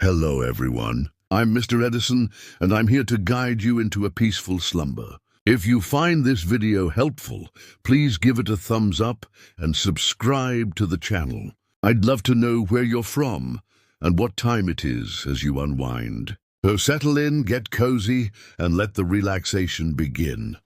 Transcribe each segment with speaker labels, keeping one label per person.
Speaker 1: Hello, everyone. I'm Mr. Edison, and I'm here to guide you into a peaceful slumber. If you find this video helpful, please give it a thumbs up and subscribe to the channel. I'd love to know where you're from and what time it is as you unwind. So settle in, get cozy, and let the relaxation begin.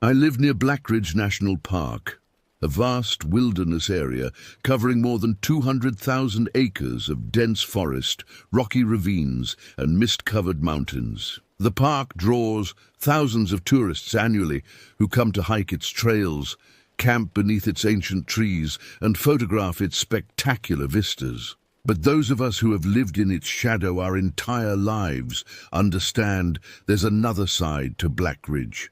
Speaker 1: I live near Blackridge National Park, a vast wilderness area covering more than 200,000 acres of dense forest, rocky ravines, and mist-covered mountains. The park draws thousands of tourists annually who come to hike its trails, camp beneath its ancient trees, and photograph its spectacular vistas. But those of us who have lived in its shadow our entire lives understand there's another side to Blackridge.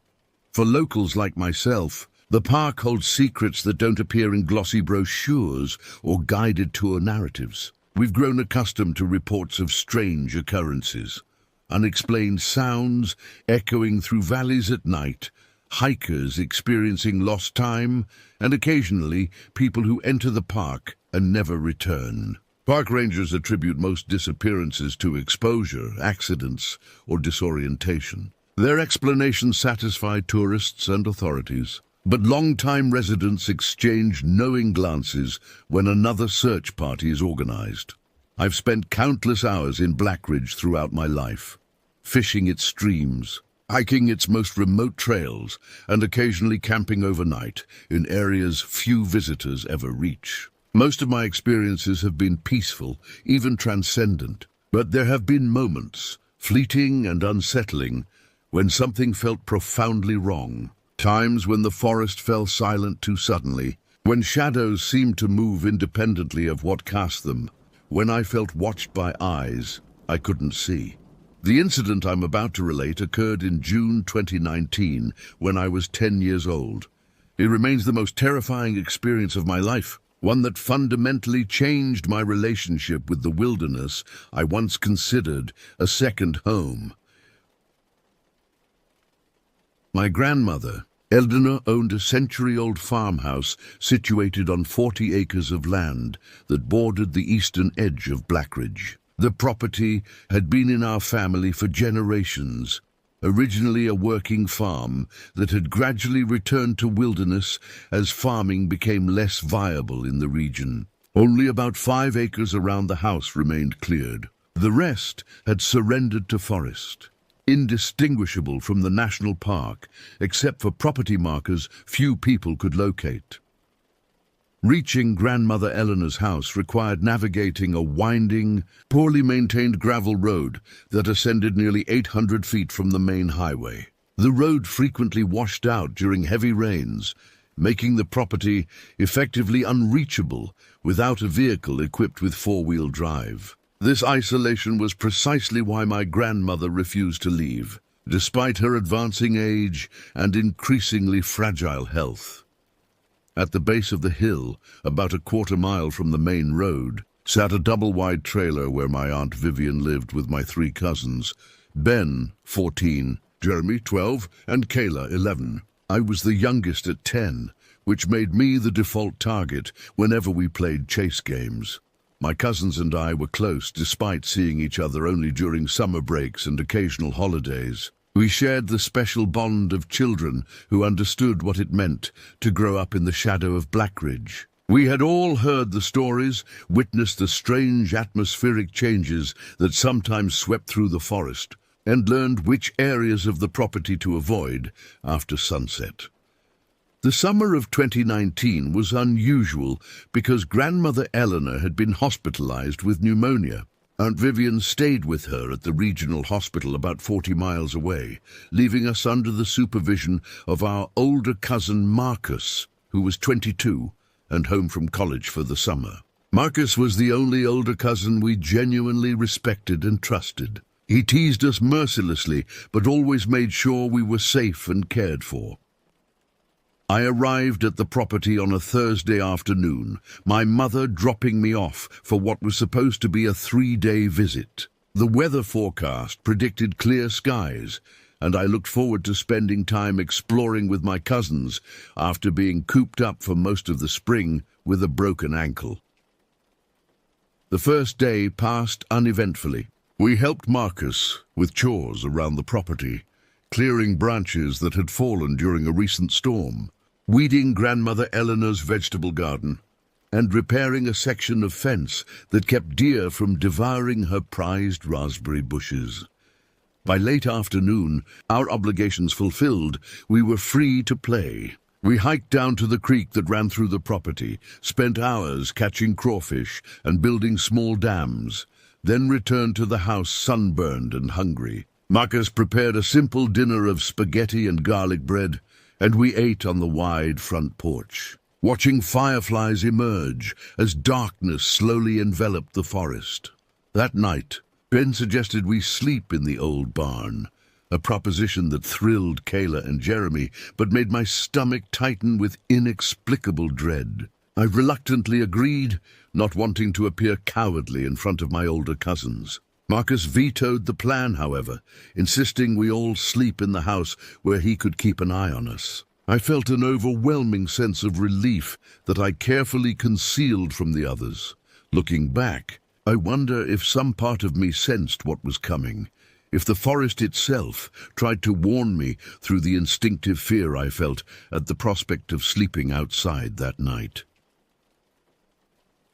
Speaker 1: For locals like myself, the park holds secrets that don't appear in glossy brochures or guided tour narratives. We've grown accustomed to reports of strange occurrences, unexplained sounds echoing through valleys at night, hikers experiencing lost time, and occasionally people who enter the park and never return. Park rangers attribute most disappearances to exposure, accidents, or disorientation. Their explanations satisfy tourists and authorities. But long-time residents exchange knowing glances when another search party is organized. I've spent countless hours in Blackridge throughout my life, fishing its streams, hiking its most remote trails, and occasionally camping overnight in areas few visitors ever reach. Most of my experiences have been peaceful, even transcendent, but there have been moments, fleeting and unsettling, when something felt profoundly wrong. Times when the forest fell silent too suddenly, when shadows seemed to move independently of what cast them, when I felt watched by eyes I couldn't see. The incident I'm about to relate occurred in June 2019, when I was 10 years old. It remains the most terrifying experience of my life, one that fundamentally changed my relationship with the wilderness I once considered a second home. My grandmother, Eleanor, owned a century-old farmhouse situated on 40 acres of land that bordered the eastern edge of Blackridge. The property had been in our family for generations, originally a working farm that had gradually returned to wilderness as farming became less viable in the region. Only about 5 acres around the house remained cleared. The rest had surrendered to forest, indistinguishable from the national park, except for property markers few people could locate. Reaching grandmother Eleanor's house required navigating a winding, poorly maintained gravel road that ascended nearly 800 feet from the main highway. The road frequently washed out during heavy rains, making the property effectively unreachable without a vehicle equipped with four-wheel drive. This isolation was precisely why my grandmother refused to leave, despite her advancing age and increasingly fragile health. At the base of the hill, about a quarter-mile from the main road, sat a double-wide trailer where my Aunt Vivian lived with my 3 cousins, Ben, 14, Jeremy, 12, and Kayla, 11. I was the youngest at 10, which made me the default target whenever we played chase games. My cousins and I were close despite seeing each other only during summer breaks and occasional holidays. We shared the special bond of children who understood what it meant to grow up in the shadow of Blackridge. We had all heard the stories, witnessed the strange atmospheric changes that sometimes swept through the forest, and learned which areas of the property to avoid after sunset. The summer of 2019 was unusual because grandmother Eleanor had been hospitalized with pneumonia. Aunt Vivian stayed with her at the regional hospital about 40 miles away, leaving us under the supervision of our older cousin Marcus, who was 22 and home from college for the summer. Marcus was the only older cousin we genuinely respected and trusted. He teased us mercilessly, but always made sure we were safe and cared for. I arrived at the property on a Thursday afternoon, my mother dropping me off for what was supposed to be a 3-day visit. The weather forecast predicted clear skies, and I looked forward to spending time exploring with my cousins after being cooped up for most of the spring with a broken ankle. The first day passed uneventfully. We helped Marcus with chores around the property, clearing branches that had fallen during a recent storm, weeding Grandmother Eleanor's vegetable garden, and repairing a section of fence that kept deer from devouring her prized raspberry bushes. By late afternoon, our obligations fulfilled, we were free to play. We hiked down to the creek that ran through the property, spent hours catching crawfish and building small dams, then returned to the house sunburned and hungry. Marcus prepared a simple dinner of spaghetti and garlic bread, and we ate on the wide front porch, watching fireflies emerge as darkness slowly enveloped the forest. That night, Ben suggested we sleep in the old barn, a proposition that thrilled Kayla and Jeremy, but made my stomach tighten with inexplicable dread. I reluctantly agreed, not wanting to appear cowardly in front of my older cousins. Marcus vetoed the plan, however, insisting we all sleep in the house where he could keep an eye on us. I felt an overwhelming sense of relief that I carefully concealed from the others. Looking back, I wonder if some part of me sensed what was coming, if the forest itself tried to warn me through the instinctive fear I felt at the prospect of sleeping outside that night.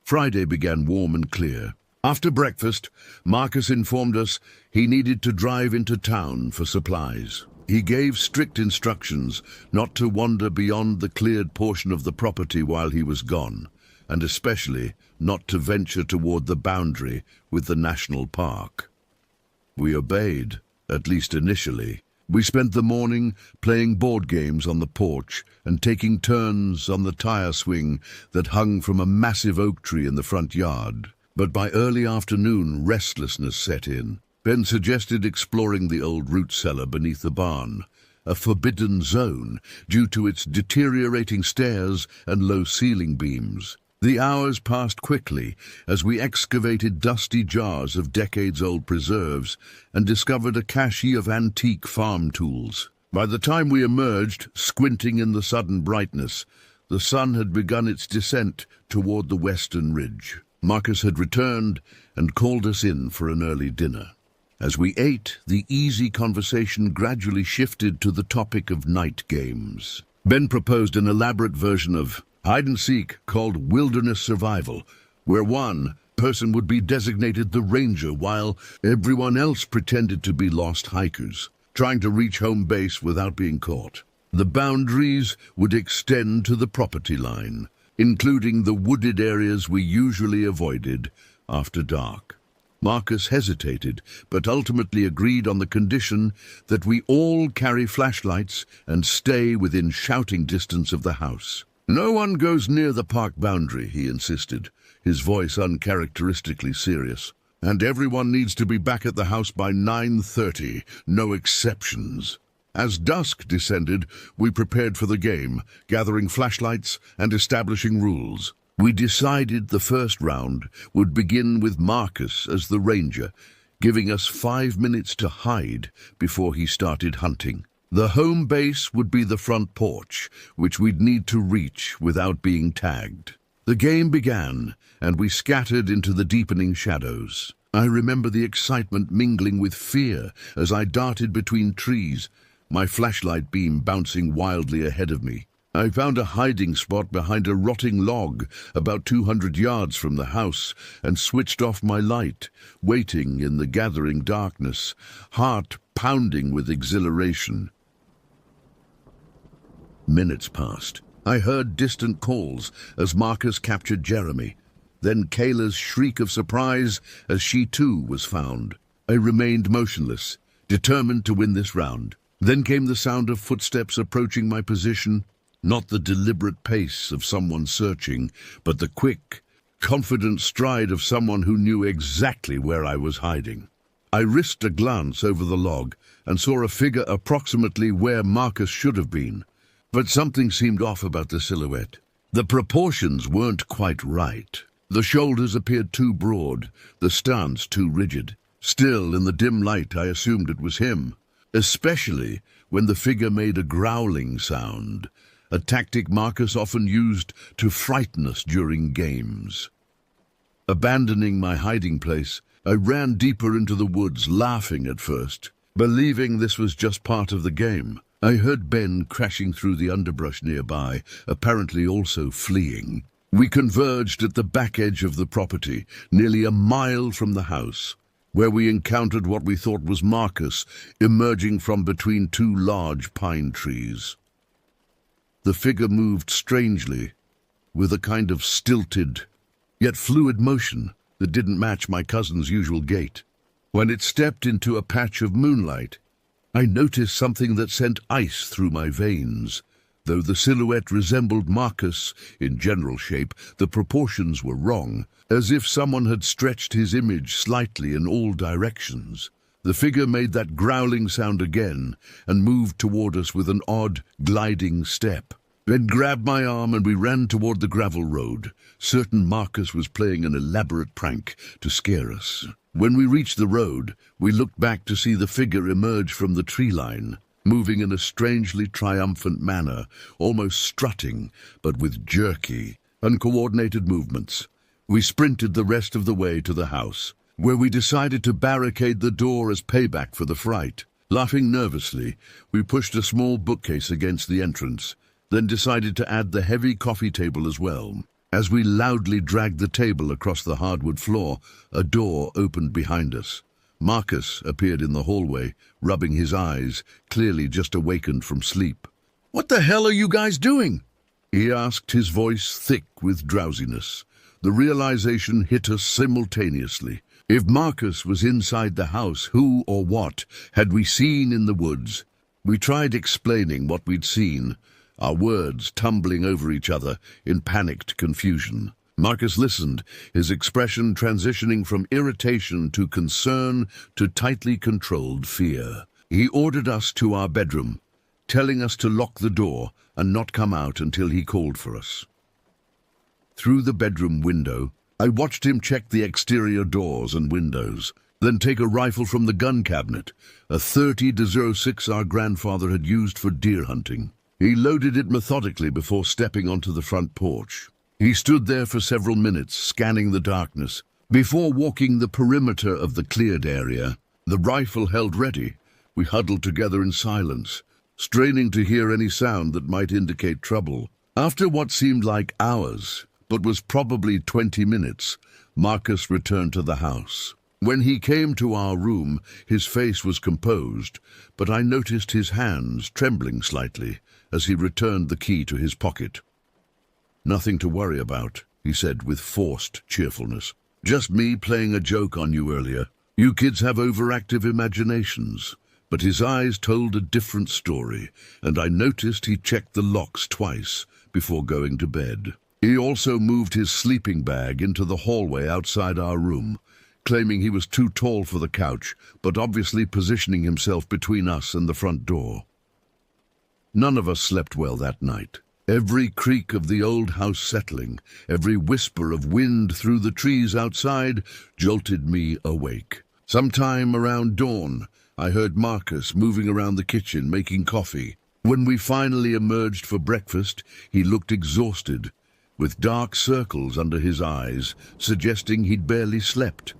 Speaker 1: Friday began warm and clear. After breakfast, Marcus informed us he needed to drive into town for supplies. He gave strict instructions not to wander beyond the cleared portion of the property while he was gone, and especially not to venture toward the boundary with the national park. We obeyed, at least initially. We spent the morning playing board games on the porch and taking turns on the tire swing that hung from a massive oak tree in the front yard. But by early afternoon, restlessness set in. Ben suggested exploring the old root cellar beneath the barn, a forbidden zone due to its deteriorating stairs and low ceiling beams. The hours passed quickly as we excavated dusty jars of decades-old preserves and discovered a cache of antique farm tools. By the time we emerged, squinting in the sudden brightness, the sun had begun its descent toward the western ridge. Marcus had returned and called us in for an early dinner. As we ate, the easy conversation gradually shifted to the topic of night games. Ben proposed an elaborate version of hide-and-seek called wilderness survival, where one person would be designated the ranger while everyone else pretended to be lost hikers, trying to reach home base without being caught. The boundaries would extend to the property line, including the wooded areas we usually avoided after dark. Marcus hesitated, but ultimately agreed on the condition that we all carry flashlights and stay within shouting distance of the house. "No one goes near the park boundary," he insisted, his voice uncharacteristically serious. "And everyone needs to be back at the house by 9:30, no exceptions." As dusk descended, we prepared for the game, gathering flashlights and establishing rules. We decided the first round would begin with Marcus as the ranger, giving us 5 minutes to hide before he started hunting. The home base would be the front porch, which we'd need to reach without being tagged. The game began, and we scattered into the deepening shadows. I remember the excitement mingling with fear as I darted between trees, my flashlight beam bouncing wildly ahead of me. I found a hiding spot behind a rotting log about 200 yards from the house and switched off my light, waiting in the gathering darkness, heart pounding with exhilaration. Minutes passed. I heard distant calls as Marcus captured Jeremy, then Kayla's shriek of surprise as she too was found. I remained motionless, determined to win this round. Then came the sound of footsteps approaching my position, not the deliberate pace of someone searching, but the quick, confident stride of someone who knew exactly where I was hiding. I risked a glance over the log and saw a figure approximately where Marcus should have been. But something seemed off about the silhouette. The proportions weren't quite right. The shoulders appeared too broad, the stance too rigid. Still, in the dim light, I assumed it was him, especially when the figure made a growling sound, a tactic Marcus often used to frighten us during games. Abandoning my hiding place, I ran deeper into the woods, laughing at first, believing this was just part of the game. I heard Ben crashing through the underbrush nearby, apparently also fleeing. We converged at the back edge of the property, nearly a mile from the house, where we encountered what we thought was Marcus emerging from between two large pine trees. The figure moved strangely, with a kind of stilted, yet fluid motion that didn't match my cousin's usual gait. When it stepped into a patch of moonlight, I noticed something that sent ice through my veins. Though the silhouette resembled Marcus in general shape, the proportions were wrong, as if someone had stretched his image slightly in all directions. The figure made that growling sound again and moved toward us with an odd, gliding step. Ben grabbed my arm and we ran toward the gravel road, certain Marcus was playing an elaborate prank to scare us. When we reached the road, we looked back to see the figure emerge from the tree line, moving in a strangely triumphant manner, almost strutting, but with jerky, uncoordinated movements. We sprinted the rest of the way to the house, where we decided to barricade the door as payback for the fright. Laughing nervously, we pushed a small bookcase against the entrance, then decided to add the heavy coffee table as well. As we loudly dragged the table across the hardwood floor, a door opened behind us. Marcus appeared in the hallway, rubbing his eyes, clearly just awakened from sleep. "What the hell are you guys doing?" he asked, his voice thick with drowsiness. The realization hit us simultaneously. If Marcus was inside the house, who or what had we seen in the woods? We tried explaining what we'd seen, our words tumbling over each other in panicked confusion. Marcus listened, his expression transitioning from irritation to concern to tightly controlled fear. He ordered us to our bedroom, telling us to lock the door and not come out until he called for us. Through the bedroom window, I watched him check the exterior doors and windows, then take a rifle from the gun cabinet, a .30-06 our grandfather had used for deer hunting. He loaded it methodically before stepping onto the front porch. He stood there for several minutes, scanning the darkness, before walking the perimeter of the cleared area. The rifle held ready, we huddled together in silence, straining to hear any sound that might indicate trouble. After what seemed like hours, but was probably 20 minutes, Marcus returned to the house. When he came to our room, his face was composed, but I noticed his hands trembling slightly as he returned the key to his pocket. "Nothing to worry about," he said with forced cheerfulness. "Just me playing a joke on you earlier. You kids have overactive imaginations." But his eyes told a different story, and I noticed he checked the locks twice before going to bed. He also moved his sleeping bag into the hallway outside our room, claiming he was too tall for the couch, but obviously positioning himself between us and the front door. None of us slept well that night. Every creak of the old house settling, every whisper of wind through the trees outside, jolted me awake. Sometime around dawn, I heard Marcus moving around the kitchen, making coffee. When we finally emerged for breakfast, he looked exhausted, with dark circles under his eyes, suggesting he'd barely slept.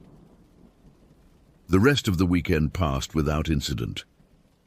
Speaker 1: The rest of the weekend passed without incident,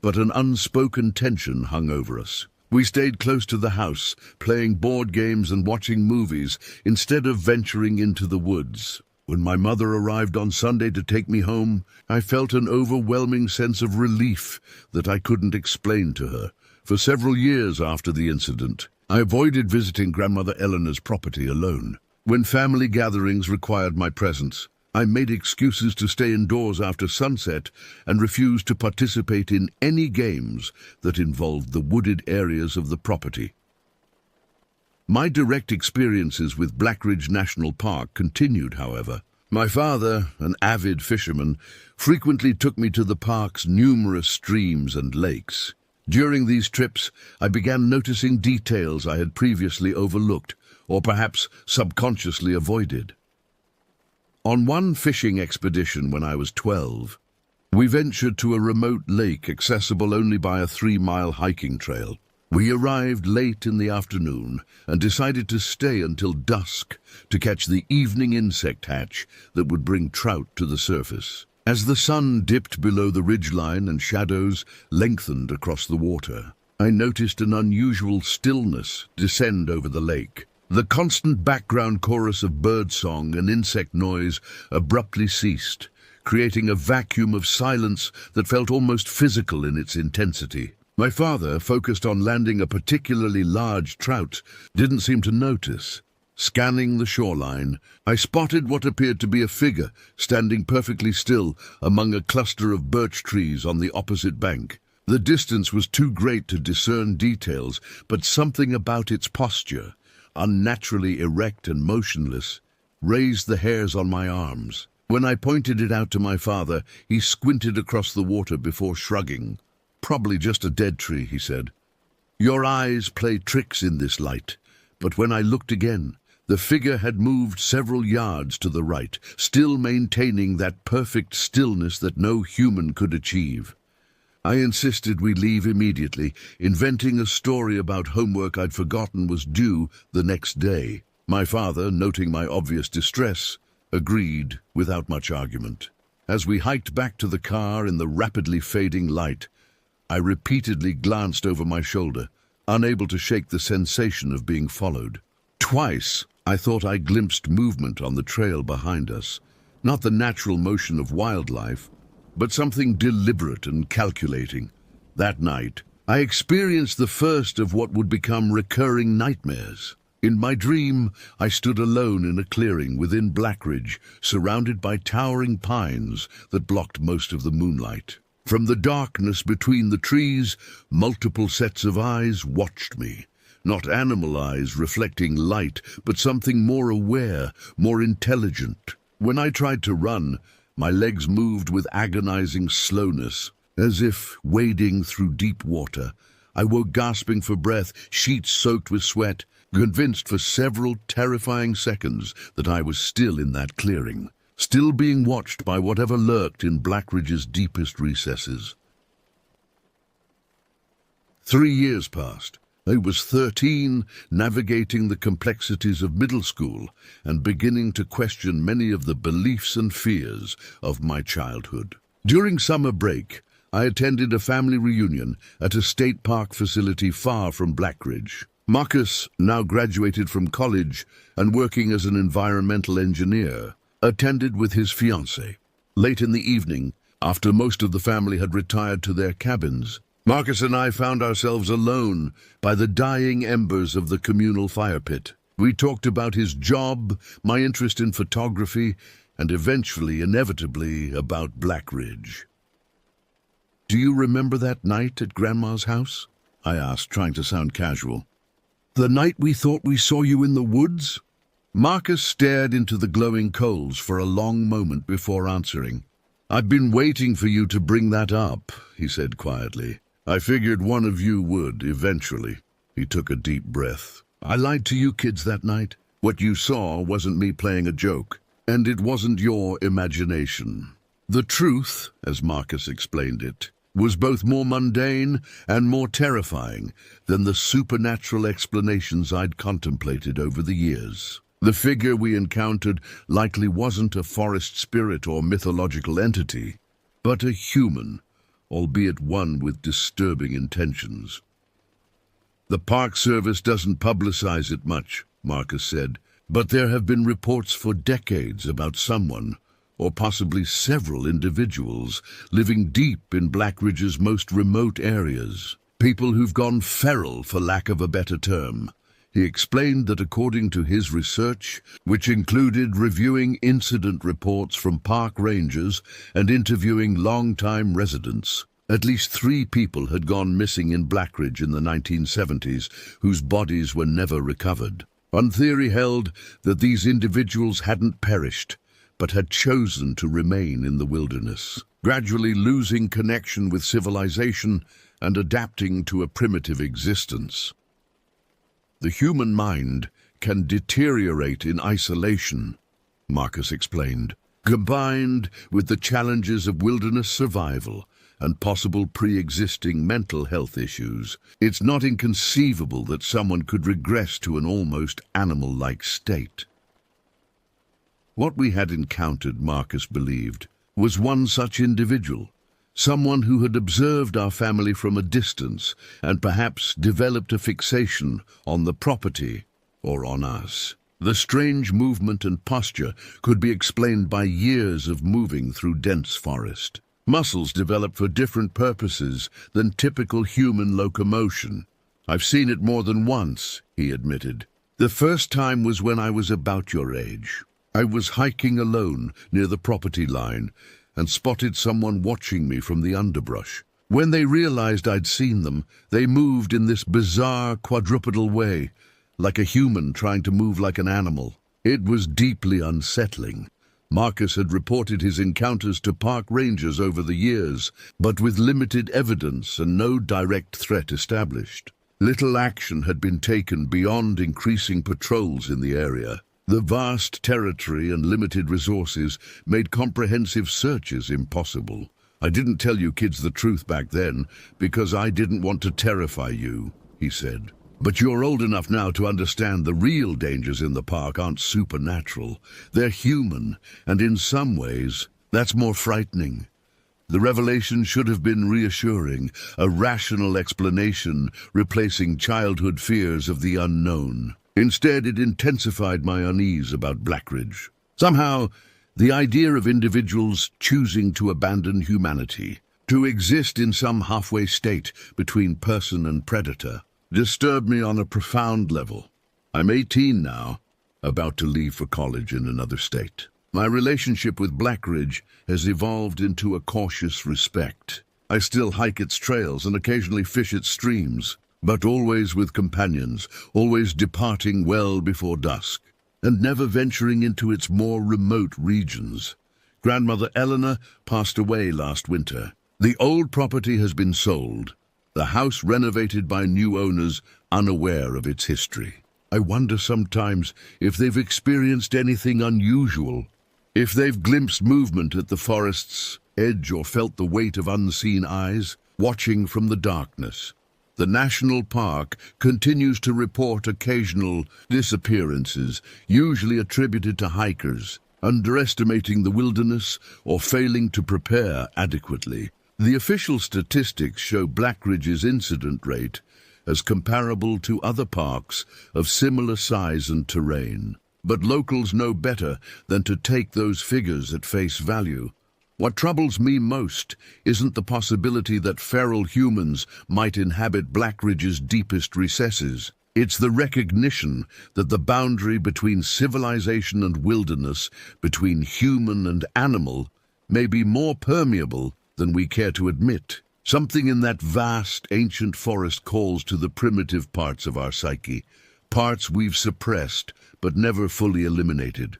Speaker 1: but an unspoken tension hung over us. We stayed close to the house, playing board games and watching movies instead of venturing into the woods. When my mother arrived on Sunday to take me home, I felt an overwhelming sense of relief that I couldn't explain to her. For several years after the incident, I avoided visiting Grandmother Eleanor's property alone. When family gatherings required my presence, I made excuses to stay indoors after sunset and refused to participate in any games that involved the wooded areas of the property. My direct experiences with Blackridge National Park continued, however. My father, an avid fisherman, frequently took me to the park's numerous streams and lakes. During these trips, I began noticing details I had previously overlooked, or perhaps subconsciously avoided. On one fishing expedition when I was 12, we ventured to a remote lake accessible only by a 3-mile hiking trail. We arrived late in the afternoon and decided to stay until dusk to catch the evening insect hatch that would bring trout to the surface. As the sun dipped below the ridgeline and shadows lengthened across the water, I noticed an unusual stillness descend over the lake. The constant background chorus of birdsong and insect noise abruptly ceased, creating a vacuum of silence that felt almost physical in its intensity. My father, focused on landing a particularly large trout, didn't seem to notice. Scanning the shoreline, I spotted what appeared to be a figure standing perfectly still among a cluster of birch trees on the opposite bank. The distance was too great to discern details, but something about its posture, unnaturally erect and motionless, raised the hairs on my arms. When I pointed it out to my father, he squinted across the water before shrugging. "Probably just a dead tree," he said. "Your eyes play tricks in this light." But when I looked again, the figure had moved several yards to the right, still maintaining that perfect stillness that no human could achieve. I insisted we leave immediately, inventing a story about homework I'd forgotten was due the next day. My father, noting my obvious distress, agreed without much argument. As we hiked back to the car in the rapidly fading light, I repeatedly glanced over my shoulder, unable to shake the sensation of being followed. Twice, I thought I glimpsed movement on the trail behind us, not the natural motion of wildlife, but something deliberate and calculating. That night, I experienced the first of what would become recurring nightmares. In my dream, I stood alone in a clearing within Blackridge, surrounded by towering pines that blocked most of the moonlight. From the darkness between the trees, multiple sets of eyes watched me. Not animal eyes reflecting light, but something more aware, more intelligent. When I tried to run, my legs moved with agonizing slowness, as if wading through deep water. I woke gasping for breath, sheets soaked with sweat, convinced for several terrifying seconds that I was still in that clearing, still being watched by whatever lurked in Blackridge's deepest recesses. 3 years passed. I was 13, navigating the complexities of middle school and beginning to question many of the beliefs and fears of my childhood. During summer break, I attended a family reunion at a state park facility far from Blackridge. Marcus, now graduated from college and working as an environmental engineer, attended with his fiancée. Late in the evening, after most of the family had retired to their cabins, Marcus and I found ourselves alone by the dying embers of the communal fire pit. We talked about his job, my interest in photography, and eventually, inevitably, about Blackridge. "Do you remember that night at Grandma's house?" I asked, trying to sound casual. "The night we thought we saw you in the woods?" Marcus stared into the glowing coals for a long moment before answering. "I've been waiting for you to bring that up," he said quietly. "I figured one of you would, eventually." He took a deep breath. "I lied to you kids that night. What you saw wasn't me playing a joke, and it wasn't your imagination. The truth, as Marcus explained it, was both more mundane and more terrifying than the supernatural explanations I'd contemplated over the years. The figure we encountered likely wasn't a forest spirit or mythological entity, but a human, albeit one with disturbing intentions. "The Park Service doesn't publicize it much," Marcus said, "but there have been reports for decades about someone, or possibly several individuals, living deep in Blackridge's most remote areas. People who've gone feral, for lack of a better term." He explained that according to his research, which included reviewing incident reports from park rangers and interviewing long-time residents, at least 3 people had gone missing in Blackridge in the 1970s, whose bodies were never recovered. One theory held that these individuals hadn't perished, but had chosen to remain in the wilderness, gradually losing connection with civilization and adapting to a primitive existence. "The human mind can deteriorate in isolation," Marcus explained, "combined with the challenges of wilderness survival and possible pre-existing mental health issues. It's not inconceivable that someone could regress to an almost animal-like state. What we had encountered, Marcus believed, was one such individual, someone who had observed our family from a distance and perhaps developed a fixation on the property or on us. The strange movement and posture could be explained by years of moving through dense forest. Muscles develop for different purposes than typical human locomotion. I've seen it more than once, he admitted. The first time was when I was about your age. I was hiking alone near the property line and spotted someone watching me from the underbrush. When they realized I'd seen them, they moved in this bizarre quadrupedal way, like a human trying to move like an animal. It was deeply unsettling. Marcus had reported his encounters to park rangers over the years, but with limited evidence and no direct threat established. Little action had been taken beyond increasing patrols in the area. The vast territory and limited resources made comprehensive searches impossible. I didn't tell you kids the truth back then because I didn't want to terrify you, he said. But you're old enough now to understand the real dangers in the park aren't supernatural. They're human, and in some ways, that's more frightening. The revelation should have been reassuring, a rational explanation replacing childhood fears of the unknown. Instead, it intensified my unease about Blackridge. Somehow, the idea of individuals choosing to abandon humanity, to exist in some halfway state between person and predator, disturbed me on a profound level. I'm 18 now, about to leave for college in another state. My relationship with Blackridge has evolved into a cautious respect. I still hike its trails and occasionally fish its streams, but always with companions, always departing well before dusk, and never venturing into its more remote regions. Grandmother Eleanor passed away last winter. The old property has been sold, the house renovated by new owners unaware of its history. I wonder sometimes if they've experienced anything unusual, if they've glimpsed movement at the forest's edge or felt the weight of unseen eyes watching from the darkness. The national park continues to report occasional disappearances, usually attributed to hikers, underestimating the wilderness or failing to prepare adequately. The official statistics show Blackridge's incident rate as comparable to other parks of similar size and terrain. But locals know better than to take those figures at face value. What troubles me most isn't the possibility that feral humans might inhabit Blackridge's deepest recesses. It's the recognition that the boundary between civilization and wilderness, between human and animal, may be more permeable than we care to admit. Something in that vast, ancient forest calls to the primitive parts of our psyche, parts we've suppressed but never fully eliminated.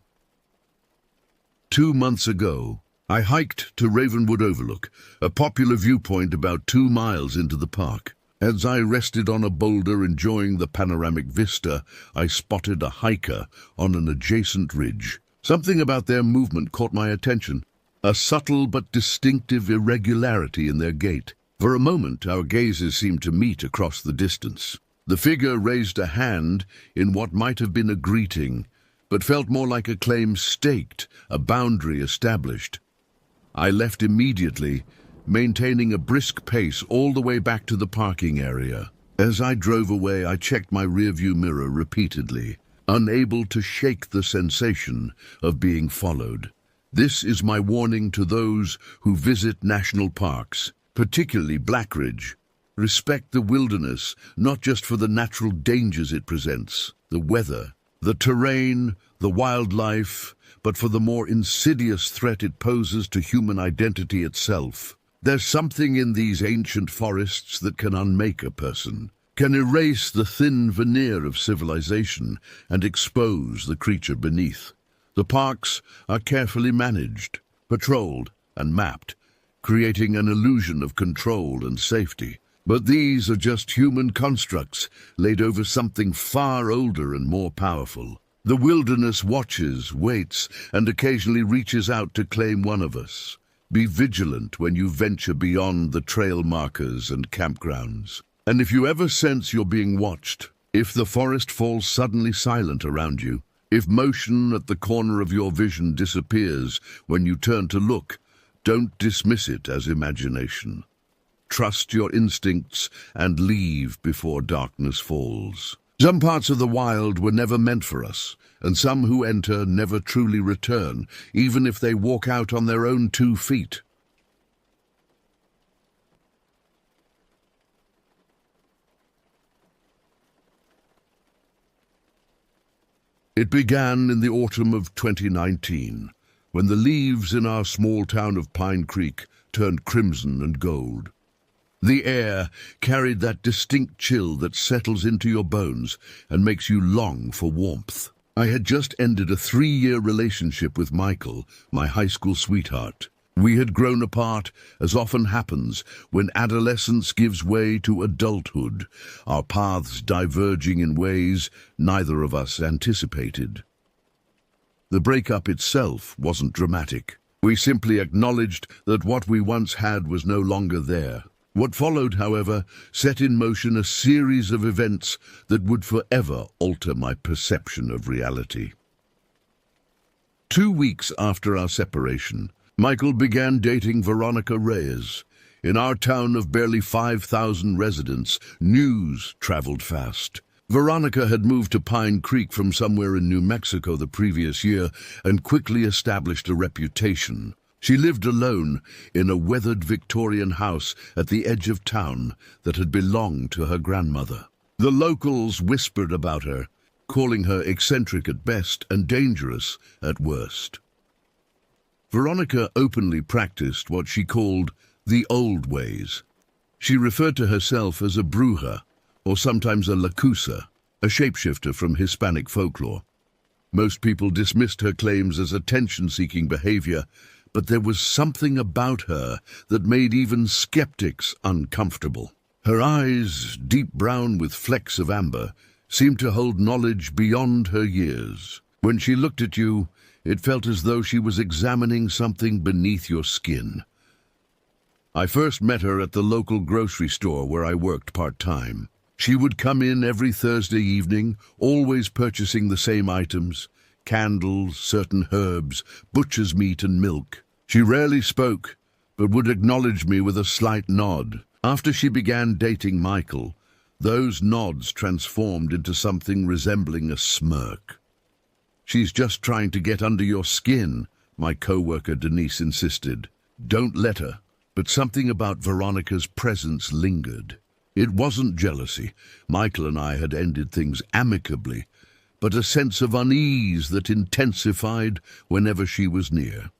Speaker 1: 2 months ago, I hiked to Ravenwood Overlook, a popular viewpoint about 2 miles into the park. As I rested on a boulder enjoying the panoramic vista, I spotted a hiker on an adjacent ridge. Something about their movement caught my attention. A subtle but distinctive irregularity in their gait. For a moment, our gazes seemed to meet across the distance. The figure raised a hand in what might have been a greeting, but felt more like a claim staked, a boundary established. I left immediately, maintaining a brisk pace all the way back to the parking area. As I drove away, I checked my rearview mirror repeatedly, unable to shake the sensation of being followed. This is my warning to those who visit national parks, particularly Blackridge. Respect the wilderness, not just for the natural dangers it presents, the weather, the terrain, the wildlife, but for the more insidious threat it poses to human identity itself. There's something in these ancient forests that can unmake a person, can erase the thin veneer of civilization and expose the creature beneath. The parks are carefully managed, patrolled, and mapped, creating an illusion of control and safety. But these are just human constructs laid over something far older and more powerful. The wilderness watches, waits, and occasionally reaches out to claim one of us. Be vigilant when you venture beyond the trail markers and campgrounds. And if you ever sense you're being watched, if the forest falls suddenly silent around you, if motion at the corner of your vision disappears when you turn to look, don't dismiss it as imagination. Trust your instincts and leave before darkness falls. Some parts of the wild were never meant for us, and some who enter never truly return, even if they walk out on their own 2 feet. It began in the autumn of 2019, when the leaves in our small town of Pine Creek turned crimson and gold. The air carried that distinct chill that settles into your bones and makes you long for warmth. I had just ended a 3-year relationship with Michael, my high school sweetheart. We had grown apart, as often happens when adolescence gives way to adulthood, our paths diverging in ways neither of us anticipated. The breakup itself wasn't dramatic. We simply acknowledged that what we once had was no longer there. What followed, however, set in motion a series of events that would forever alter my perception of reality. 2 weeks after our separation, Michael began dating Veronica Reyes. In our town of barely 5,000 residents, news traveled fast. Veronica had moved to Pine Creek from somewhere in New Mexico the previous year and quickly established a reputation. She lived alone in a weathered Victorian house at the edge of town that had belonged to her grandmother. The locals whispered about her, calling her eccentric at best and dangerous at worst. Veronica openly practiced what she called the old ways. She referred to herself as a bruja, or sometimes a lacusa, a shapeshifter from Hispanic folklore. Most people dismissed her claims as attention-seeking behavior, but there was something about her that made even skeptics uncomfortable. Her eyes, deep brown with flecks of amber, seemed to hold knowledge beyond her years. When she looked at you, it felt as though she was examining something beneath your skin. I first met her at the local grocery store where I worked part-time. She would come in every Thursday evening, always purchasing the same items: candles, certain herbs, butcher's meat and milk. She rarely spoke, but would acknowledge me with a slight nod. After she began dating Michael, those nods transformed into something resembling a smirk. "She's just trying to get under your skin," my co-worker Denise insisted. "Don't let her." But something about Veronica's presence lingered. It wasn't jealousy. Michael and I had ended things amicably, but a sense of unease that intensified whenever she was near.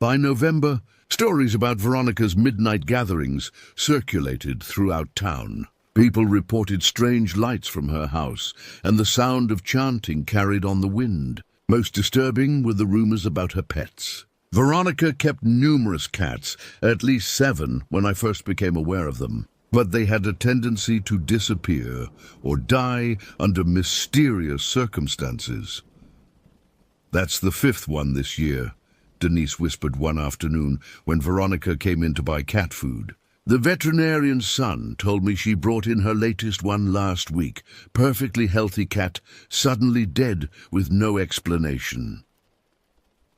Speaker 1: By November, stories about Veronica's midnight gatherings circulated throughout town. People reported strange lights from her house and the sound of chanting carried on the wind. Most disturbing were the rumors about her pets. Veronica kept numerous cats, at least 7 when I first became aware of them. But they had a tendency to disappear or die under mysterious circumstances. "That's the 5th one this year," Denise whispered one afternoon when Veronica came in to buy cat food. "The veterinarian's son told me she brought in her latest one last week. Perfectly healthy cat, suddenly dead with no explanation."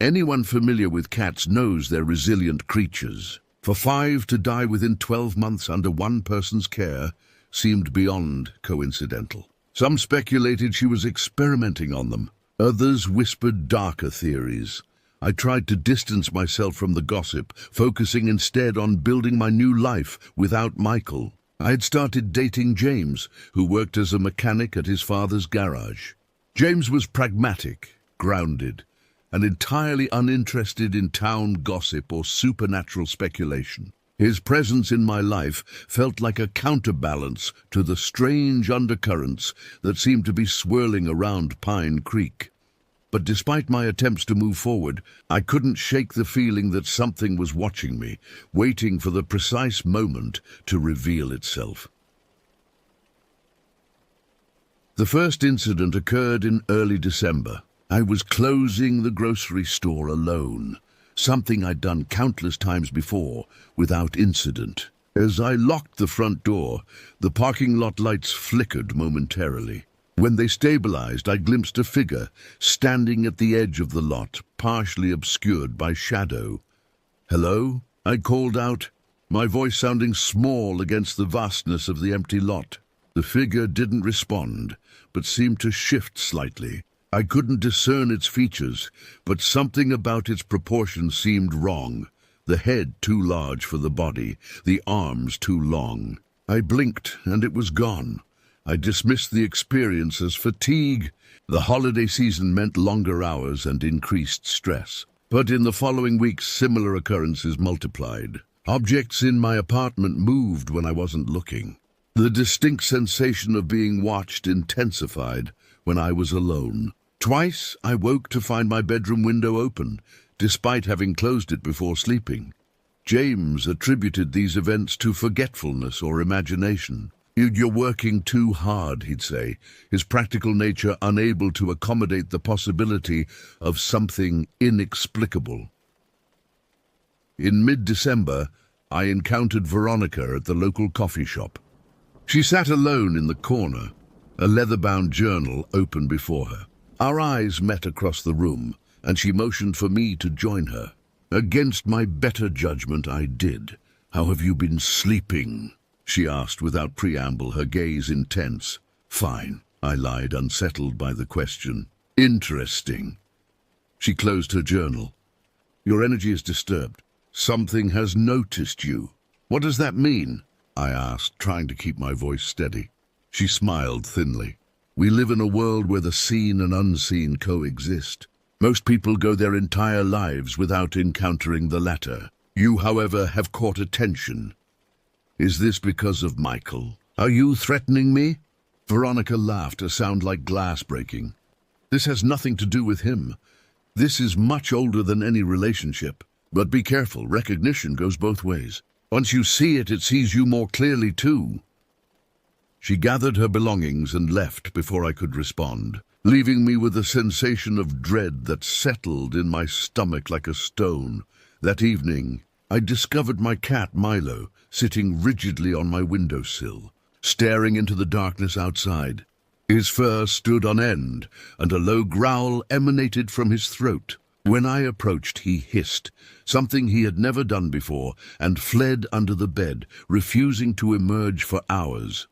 Speaker 1: Anyone familiar with cats knows they're resilient creatures. For 5 to die within 12 months under one person's care seemed beyond coincidental. Some speculated she was experimenting on them. Others whispered darker theories. I tried to distance myself from the gossip, focusing instead on building my new life without Michael. I had started dating James, who worked as a mechanic at his father's garage. James was pragmatic, grounded, and entirely uninterested in town gossip or supernatural speculation. His presence in my life felt like a counterbalance to the strange undercurrents that seemed to be swirling around Pine Creek. But despite my attempts to move forward, I couldn't shake the feeling that something was watching me, waiting for the precise moment to reveal itself. The first incident occurred in early December. I was closing the grocery store alone, something I'd done countless times before, without incident. As I locked the front door, the parking lot lights flickered momentarily. When they stabilized, I glimpsed a figure standing at the edge of the lot, partially obscured by shadow. "Hello?" I called out, my voice sounding small against the vastness of the empty lot. The figure didn't respond, but seemed to shift slightly. I couldn't discern its features, but something about its proportions seemed wrong. The head too large for the body, the arms too long. I blinked, and it was gone. I dismissed the experience as fatigue. The holiday season meant longer hours and increased stress. But in the following weeks, similar occurrences multiplied. Objects in my apartment moved when I wasn't looking. The distinct sensation of being watched intensified when I was alone. Twice I woke to find my bedroom window open, despite having closed it before sleeping. James attributed these events to forgetfulness or imagination. "You're working too hard," he'd say, his practical nature unable to accommodate the possibility of something inexplicable. In mid-December, I encountered Veronica at the local coffee shop. She sat alone in the corner, a leather-bound journal open before her. Our eyes met across the room, and she motioned for me to join her. Against my better judgment, I did. "How have you been sleeping?" she asked without preamble, her gaze intense. "Fine," I lied, unsettled by the question. "Interesting." She closed her journal. "Your energy is disturbed. Something has noticed you." "What does that mean?" I asked, trying to keep my voice steady. She smiled thinly. "We live in a world where the seen and unseen coexist. Most people go their entire lives without encountering the latter. You, however, have caught attention. Is this because of Michael? Are you threatening me?" Veronica laughed, a sound like glass breaking. "This has nothing to do with him. This is much older than any relationship. But be careful, recognition goes both ways. Once you see it, it sees you more clearly too." She gathered her belongings and left before I could respond, leaving me with a sensation of dread that settled in my stomach like a stone. That evening, I discovered my cat Milo sitting rigidly on my windowsill, staring into the darkness outside. His fur stood on end, and a low growl emanated from his throat. When I approached, he hissed, something he had never done before, and fled under the bed, refusing to emerge for hours.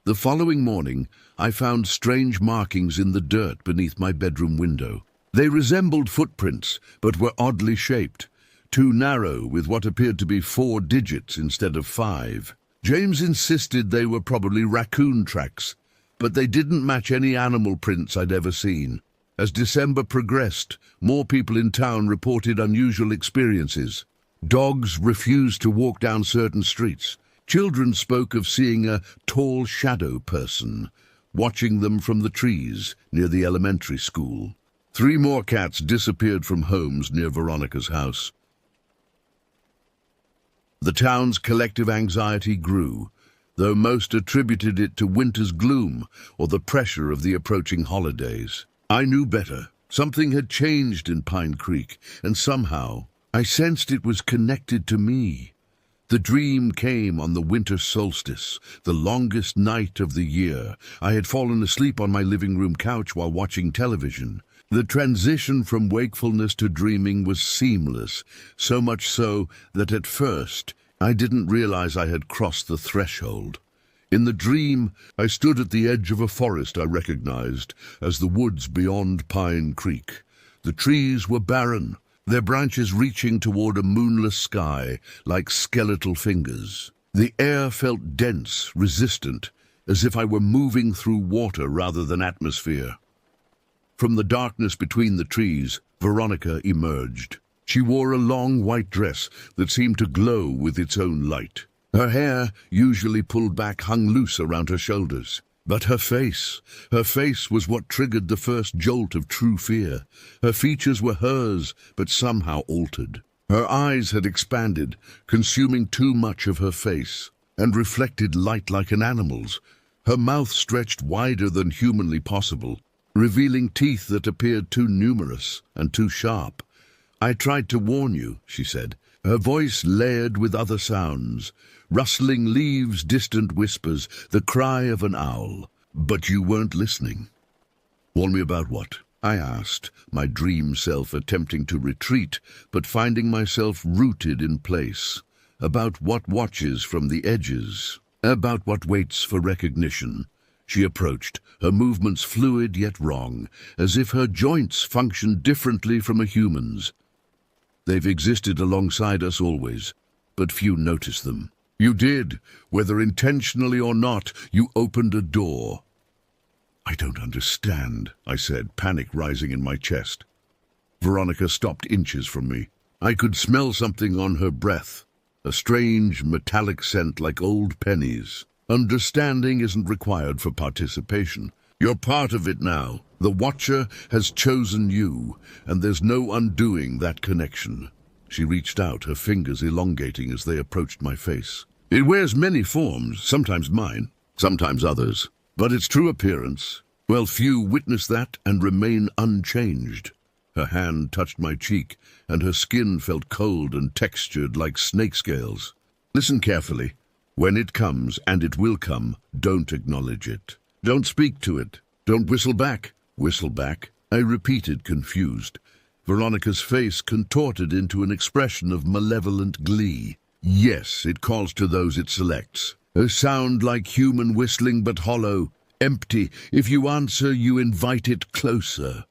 Speaker 1: The following morning, I found strange markings in the dirt beneath my bedroom window. They resembled footprints, but were oddly shaped, too narrow, with what appeared to be 4 digits instead of 5. James insisted they were probably raccoon tracks, but they didn't match any animal prints I'd ever seen. As December progressed, more people in town reported unusual experiences. Dogs refused to walk down certain streets. Children spoke of seeing a tall shadow person, watching them from the trees near the elementary school. 3 more cats disappeared from homes near Veronica's house. The town's collective anxiety grew, though most attributed it to winter's gloom or the pressure of the approaching holidays. I knew better. Something had changed in Pine Creek, and somehow I sensed it was connected to me. The dream came on the winter solstice, the longest night of the year. I had fallen asleep on my living room couch while watching television. The transition from wakefulness to dreaming was seamless, so much so that at first I didn't realize I had crossed the threshold. In the dream, I stood at the edge of a forest I recognized as the woods beyond Pine Creek. The trees were barren, their branches reaching toward a moonless sky like skeletal fingers. The air felt dense, resistant, as if I were moving through water rather than atmosphere. From the darkness between the trees, Veronica emerged. She wore a long white dress that seemed to glow with its own light. Her hair, usually pulled back, hung loose around her shoulders. But her face was what triggered the first jolt of true fear. Her features were hers, but somehow altered. Her eyes had expanded, consuming too much of her face, and reflected light like an animal's. Her mouth stretched wider than humanly possible, revealing teeth that appeared too numerous and too sharp. "I tried to warn you," she said, her voice layered with other sounds, rustling leaves, distant whispers, the cry of an owl. "But you weren't listening." "Warn me about what?" I asked, my dream self attempting to retreat, but finding myself rooted in place. "About what watches from the edges, about what waits for recognition." She approached, her movements fluid yet wrong, as if her joints functioned differently from a human's. "They've existed alongside us always, but few notice them. You did, whether intentionally or not. You opened a door." "I don't understand," I said, panic rising in my chest. Veronica stopped inches from me. I could smell something on her breath, a strange metallic scent like old pennies. "Understanding isn't required for participation. You're part of it now. The Watcher has chosen you, and there's no undoing that connection." She reached out, her fingers elongating as they approached my face. "It wears many forms, sometimes mine, sometimes others. But its true appearance, well, few witness that and remain unchanged." Her hand touched my cheek, and her skin felt cold and textured like snake scales. "Listen carefully. When it comes, and it will come, don't acknowledge it. Don't speak to it. Don't whistle back." "Whistle back?" I repeated, confused. Veronica's face contorted into an expression of malevolent glee. "Yes, it calls to those it selects. A sound like human whistling, but hollow, empty. If you answer, you invite it closer."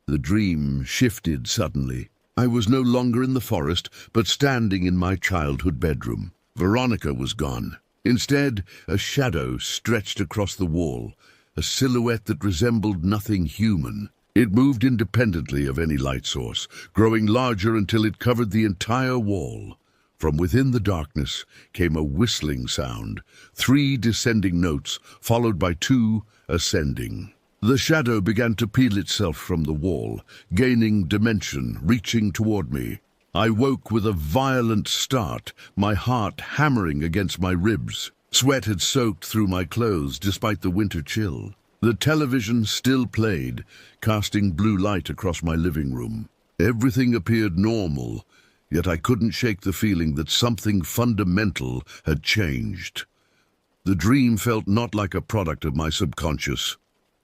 Speaker 1: The dream shifted suddenly. I was no longer in the forest, but standing in my childhood bedroom. Veronica was gone. Instead, a shadow stretched across the wall, a silhouette that resembled nothing human. It moved independently of any light source, growing larger until it covered the entire wall. From within the darkness came a whistling sound, 3 descending notes, followed by 2 ascending. The shadow began to peel itself from the wall, gaining dimension, reaching toward me. I woke with a violent start, my heart hammering against my ribs. Sweat had soaked through my clothes despite the winter chill. The television still played, casting blue light across my living room. Everything appeared normal, yet I couldn't shake the feeling that something fundamental had changed. The dream felt not like a product of my subconscious,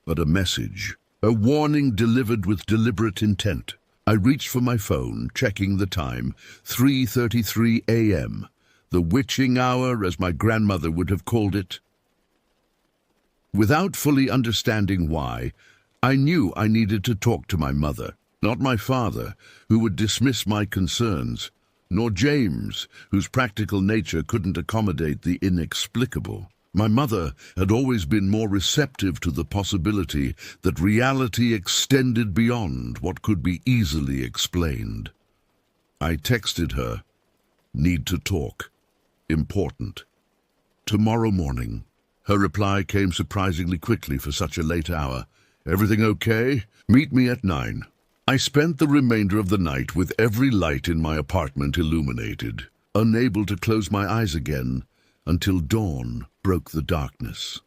Speaker 1: but a message, a warning delivered with deliberate intent. I reached for my phone, checking the time, 3:33 a.m., the witching hour, as my grandmother would have called it. Without fully understanding why, I knew I needed to talk to my mother, not my father, who would dismiss my concerns, nor James, whose practical nature couldn't accommodate the inexplicable. My mother had always been more receptive to the possibility that reality extended beyond what could be easily explained. I texted her, "Need to talk. Important. Tomorrow morning." Her reply came surprisingly quickly for such a late hour. "Everything okay? Meet me at 9. I spent the remainder of the night with every light in my apartment illuminated, unable to close my eyes again until dawn broke the darkness.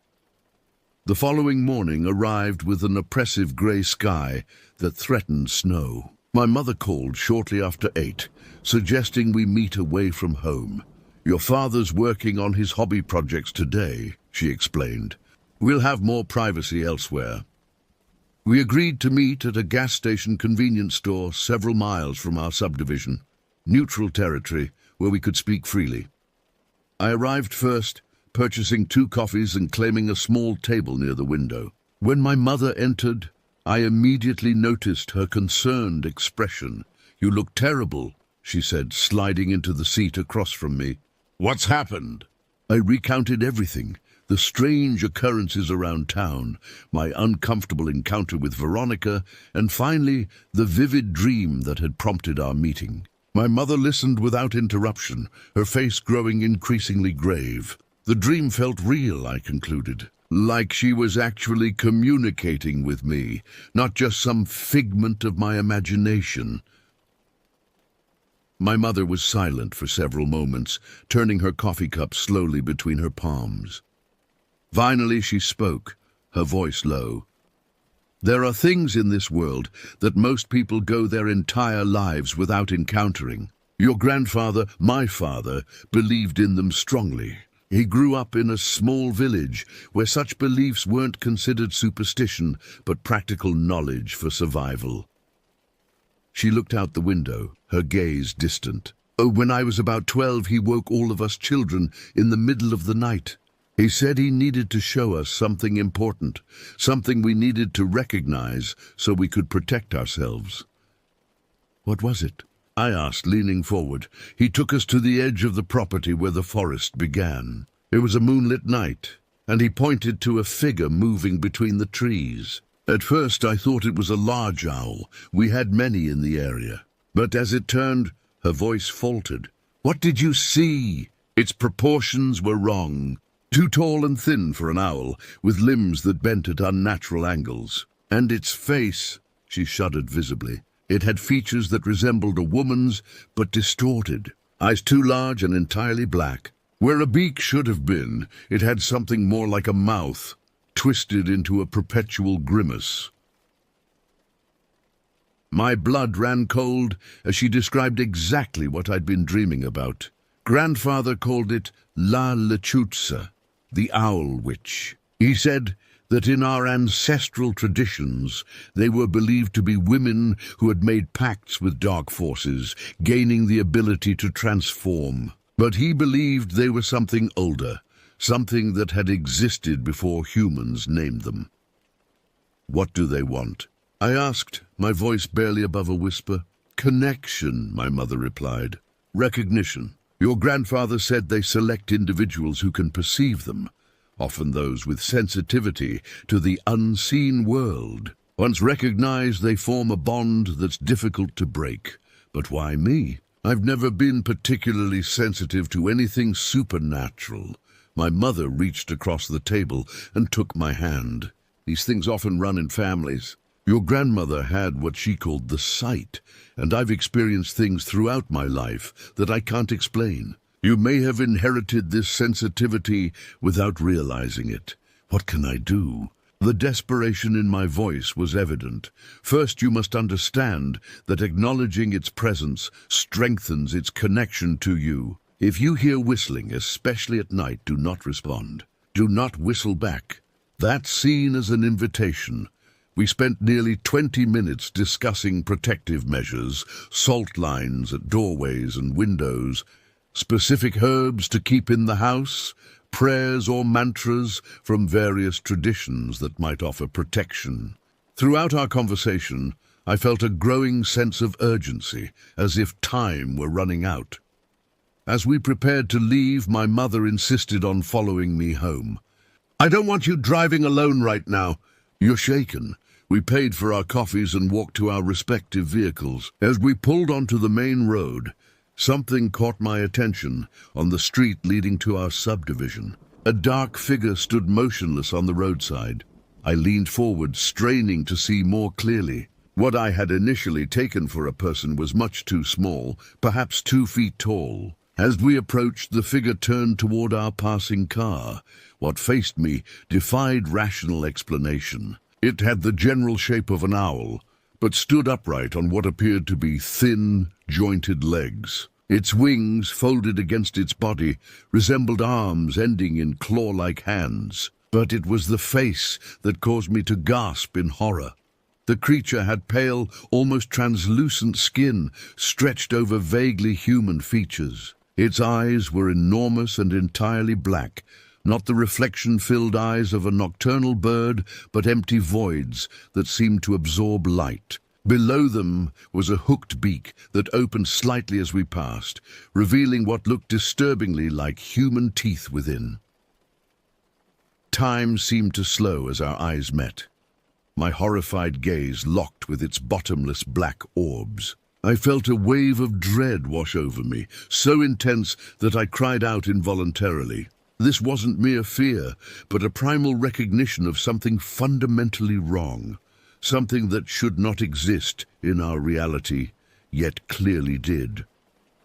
Speaker 1: The following morning arrived with an oppressive grey sky that threatened snow. My mother called shortly after 8, suggesting we meet away from home. "Your father's working on his hobby projects today," she explained. "We'll have more privacy elsewhere." We agreed to meet at a gas station convenience store several miles from our subdivision, neutral territory where we could speak freely. I arrived first, purchasing 2 coffees and claiming a small table near the window. When my mother entered, I immediately noticed her concerned expression. "You look terrible," she said, sliding into the seat across from me. "What's happened?" I recounted everything, the strange occurrences around town, my uncomfortable encounter with Veronica, and finally the vivid dream that had prompted our meeting. My mother listened without interruption, her face growing increasingly grave. The dream felt real, I concluded, like she was actually communicating with me, not just some figment of my imagination. My mother was silent for several moments, turning her coffee cup slowly between her palms. Finally she spoke, her voice low. There are things in this world that most people go their entire lives without encountering. Your grandfather, my father, believed in them strongly. He grew up in a small village where such beliefs weren't considered superstition, but practical knowledge for survival. She looked out the window, her gaze distant. Oh, when I was about 12, he woke all of us children in the middle of the night. He said he needed to show us something important, something we needed to recognize so we could protect ourselves. What was it? I asked, leaning forward. He took us to the edge of the property where the forest began. It was a moonlit night, and he pointed to a figure moving between the trees. At first I thought it was a large owl. We had many in the area. But as it turned, her voice faltered. What did you see? Its proportions were wrong. Too tall and thin for an owl, with limbs that bent at unnatural angles. And its face, she shuddered visibly. It had features that resembled a woman's, but distorted. Eyes too large and entirely black. Where a beak should have been, it had something more like a mouth, twisted into a perpetual grimace. My blood ran cold as she described exactly what I'd been dreaming about. Grandfather called it La Lechutsa, the Owl Witch. He said that in our ancestral traditions, they were believed to be women who had made pacts with dark forces, gaining the ability to transform. But he believed they were something older, something that had existed before humans named them. What do they want? I asked, my voice barely above a whisper. Connection, my mother replied. Recognition. Your grandfather said they select individuals who can perceive them, often those with sensitivity to the unseen world. Once recognized, they form a bond that's difficult to break. But why me? I've never been particularly sensitive to anything supernatural. My mother reached across the table and took my hand. These things often run in families. Your grandmother had what she called the sight, and I've experienced things throughout my life that I can't explain. You may have inherited this sensitivity without realizing it. What can I do? The desperation in my voice was evident. First, you must understand that acknowledging its presence strengthens its connection to you. If you hear whistling, especially at night, do not respond. Do not whistle back. That's seen as an invitation. We spent nearly 20 minutes discussing protective measures, salt lines at doorways and windows, specific herbs to keep in the house, prayers or mantras from various traditions that might offer protection. Throughout our conversation, I felt a growing sense of urgency, as if time were running out. As we prepared to leave, my mother insisted on following me home. I don't want you driving alone right now. You're shaken. We paid for our coffees and walked to our respective vehicles. As we pulled onto the main road, something caught my attention on the street leading to our subdivision. A dark figure stood motionless on the roadside. I leaned forward, straining to see more clearly. What I had initially taken for a person was much too small, perhaps 2 feet tall. As we approached, the figure turned toward our passing car. What faced me defied rational explanation. It had the general shape of an owl, but stood upright on what appeared to be thin, jointed legs. Its wings, folded against its body, resembled arms ending in claw-like hands. But it was the face that caused me to gasp in horror. The creature had pale, almost translucent skin stretched over vaguely human features. Its eyes were enormous and entirely black, not the reflection-filled eyes of a nocturnal bird, but empty voids that seemed to absorb light. Below them was a hooked beak that opened slightly as we passed, revealing what looked disturbingly like human teeth within. Time seemed to slow as our eyes met. My horrified gaze locked with its bottomless black orbs. I felt a wave of dread wash over me, so intense that I cried out involuntarily. This wasn't mere fear, but a primal recognition of something fundamentally wrong, something that should not exist in our reality, yet clearly did.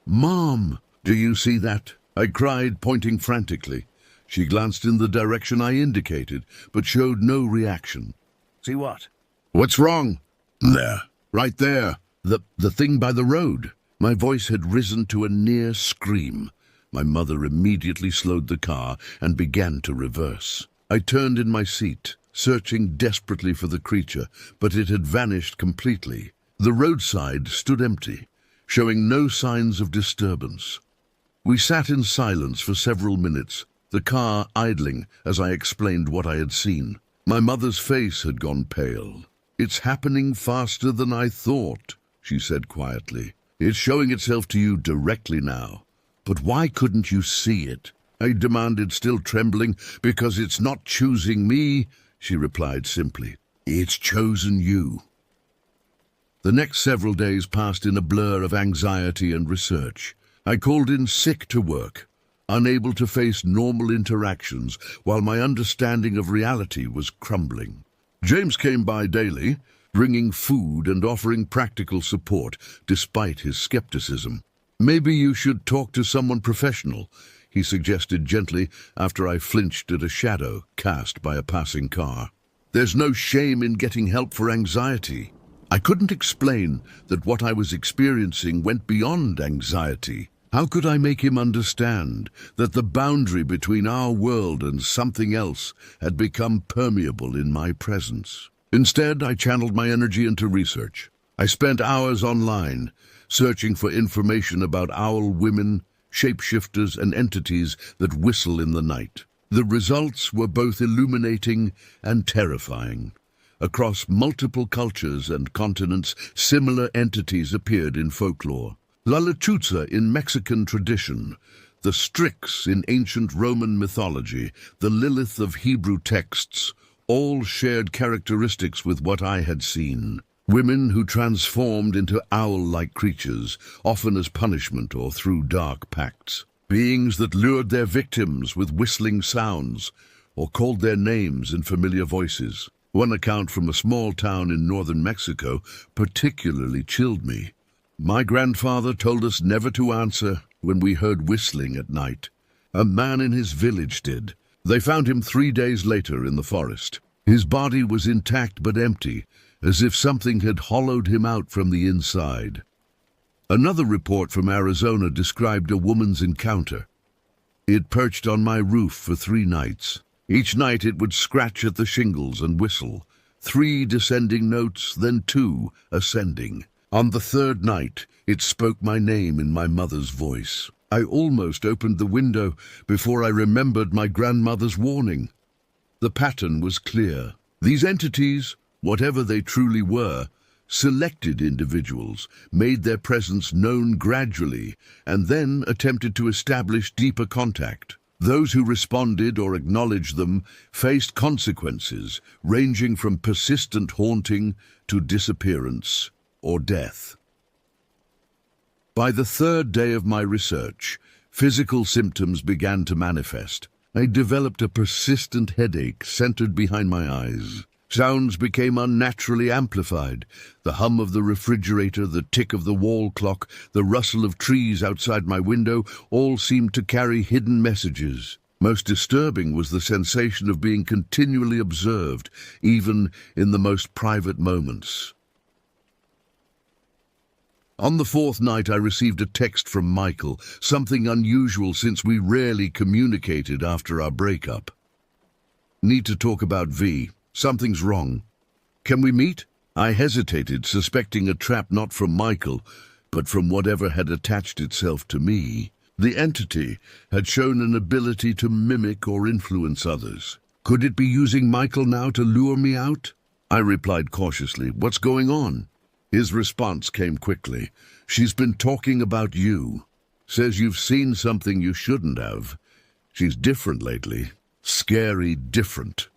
Speaker 1: "Mom, do you see that?" I cried, pointing frantically. She glanced in the direction I indicated, but showed no reaction.
Speaker 2: See what?
Speaker 1: What's wrong? There. Right there. The thing by the road. My voice had risen to a near scream. My mother immediately slowed the car and began to reverse. I turned in my seat, searching desperately for the creature, but it had vanished completely. The roadside stood empty, showing no signs of disturbance. We sat in silence for several minutes, the car idling as I explained what I had seen. My mother's face had gone pale. "It's happening faster than I thought," she said quietly. "It's showing itself to you directly now. But why couldn't you see it?" I demanded, still trembling. "Because it's not choosing me," she replied simply. "It's chosen you." The next several days passed in a blur of anxiety and research. I called in sick to work, unable to face normal interactions, while my understanding of reality was crumbling. James came by daily, bringing food and offering practical support, despite his skepticism. "Maybe you should talk to someone professional," he suggested gently after I flinched at a shadow cast by a passing car. "There's no shame in getting help for anxiety." I couldn't explain that what I was experiencing went beyond anxiety. How could I make him understand that the boundary between our world and something else had become permeable in my presence? Instead, I channeled my energy into research. I spent hours online, searching for information about owl women, shapeshifters, and entities that whistle in the night. The results were both illuminating and terrifying. Across multiple cultures and continents, similar entities appeared in folklore. La Lechuza in Mexican tradition, the Strix in ancient Roman mythology, the Lilith of Hebrew texts, all shared characteristics with what I had seen. Women who transformed into owl-like creatures, often as punishment or through dark pacts. Beings that lured their victims with whistling sounds, or called their names in familiar voices. One account from a small town in northern Mexico particularly chilled me. My grandfather told us never to answer when we heard whistling at night. A man in his village did. They found him 3 days later in the forest. His body was intact but empty, as if something had hollowed him out from the inside. Another report from Arizona described a woman's encounter. It perched on my roof for 3 nights. Each night it would scratch at the shingles and whistle. 3 descending notes, then 2 ascending. On the 3rd night, it spoke my name in my mother's voice. I almost opened the window before I remembered my grandmother's warning. The pattern was clear. These entities, whatever they truly were, selected individuals, made their presence known gradually, and then attempted to establish deeper contact. Those who responded or acknowledged them faced consequences, ranging from persistent haunting to disappearance or death. By the 3rd day of my research, physical symptoms began to manifest. I developed a persistent headache centered behind my eyes. Sounds became unnaturally amplified. The hum of the refrigerator, the tick of the wall clock, the rustle of trees outside my window, all seemed to carry hidden messages. Most disturbing was the sensation of being continually observed, even in the most private moments. On the 4th night, I received a text from Michael, something unusual since we rarely communicated after our breakup. "Need to talk about V. Something's wrong. Can we meet?" I hesitated, suspecting a trap not from Michael, but from whatever had attached itself to me. The entity had shown an ability to mimic or influence others. Could it be using Michael now to lure me out? I replied cautiously, "What's going on?" His response came quickly. "She's been talking about you. Says you've seen something you shouldn't have. She's different lately. Scary different."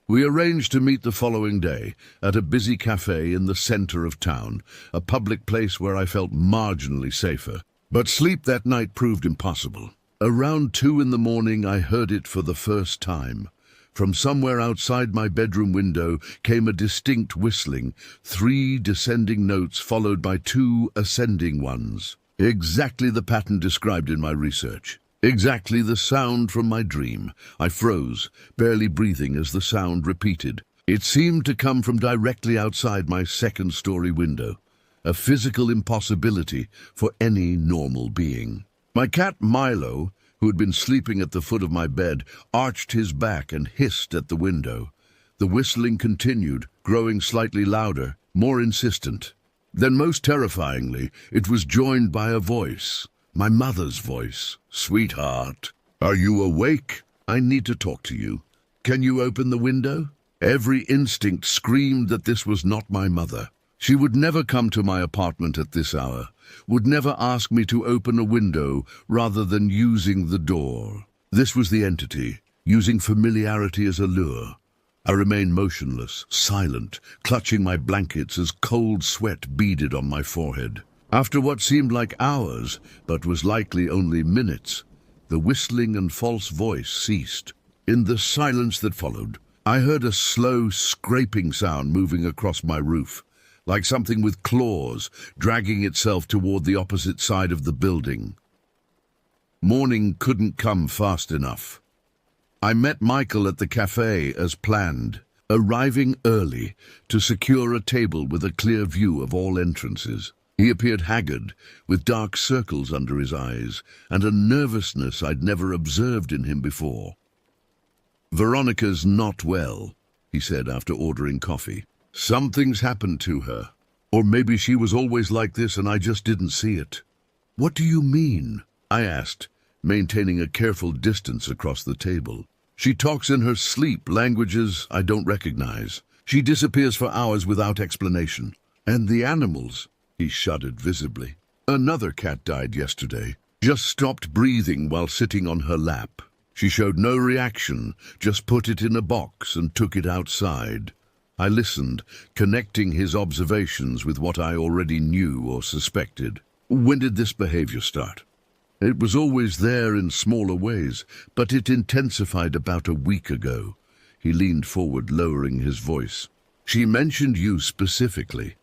Speaker 1: We arranged to meet the following day at a busy cafe in the center of town, a public place where I felt marginally safer. But sleep that night proved impossible. Around 2 in the morning, I heard it for the first time. From somewhere outside my bedroom window came a distinct whistling, 3 descending notes followed by 2 ascending ones. Exactly the pattern described in my research. Exactly the sound from my dream. I froze, barely breathing as the sound repeated. It seemed to come from directly outside my second-story window, a physical impossibility for any normal being. My cat Milo, who had been sleeping at the foot of my bed, arched his back and hissed at the window. The whistling continued, growing slightly louder, more insistent. Then, most terrifyingly, it was joined by a voice, my mother's voice. "Sweetheart, are you awake? I need to talk to you. Can you open the window?" Every instinct screamed that this was not my mother. She would never come to my apartment at this hour, would never ask me to open a window rather than using the door. This was the entity, using familiarity as a lure. I remained motionless, silent, clutching my blankets as cold sweat beaded on my forehead. After what seemed like hours, but was likely only minutes, the whistling and false voice ceased. In the silence that followed, I heard a slow, scraping sound moving across my roof, like something with claws dragging itself toward the opposite side of the building. Morning couldn't come fast enough. I met Michael at the cafe as planned, arriving early to secure a table with a clear view of all entrances. He appeared haggard, with dark circles under his eyes, and a nervousness I'd never observed in him before. "Veronica's not well," he said after ordering coffee. "Something's happened to her. Or maybe she was always like this and I just didn't see it." "What do you mean?" I asked, maintaining a careful distance across the table. "She talks in her sleep languages I don't recognize. She disappears for hours without explanation. And the animals," he shuddered visibly. "Another cat died yesterday. Just stopped breathing while sitting on her lap. She showed no reaction, just put it in a box and took it outside." I listened, connecting his observations with what I already knew or suspected. "When did this behavior start?" "It was always there in smaller ways, but it intensified about a week ago." He leaned forward, lowering his voice. "She mentioned you specifically.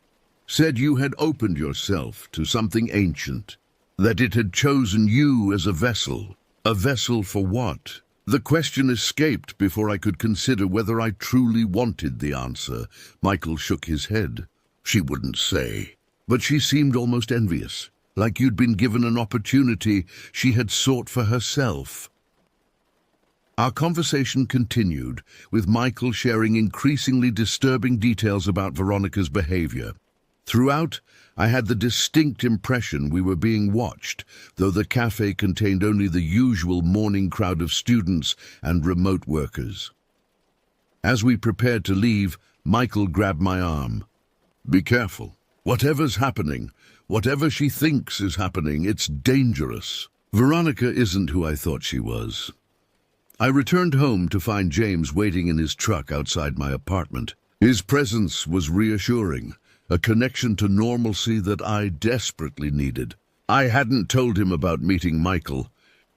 Speaker 1: Said you had opened yourself to something ancient, that it had chosen you as a vessel. A vessel for what?" The question escaped before I could consider whether I truly wanted the answer. Michael shook his head. "She wouldn't say, but she seemed almost envious, like you'd been given an opportunity she had sought for herself." Our conversation continued, with Michael sharing increasingly disturbing details about Veronica's behavior. Throughout, I had the distinct impression we were being watched, though the cafe contained only the usual morning crowd of students and remote workers. As we prepared to leave, Michael grabbed my arm. "Be careful. Whatever's happening, whatever she thinks is happening, it's dangerous. Veronica isn't who I thought she was." I returned home to find James waiting in his truck outside my apartment. His presence was reassuring, a connection to normalcy that I desperately needed. I hadn't told him about meeting Michael,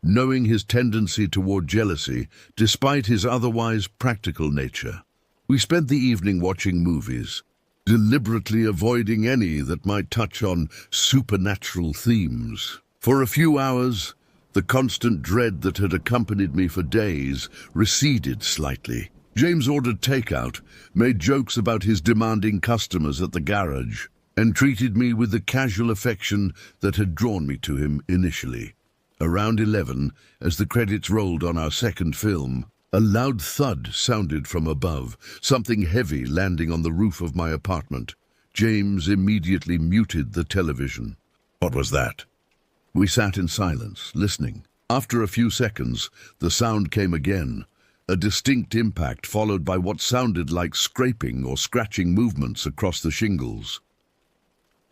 Speaker 1: knowing his tendency toward jealousy, despite his otherwise practical nature. We spent the evening watching movies, deliberately avoiding any that might touch on supernatural themes. For a few hours, the constant dread that had accompanied me for days receded slightly. James ordered takeout, made jokes about his demanding customers at the garage, and treated me with the casual affection that had drawn me to him initially. Around 11, as the credits rolled on our second film, a loud thud sounded from above, something heavy landing on the roof of my apartment. James immediately muted the television. "What was that?" We sat in silence, listening. After a few seconds, the sound came again, a distinct impact followed by what sounded like scraping or scratching movements across the shingles.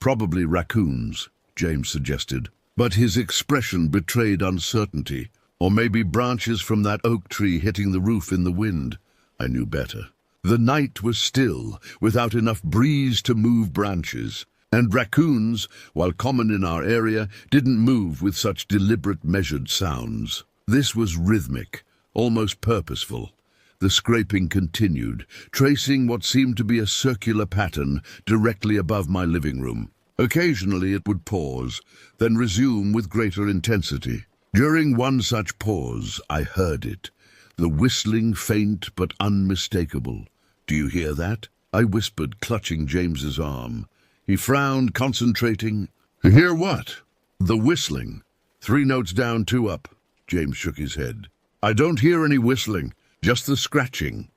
Speaker 1: "Probably raccoons," James suggested, but his expression betrayed uncertainty. "Or maybe branches from that oak tree hitting the roof in the wind." I knew better. The night was still, without enough breeze to move branches, and raccoons, while common in our area, didn't move with such deliberate, measured sounds. This was rhythmic, almost purposeful. The scraping continued, tracing what seemed to be a circular pattern directly above my living room. Occasionally it would pause, then resume with greater intensity. During one such pause, I heard it, the whistling faint but unmistakable, Do you hear that? I whispered, clutching James's arm. He frowned, concentrating. Hear what? The whistling. 3 notes down, 2 up. James shook his head. I don't hear any whistling, just the scratching.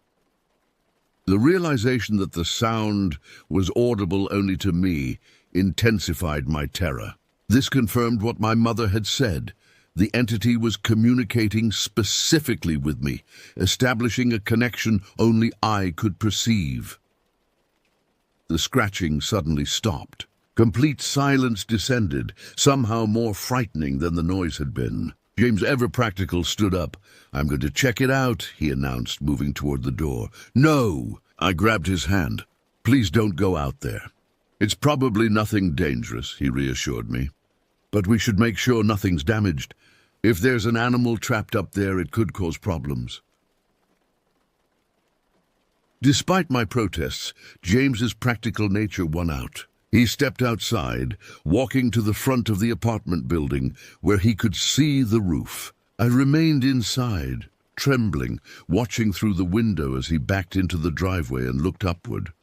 Speaker 1: The realization that the sound was audible only to me intensified my terror. This confirmed what my mother had said. The entity was communicating specifically with me, establishing a connection only I could perceive. The scratching suddenly stopped. Complete silence descended, somehow more frightening than the noise had been. James, ever practical, stood up. I'm going to check it out, he announced, moving toward the door. No! I grabbed his hand. Please don't go out there. It's probably nothing dangerous, he reassured me. But we should make sure nothing's damaged. If there's an animal trapped up there, it could cause problems. Despite my protests, James's practical nature won out. He stepped outside, walking to the front of the apartment building, where he could see the roof. I remained inside, trembling, watching through the window as he backed into the driveway and looked upward.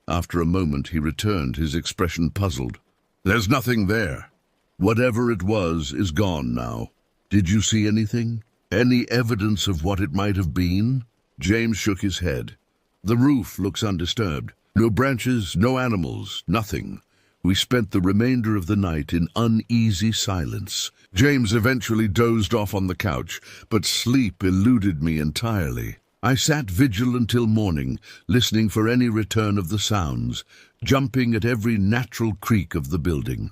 Speaker 1: After a moment, he returned, his expression puzzled. There's nothing there. Whatever it was is gone now. Did you see anything? Any evidence of what it might have been? James shook his head. The roof looks undisturbed. No branches, no animals, nothing. We spent the remainder of the night in uneasy silence. James eventually dozed off on the couch, but sleep eluded me entirely. I sat vigil until morning, listening for any return of the sounds, jumping at every natural creak of the building.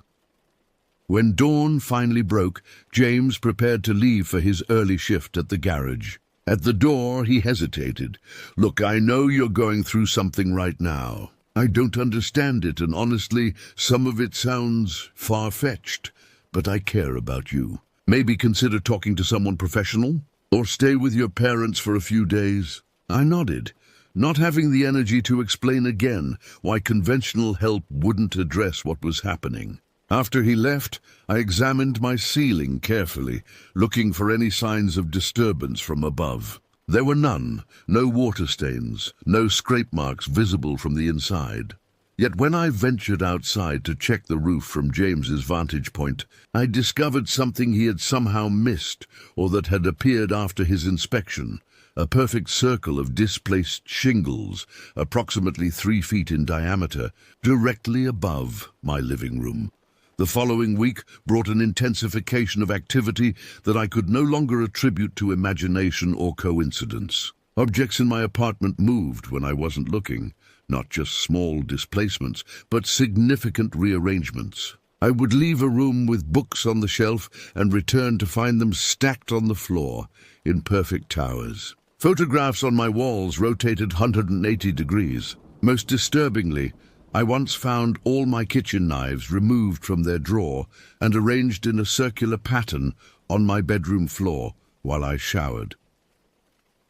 Speaker 1: When dawn finally broke, James prepared to leave for his early shift at the garage. At the door, he hesitated. Look, I know you're going through something right now. I don't understand it, and honestly, some of it sounds far-fetched. But I care about you. Maybe consider talking to someone professional? Or stay with your parents for a few days? I nodded, not having the energy to explain again why conventional help wouldn't address what was happening. After he left, I examined my ceiling carefully, looking for any signs of disturbance from above. There were none, no water stains, no scrape marks visible from the inside. Yet when I ventured outside to check the roof from James's vantage point, I discovered something he had somehow missed, or that had appeared after his inspection. A perfect circle of displaced shingles, approximately 3 feet in diameter, directly above my living room. The following week brought an intensification of activity that I could no longer attribute to imagination or coincidence. Objects in my apartment moved when I wasn't looking, not just small displacements, but significant rearrangements. I would leave a room with books on the shelf and return to find them stacked on the floor in perfect towers. Photographs on my walls rotated 180 degrees. Most disturbingly, I once found all my kitchen knives removed from their drawer and arranged in a circular pattern on my bedroom floor while I showered.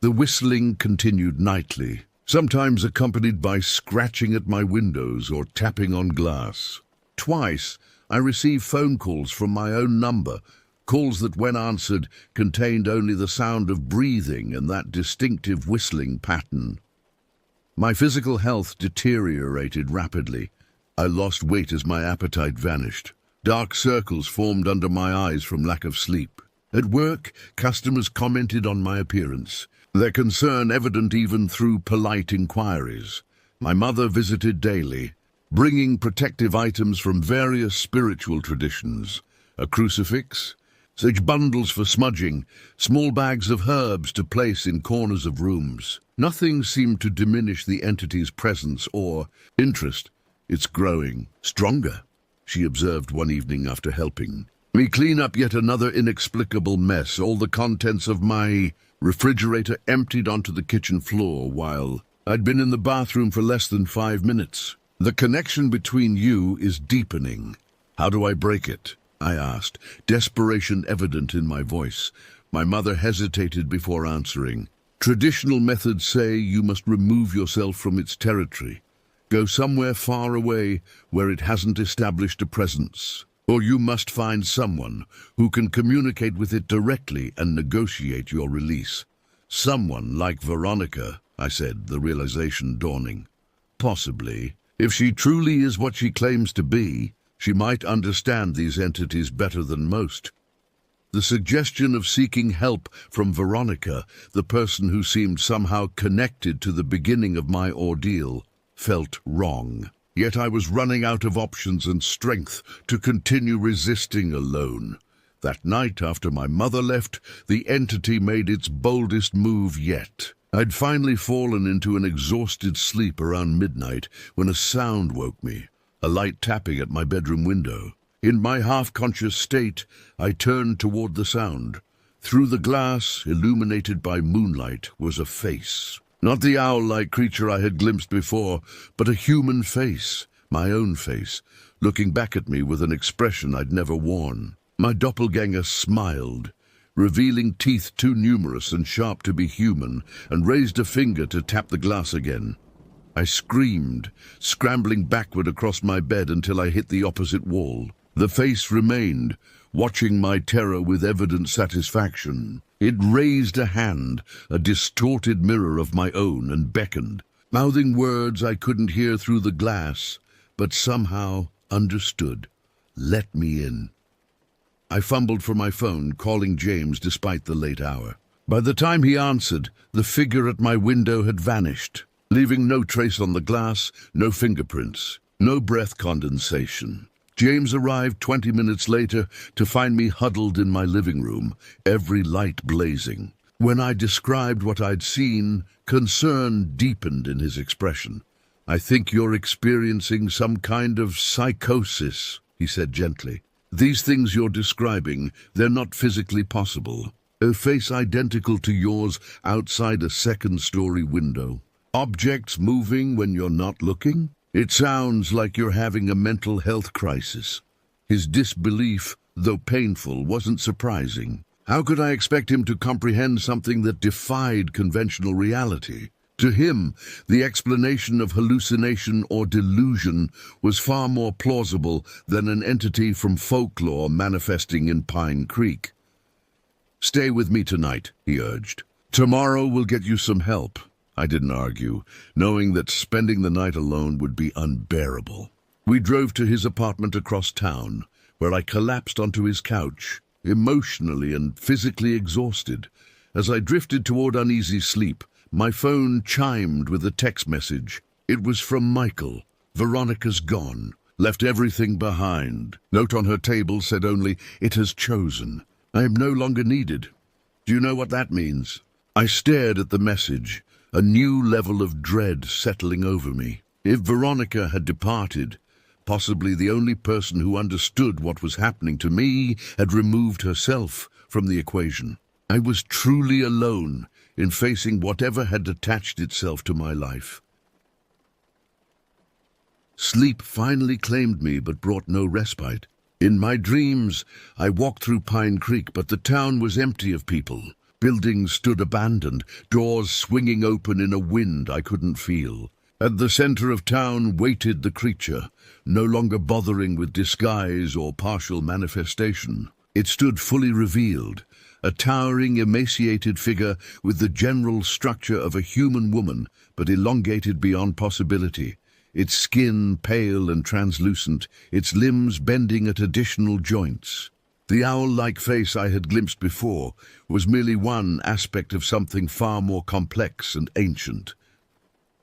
Speaker 1: The whistling continued nightly, sometimes accompanied by scratching at my windows or tapping on glass. Twice, I received phone calls from my own number, calls that, when answered, contained only the sound of breathing and that distinctive whistling pattern. My physical health deteriorated rapidly. I lost weight as my appetite vanished. Dark circles formed under my eyes from lack of sleep. At work, customers commented on my appearance, their concern evident even through polite inquiries. My mother visited daily, bringing protective items from various spiritual traditions. A crucifix, such bundles for smudging, small bags of herbs to place in corners of rooms. Nothing seemed to diminish the entity's presence or interest. It's growing stronger, she observed one evening after helping me clean up yet another inexplicable mess. All the contents of my refrigerator emptied onto the kitchen floor while I'd been in the bathroom for less than 5 minutes. The connection between you is deepening. How do I break it? I asked, desperation evident in my voice. My mother hesitated before answering. Traditional methods say you must remove yourself from its territory. Go somewhere far away where it hasn't established a presence. Or you must find someone who can communicate with it directly and negotiate your release. Someone like Veronica. I said, the realization dawning. Possibly. If she truly is what she claims to be, she might understand these entities better than most. The suggestion of seeking help from Veronica, the person who seemed somehow connected to the beginning of my ordeal, felt wrong. Yet I was running out of options and strength to continue resisting alone. That night, after my mother left, the entity made its boldest move yet. I'd finally fallen into an exhausted sleep around midnight when a sound woke me, a light tapping at my bedroom window. In my half-conscious state, I turned toward the sound. Through the glass, illuminated by moonlight, was a face. Not the owl-like creature I had glimpsed before, but a human face, my own face, looking back at me with an expression I'd never worn. My doppelganger smiled, revealing teeth too numerous and sharp to be human, and raised a finger to tap the glass again. I screamed, scrambling backward across my bed until I hit the opposite wall. The face remained, watching my terror with evident satisfaction. It raised a hand, a distorted mirror of my own, and beckoned, mouthing words I couldn't hear through the glass, but somehow understood. Let me in. I fumbled for my phone, calling James despite the late hour. By the time he answered, the figure at my window had vanished, leaving no trace on the glass, no fingerprints, no breath condensation. James arrived 20 minutes later to find me huddled in my living room, every light blazing. When I described what I'd seen, concern deepened in his expression. "I think you're experiencing some kind of psychosis," he said gently. "These things you're describing, they're not physically possible. A face identical to yours outside a second-story window. Objects moving when you're not looking? It sounds like you're having a mental health crisis." His disbelief, though painful, wasn't surprising. How could I expect him to comprehend something that defied conventional reality? To him, the explanation of hallucination or delusion was far more plausible than an entity from folklore manifesting in Pine Creek. "Stay with me tonight," he urged. "Tomorrow we'll get you some help." I didn't argue, knowing that spending the night alone would be unbearable. We drove to his apartment across town, where I collapsed onto his couch, emotionally and physically exhausted. As I drifted toward uneasy sleep, my phone chimed with a text message. It was from Michael. "Veronica's gone. Left everything behind." Note on her table said only, "It has chosen. I am no longer needed." Do you know what that means? I stared at the message, a new level of dread settling over me. If Veronica had departed, possibly the only person who understood what was happening to me had removed herself from the equation. I was truly alone in facing whatever had attached itself to my life. Sleep finally claimed me but brought no respite. In my dreams, I walked through Pine Creek, but the town was empty of people. Buildings stood abandoned, doors swinging open in a wind I couldn't feel. At the center of town waited the creature, no longer bothering with disguise or partial manifestation. It stood fully revealed, a towering, emaciated figure with the general structure of a human woman, but elongated beyond possibility. Its skin pale and translucent, its limbs bending at additional joints. The owl-like face I had glimpsed before was merely one aspect of something far more complex and ancient.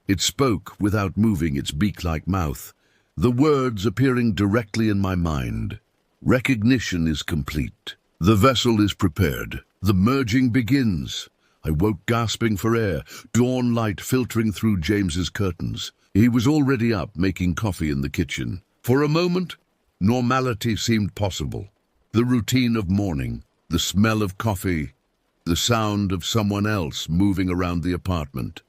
Speaker 1: It spoke without moving its beak-like mouth, the words appearing directly in my mind. "Recognition is complete. The vessel is prepared. The merging begins." I woke gasping for air, dawn light filtering through James's curtains. He was already up, making coffee in the kitchen. For a moment, normality seemed possible. The routine of morning, the smell of coffee, the sound of someone else moving around the apartment.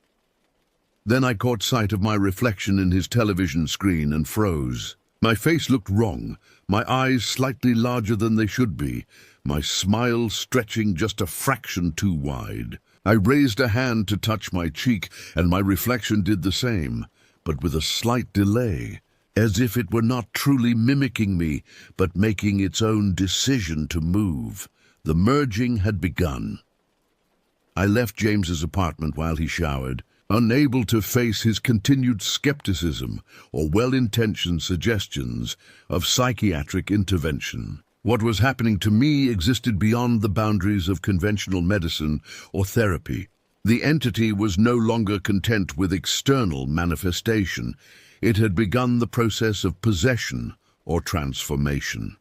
Speaker 1: Then I caught sight of my reflection in his television screen and froze. My face looked wrong, my eyes slightly larger than they should be, my smile stretching just a fraction too wide. I raised a hand to touch my cheek, and my reflection did the same, but with a slight delay, as if it were not truly mimicking me, but making its own decision to move. The merging had begun. I left James's apartment while he showered, unable to face his continued skepticism or well-intentioned suggestions of psychiatric intervention. What was happening to me existed beyond the boundaries of conventional medicine or therapy. The entity was no longer content with external manifestation. It had begun the process of possession or transformation.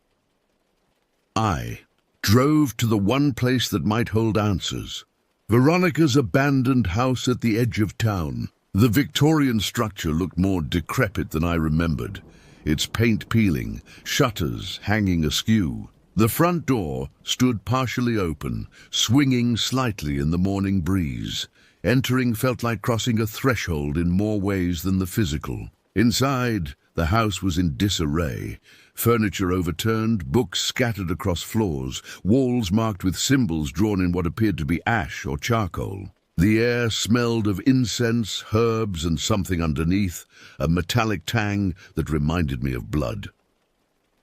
Speaker 1: I drove to the one place that might hold answers. Veronica's abandoned house at the edge of town. The Victorian structure looked more decrepit than I remembered, its paint peeling, shutters hanging askew. The front door stood partially open, swinging slightly in the morning breeze. Entering felt like crossing a threshold in more ways than the physical. Inside, the house was in disarray. Furniture overturned, books scattered across floors, walls marked with symbols drawn in what appeared to be ash or charcoal. The air smelled of incense, herbs, and something underneath, a metallic tang that reminded me of blood.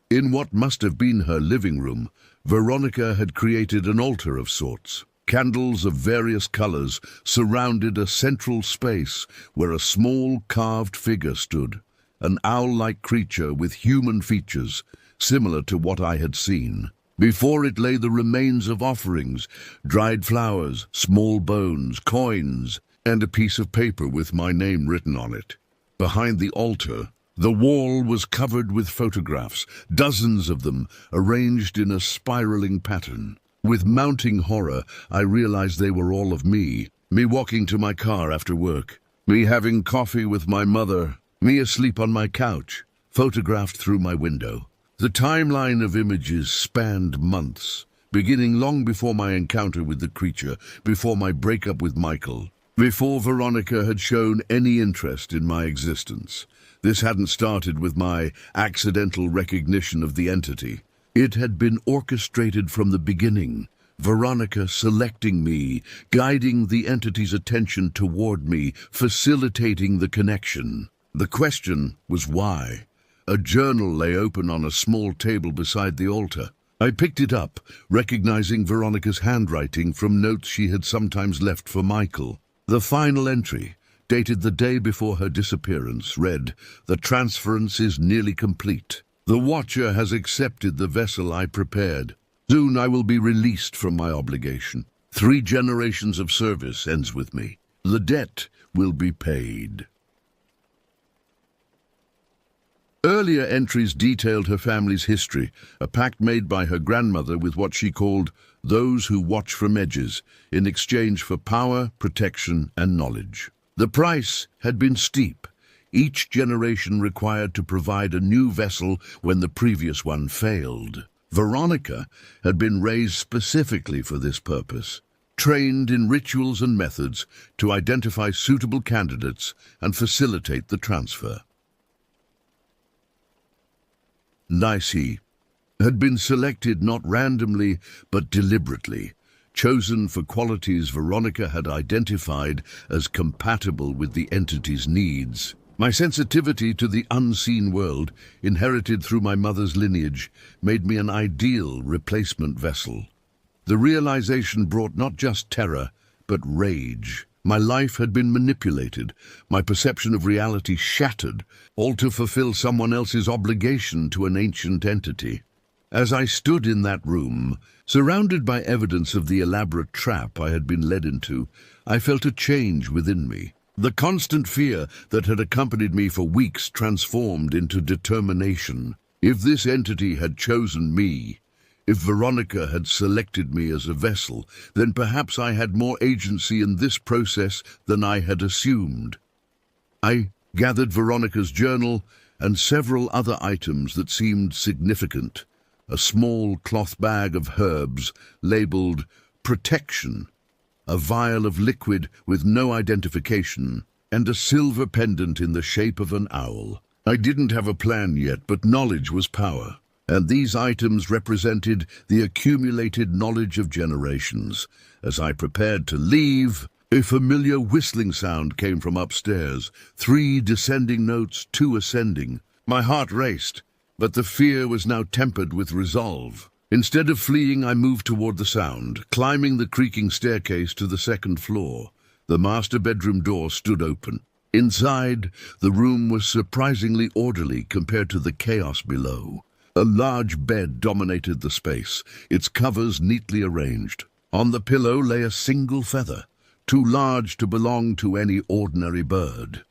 Speaker 1: In what must have been her living room, Veronica had created an altar of sorts. Candles of various colors surrounded a central space where a small carved figure stood, an owl-like creature with human features, similar to what I had seen. Before it lay the remains of offerings, dried flowers, small bones, coins, and a piece of paper with my name written on it. Behind the altar, the wall was covered with photographs, dozens of them arranged in a spiraling pattern. With mounting horror, I realized they were all of me walking to my car after work, me having coffee with my mother, me asleep on my couch, photographed through my window. The timeline of images spanned months, beginning long before my encounter with the creature, before my breakup with Michael, before Veronica had shown any interest in my existence. This hadn't started with my accidental recognition of the entity. It had been orchestrated from the beginning, Veronica selecting me, guiding the entity's attention toward me, facilitating the connection. The question was why. A journal lay open on a small table beside the altar. I picked it up, recognizing Veronica's handwriting from notes she had sometimes left for Michael. The final entry, dated the day before her disappearance, read, "The transference is nearly complete. The Watcher has accepted the vessel I prepared. Soon I will be released from my obligation. 3 generations of service ends with me. The debt will be paid." Earlier entries detailed her family's history, a pact made by her grandmother with what she called those who watch from edges, in exchange for power, protection, and knowledge. The price had been steep. Each generation required to provide a new vessel when the previous one failed. Veronica had been raised specifically for this purpose, trained in rituals and methods to identify suitable candidates and facilitate the transfer. Nicey had been selected not randomly but deliberately, chosen for qualities Veronica had identified as compatible with the entity's needs. My sensitivity to the unseen world, inherited through my mother's lineage, made me an ideal replacement vessel. The realization brought not just terror, but rage. My life had been manipulated, my perception of reality shattered, all to fulfill someone else's obligation to an ancient entity. As I stood in that room, surrounded by evidence of the elaborate trap I had been led into, I felt a change within me. The constant fear that had accompanied me for weeks transformed into determination. If this entity had chosen me, if Veronica had selected me as a vessel, then perhaps I had more agency in this process than I had assumed. I gathered Veronica's journal and several other items that seemed significant. A small cloth bag of herbs labeled "Protection," a vial of liquid with no identification, and a silver pendant in the shape of an owl. I didn't have a plan yet, but knowledge was power, and these items represented the accumulated knowledge of generations. As I prepared to leave, a familiar whistling sound came from upstairs, 3 descending notes, 2 ascending. My heart raced, but the fear was now tempered with resolve. Instead of fleeing, I moved toward the sound, climbing the creaking staircase to the 2nd floor. The master bedroom door stood open. Inside, the room was surprisingly orderly compared to the chaos below. A large bed dominated the space, its covers neatly arranged. On the pillow lay a single feather, too large to belong to any ordinary bird.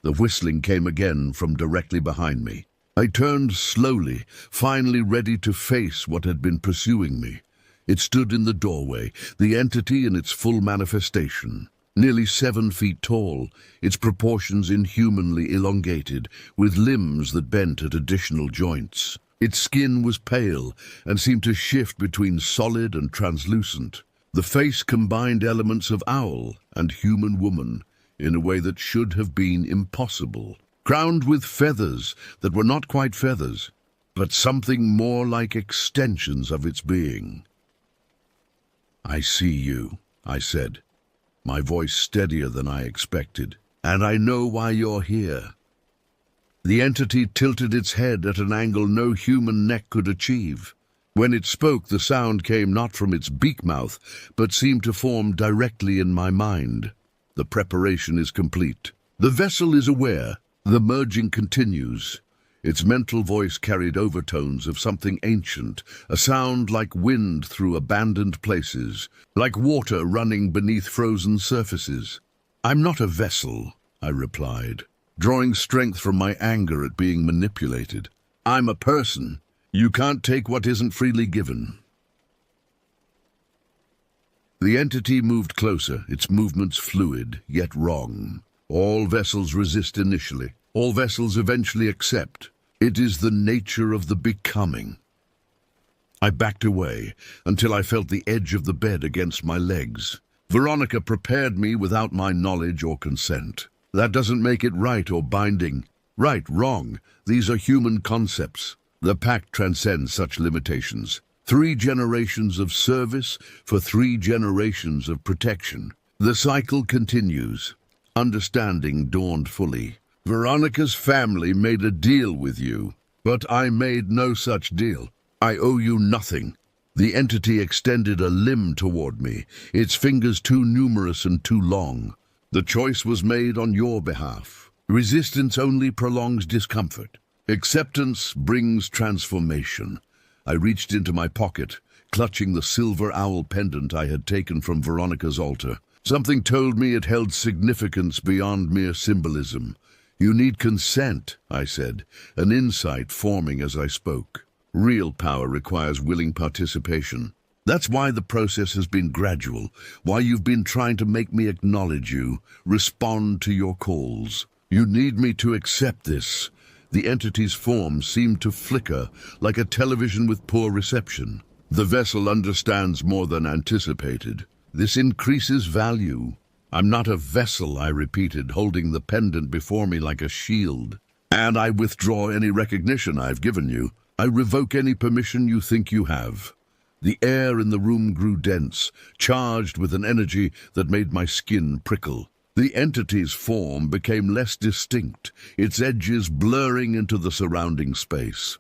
Speaker 1: The whistling came again from directly behind me. I turned slowly, finally ready to face what had been pursuing me. It stood in the doorway, the entity in its full manifestation. Nearly 7 feet tall, its proportions inhumanly elongated, with limbs that bent at additional joints. Its skin was pale and seemed to shift between solid and translucent. The face combined elements of owl and human woman in a way that should have been impossible. Crowned with feathers that were not quite feathers, but something more like extensions of its being. "I see you," I said, my voice steadier than I expected, "and I know why you're here." The entity tilted its head at an angle no human neck could achieve. When it spoke, the sound came not from its beak mouth, but seemed to form directly in my mind. "The preparation is complete. The vessel is aware. The merging continues." Its mental voice carried overtones of something ancient, a sound like wind through abandoned places, like water running beneath frozen surfaces. "I'm not a vessel," I replied, drawing strength from my anger at being manipulated. "I'm a person. You can't take what isn't freely given." The entity moved closer, its movements fluid, yet wrong. All vessels resist initially. All vessels eventually accept. It is the nature of the becoming. I backed away until I felt the edge of the bed against my legs. Veronica prepared me without my knowledge or consent. That doesn't make it right or binding. Right, wrong, these are human concepts. The pact transcends such limitations. 3 generations of service for 3 generations of protection. The cycle continues. Understanding dawned fully. Veronica's family made a deal with you, but I made no such deal. I owe you nothing. The entity extended a limb toward me, its fingers too numerous and too long. The choice was made on your behalf. Resistance only prolongs discomfort. Acceptance brings transformation. I reached into my pocket, clutching the silver owl pendant I had taken from Veronica's altar. Something told me it held significance beyond mere symbolism. "You need consent," I said, an insight forming as I spoke. Real power requires willing participation. That's why the process has been gradual, why you've been trying to make me acknowledge you, respond to your calls. You need me to accept this. The entity's form seemed to flicker, like a television with poor reception. The vessel understands more than anticipated. This increases value. "I'm not a vessel," I repeated, holding the pendant before me like a shield. "And I withdraw any recognition I've given you. I revoke any permission you think you have." The air in the room grew dense, charged with an energy that made my skin prickle. The entity's form became less distinct, its edges blurring into the surrounding space.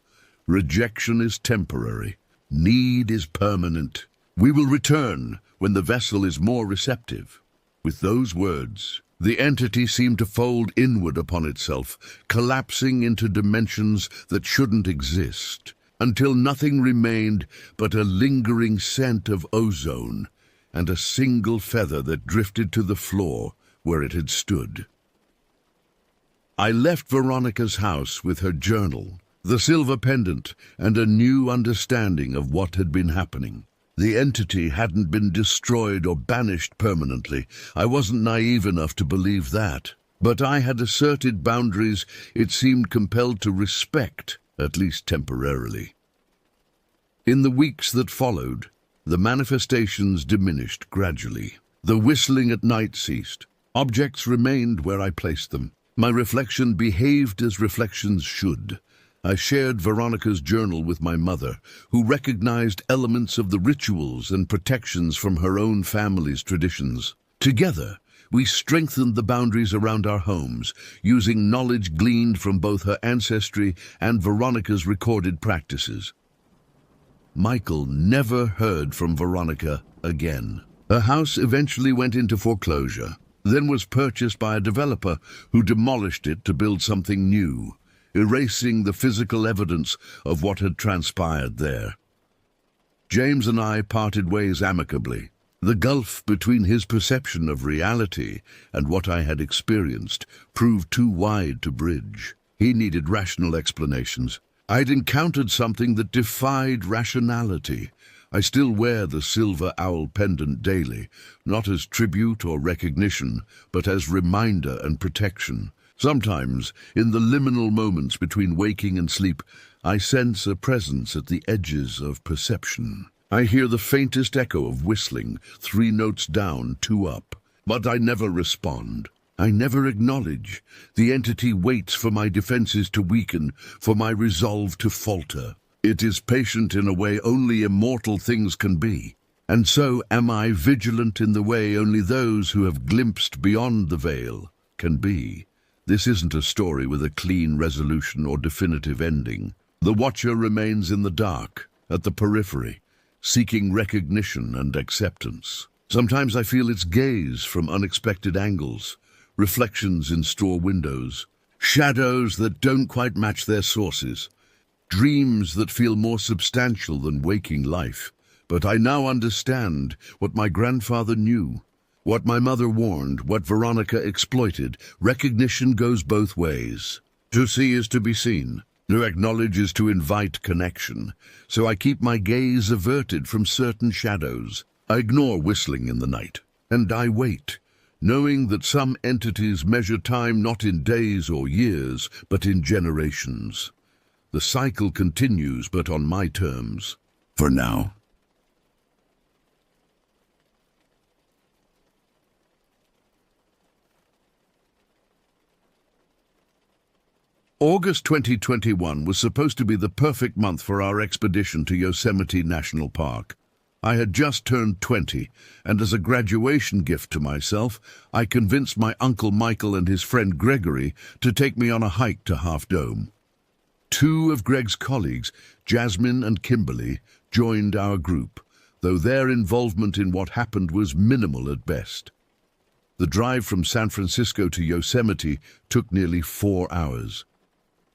Speaker 1: Rejection is temporary. Need is permanent. We will return when the vessel is more receptive. With those words, the entity seemed to fold inward upon itself, collapsing into dimensions that shouldn't exist, until nothing remained but a lingering scent of ozone and a single feather that drifted to the floor where it had stood. I left Veronica's house with her journal, the silver pendant, and a new understanding of what had been happening. The entity hadn't been destroyed or banished permanently. I wasn't naive enough to believe that. But I had asserted boundaries it seemed compelled to respect, at least temporarily. In the weeks that followed, the manifestations diminished gradually. The whistling at night ceased. Objects remained where I placed them. My reflection behaved as reflections should. I shared Veronica's journal with my mother, who recognized elements of the rituals and protections from her own family's traditions. Together, we strengthened the boundaries around our homes, using knowledge gleaned from both her ancestry and Veronica's recorded practices. Michael never heard from Veronica again. The house eventually went into foreclosure, then was purchased by a developer who demolished it to build something new, erasing the physical evidence of what had transpired there. James and I parted ways amicably. The gulf between his perception of reality and what I had experienced proved too wide to bridge. He needed rational explanations. I'd encountered something that defied rationality. I still wear the silver owl pendant daily, not as tribute or recognition, but as reminder and protection. Sometimes, in the liminal moments between waking and sleep, I sense a presence at the edges of perception. I hear the faintest echo of whistling, 3 notes down, 2 up. But I never respond. I never acknowledge. The entity waits for my defenses to weaken, for my resolve to falter. It is patient in a way only immortal things can be. And so am I vigilant in the way only those who have glimpsed beyond the veil can be. This isn't a story with a clean resolution or definitive ending. The watcher remains in the dark, at the periphery, seeking recognition and acceptance. Sometimes I feel its gaze from unexpected angles, reflections in store windows, shadows that don't quite match their sources, dreams that feel more substantial than waking life. But I now understand what my grandfather knew, what my mother warned, what Veronica exploited. Recognition goes both ways. To see is to be seen. To acknowledge is to invite connection. So I keep my gaze averted from certain shadows. I ignore whistling in the night, and I wait, knowing that some entities measure time not in days or years, but in generations. The cycle continues, but on my terms. For now. August 2021 was supposed to be the perfect month for our expedition to Yosemite National Park. I had just turned 20, and as a graduation gift to myself, I convinced my Uncle Michael and his friend Gregory to take me on a hike to Half Dome. 2 of Greg's colleagues, Jasmine and Kimberly, joined our group, though their involvement in what happened was minimal at best. The drive from San Francisco to Yosemite took nearly 4 hours.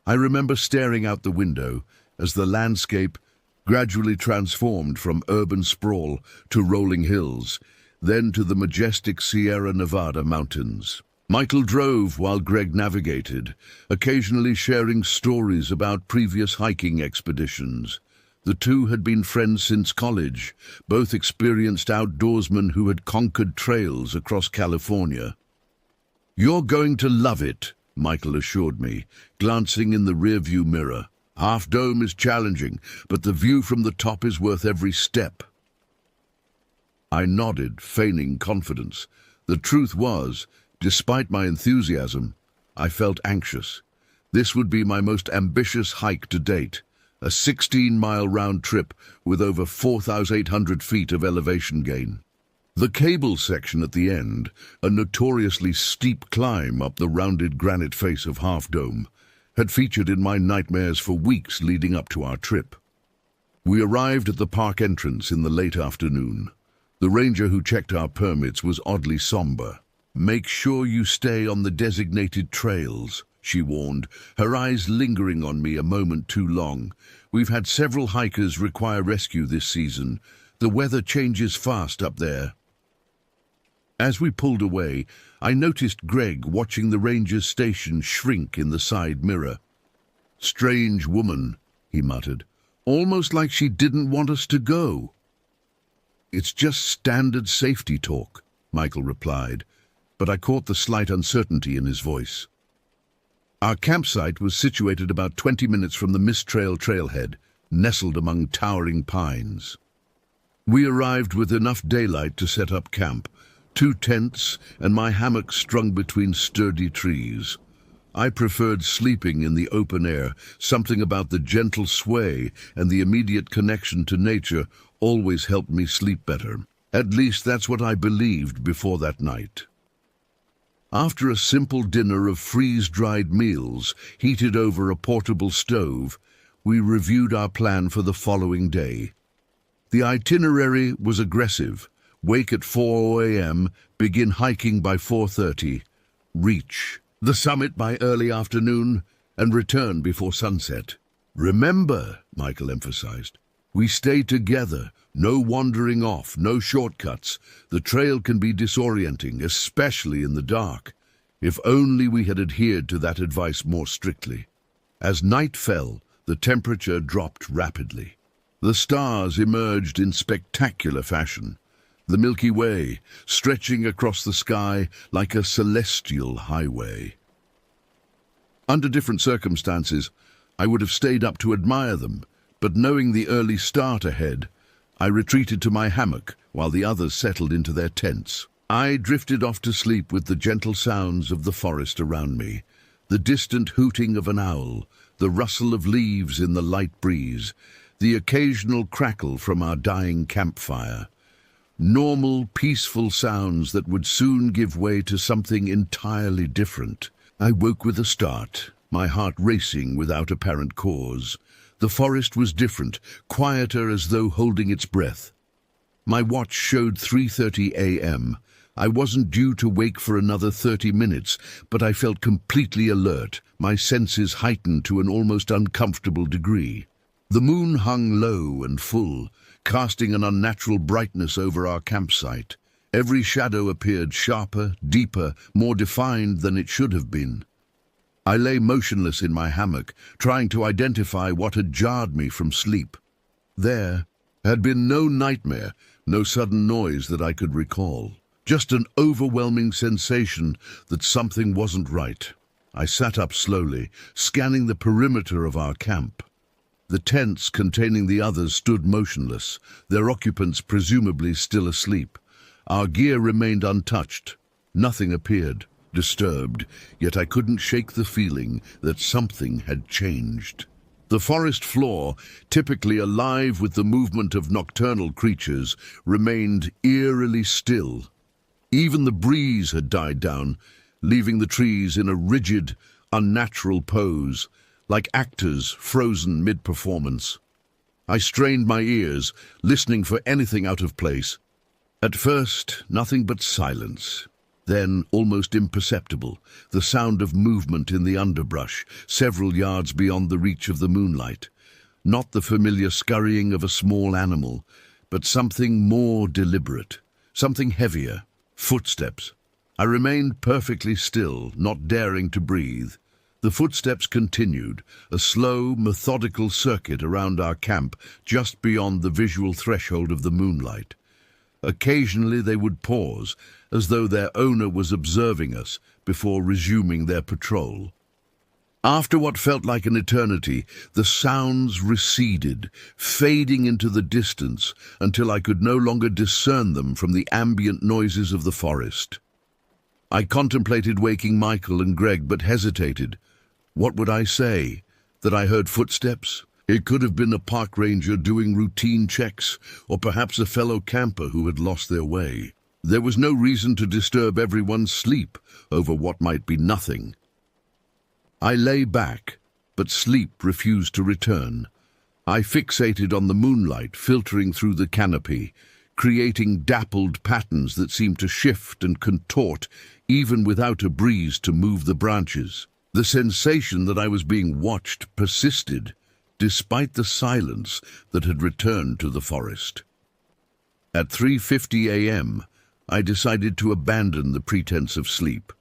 Speaker 1: I remember staring out the window as the landscape gradually transformed from urban sprawl to rolling hills, then to the majestic Sierra Nevada mountains. Michael drove while Greg navigated, occasionally sharing stories about previous hiking expeditions. The 2 had been friends since college, both experienced outdoorsmen who had conquered trails across California. "You're going to love it," Michael assured me, glancing in the rearview mirror. "Half Dome is challenging, but the view from the top is worth every step." I nodded, feigning confidence. The truth was, despite my enthusiasm, I felt anxious. This would be my most ambitious hike to date, a 16-mile round trip with over 4,800 feet of elevation gain. The cable section at the end, a notoriously steep climb up the rounded granite face of Half Dome, had featured in my nightmares for weeks leading up to our trip. We arrived at the park entrance in the late afternoon. The ranger who checked our permits was oddly somber. "Make sure you stay on the designated trails," she warned, her eyes lingering on me a moment too long. "We've had several hikers require rescue this season. The weather changes fast up there." As we pulled away, I noticed Greg watching the ranger's station shrink in the side mirror. "Strange woman," he muttered, "almost like she didn't want us to go." "It's just standard safety talk," Michael replied, but I caught the slight uncertainty in his voice. Our campsite was situated about 20 minutes from the Mist Trail trailhead, nestled among towering pines. We arrived with enough daylight to set up camp, 2 tents and my hammock strung between sturdy trees. I preferred sleeping in the open air. Something about the gentle sway and the immediate connection to nature always helped me sleep better. At least that's what I believed before that night. After a simple dinner of freeze-dried meals heated over a portable stove, we reviewed our plan for the following day. The itinerary was aggressive, wake at 4 a.m., begin hiking by 4:30, reach the summit by early afternoon, and return before sunset. Remember, Michael emphasized, we stay together, no wandering off, no shortcuts. The trail can be disorienting, especially in the dark. If only we had adhered to that advice more strictly. As night fell, the temperature dropped rapidly. The stars emerged in spectacular fashion, the Milky Way stretching across the sky like a celestial highway. Under different circumstances, I would have stayed up to admire them, but knowing the early start ahead, I retreated to my hammock while the others settled into their tents. I drifted off to sleep with the gentle sounds of the forest around me, the distant hooting of an owl, the rustle of leaves in the light breeze, the occasional crackle from our dying campfire. Normal, peaceful sounds that would soon give way to something entirely different. I woke with a start, my heart racing without apparent cause. The forest was different, quieter as though holding its breath. My watch showed 3:30 a.m. I wasn't due to wake for another 30 minutes, but I felt completely alert, my senses heightened to an almost uncomfortable degree. The moon hung low and full, casting an unnatural brightness over our campsite. Every shadow appeared sharper, deeper, more defined than it should have been. I lay motionless in my hammock, trying to identify what had jarred me from sleep. There had been no nightmare, no sudden noise that I could recall. Just an overwhelming sensation that something wasn't right. I sat up slowly, scanning the perimeter of our camp. The tents containing the others stood motionless, their occupants presumably still asleep. Our gear remained untouched. Nothing appeared disturbed, yet I couldn't shake the feeling that something had changed. The forest floor, typically alive with the movement of nocturnal creatures, remained eerily still. Even the breeze had died down, leaving the trees in a rigid, unnatural pose, like actors frozen mid-performance. I strained my ears, listening for anything out of place. At first, nothing but silence. Then, almost imperceptible, the sound of movement in the underbrush, several yards beyond the reach of the moonlight. Not the familiar scurrying of a small animal, but something more deliberate, something heavier. Footsteps. I remained perfectly still, not daring to breathe. The footsteps continued, a slow, methodical circuit around our camp, just beyond the visual threshold of the moonlight. Occasionally they would pause, as though their owner was observing us, before resuming their patrol. After what felt like an eternity, the sounds receded, fading into the distance until I could no longer discern them from the ambient noises of the forest. I contemplated waking Michael and Greg, but hesitated. What would I say? That I heard footsteps? It could have been a park ranger doing routine checks, or perhaps a fellow camper who had lost their way. There was no reason to disturb everyone's sleep over what might be nothing. I lay back, but sleep refused to return. I fixated on the moonlight filtering through the canopy, creating dappled patterns that seemed to shift and contort even without a breeze to move the branches. The sensation that I was being watched persisted, despite the silence that had returned to the forest. At 3:50 a.m., I decided to abandon the pretense of sleep.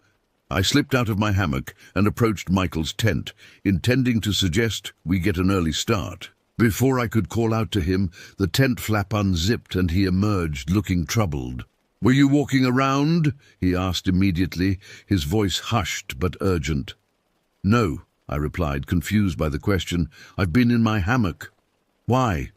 Speaker 1: I slipped out of my hammock and approached Michael's tent, intending to suggest we get an early start. Before I could call out to him, the tent flap unzipped and he emerged, looking troubled. "Were you walking around?" he asked immediately, his voice hushed but urgent. "No," I replied, confused by the question. "I've been in my hammock." "Why?"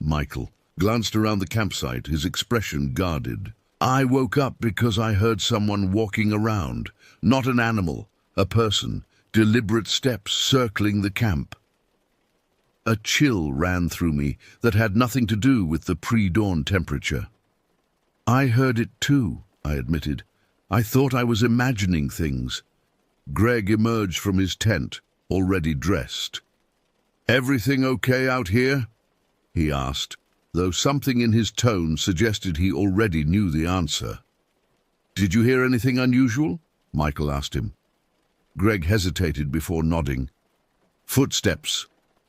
Speaker 1: Michael glanced around the campsite, his expression guarded. "I woke up because I heard someone walking around. Not an animal, a person. Deliberate steps circling the camp." A chill ran through me that had nothing to do with the pre-dawn temperature. "I heard it too," I admitted. "I thought I was imagining things." Greg emerged from his tent, already dressed. "Everything okay out here?" he asked, though something in his tone suggested he already knew the answer. "Did you hear anything unusual?" Michael asked him. Greg hesitated before nodding. "Footsteps.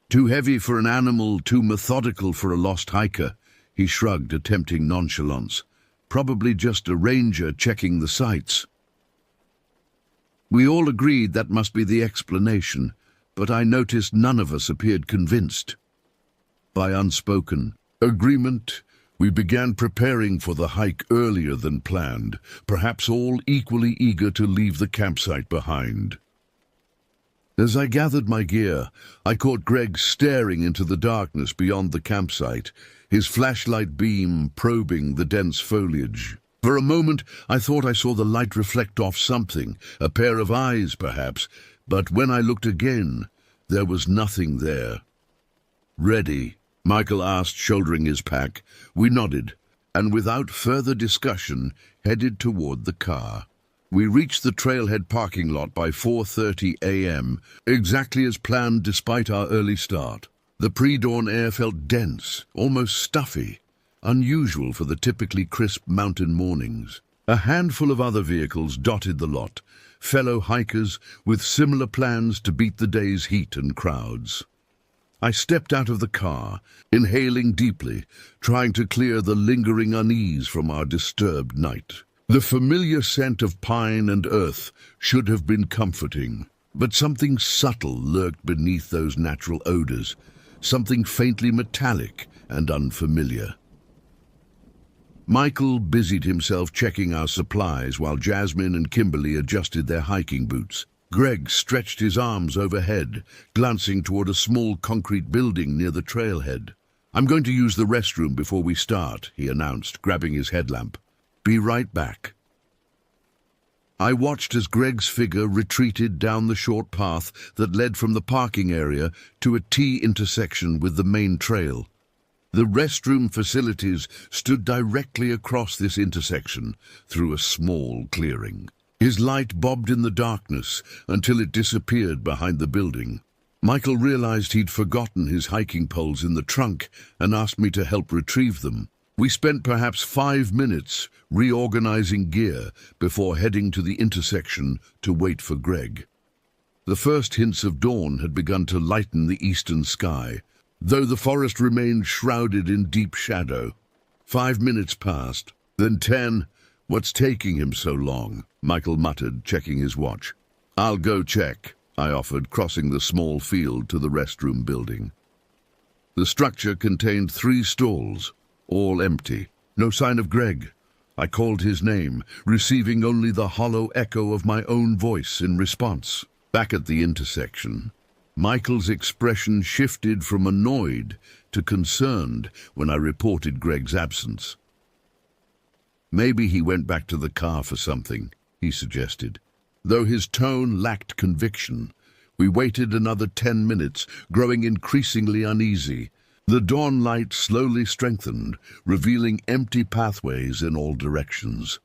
Speaker 1: Too heavy for an animal, too methodical for a lost hiker." He shrugged, attempting nonchalance. "Probably just a ranger checking the sights." We all agreed that must be the explanation, but I noticed none of us appeared convinced. By unspoken agreement, we began preparing for the hike earlier than planned, perhaps all equally eager to leave the campsite behind. As I gathered my gear, I caught Greg staring into the darkness beyond the campsite, his flashlight beam probing the dense foliage. For a moment, I thought I saw the light reflect off something, a pair of eyes perhaps, but when I looked again, there was nothing there. "Ready?" Michael asked, shouldering his pack. We nodded, and without further discussion, headed toward the car. We reached the trailhead parking lot by 4:30 a.m., exactly as planned despite our early start. The pre-dawn air felt dense, almost stuffy, unusual for the typically crisp mountain mornings. A handful of other vehicles dotted the lot, fellow hikers with similar plans to beat the day's heat and crowds. I stepped out of the car, inhaling deeply, trying to clear the lingering unease from our disturbed night. The familiar scent of pine and earth should have been comforting, but something subtle lurked beneath those natural odors, something faintly metallic and unfamiliar. Michael busied himself checking our supplies while Jasmine and Kimberly adjusted their hiking boots. Greg stretched his arms overhead, glancing toward a small concrete building near the trailhead. "I'm going to use the restroom before we start," he announced, grabbing his headlamp. "Be right back." I watched as Greg's figure retreated down the short path that led from the parking area to a T-intersection with the main trail. The restroom facilities stood directly across this intersection through a small clearing. His light bobbed in the darkness until it disappeared behind the building. Michael realized he'd forgotten his hiking poles in the trunk and asked me to help retrieve them. We spent perhaps 5 minutes reorganizing gear before heading to the intersection to wait for Greg. The first hints of dawn had begun to lighten the eastern sky, though the forest remained shrouded in deep shadow. 5 minutes passed, then 10. "What's taking him so long?" Michael muttered, checking his watch. "I'll go check," I offered, crossing the small field to the restroom building. The structure contained 3 stalls, all empty. No sign of Greg. I called his name, receiving only the hollow echo of my own voice in response. Back at the intersection, Michael's expression shifted from annoyed to concerned when I reported Greg's absence. "Maybe he went back to the car for something," he suggested. Though his tone lacked conviction, we waited another 10 minutes, growing increasingly uneasy. The dawn light slowly strengthened, revealing empty pathways in all directions.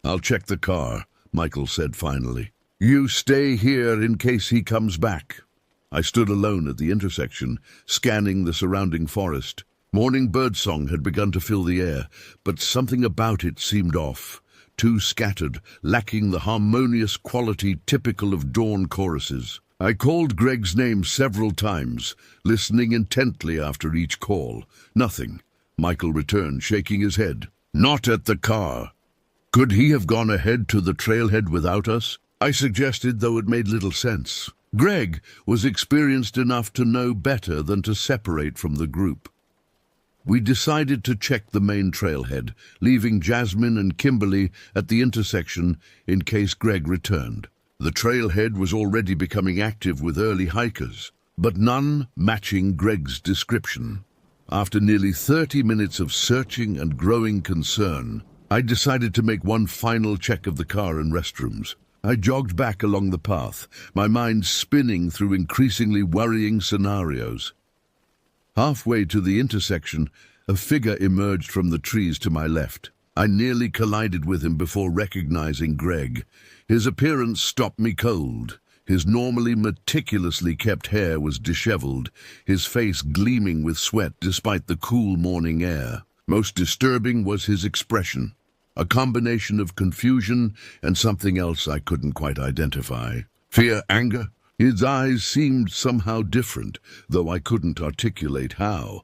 Speaker 1: "I'll check the car," Michael said finally. "You stay here in case he comes back." I stood alone at the intersection, scanning the surrounding forest. Morning birdsong had begun to fill the air, but something about it seemed off, too scattered, lacking the harmonious quality typical of dawn choruses. I called Greg's name several times, listening intently after each call. Nothing. Michael returned, shaking his head. "Not at the car." "Could he have gone ahead to the trailhead without us?" I suggested, though it made little sense. Greg was experienced enough to know better than to separate from the group. We decided to check the main trailhead, leaving Jasmine and Kimberly at the intersection in case Greg returned. The trailhead was already becoming active with early hikers, but none matching Greg's description. After nearly 30 minutes of searching and growing concern, I decided to make one final check of the car and restrooms. I jogged back along the path, my mind spinning through increasingly worrying scenarios. Halfway to the intersection, a figure emerged from the trees to my left. I nearly collided with him before recognizing Greg. His appearance stopped me cold. His normally meticulously kept hair was disheveled, his face gleaming with sweat despite the cool morning air. Most disturbing was his expression, a combination of confusion and something else I couldn't quite identify. Fear, anger? His eyes seemed somehow different, though I couldn't articulate how.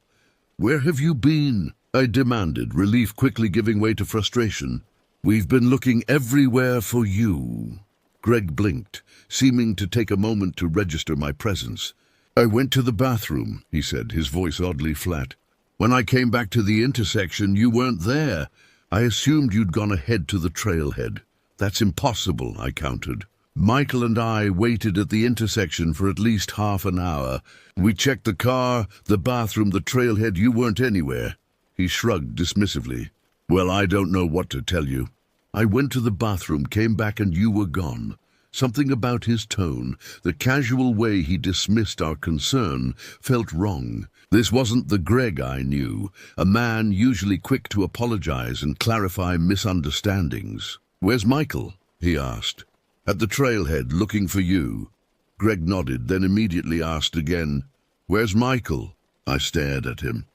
Speaker 1: "Where have you been?" I demanded, relief quickly giving way to frustration. "We've been looking everywhere for you." Greg blinked, seeming to take a moment to register my presence. "I went to the bathroom," he said, his voice oddly flat. "When I came back to the intersection, you weren't there. I assumed you'd gone ahead to the trailhead." "That's impossible," I countered. "Michael and I waited at the intersection for at least half an hour. We checked the car, the bathroom, the trailhead. You weren't anywhere." He shrugged dismissively. "Well, I don't know what to tell you. I went to the bathroom, came back, and you were gone." Something about his tone, the casual way he dismissed our concern, felt wrong. This wasn't the Greg I knew, a man usually quick to apologize and clarify misunderstandings. "Where's Michael?" he asked. "At the trailhead, looking for you." Greg nodded, then immediately asked again, "Where's Michael?" I stared at him.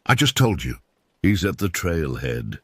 Speaker 1: "I just told you." "He's at the trailhead."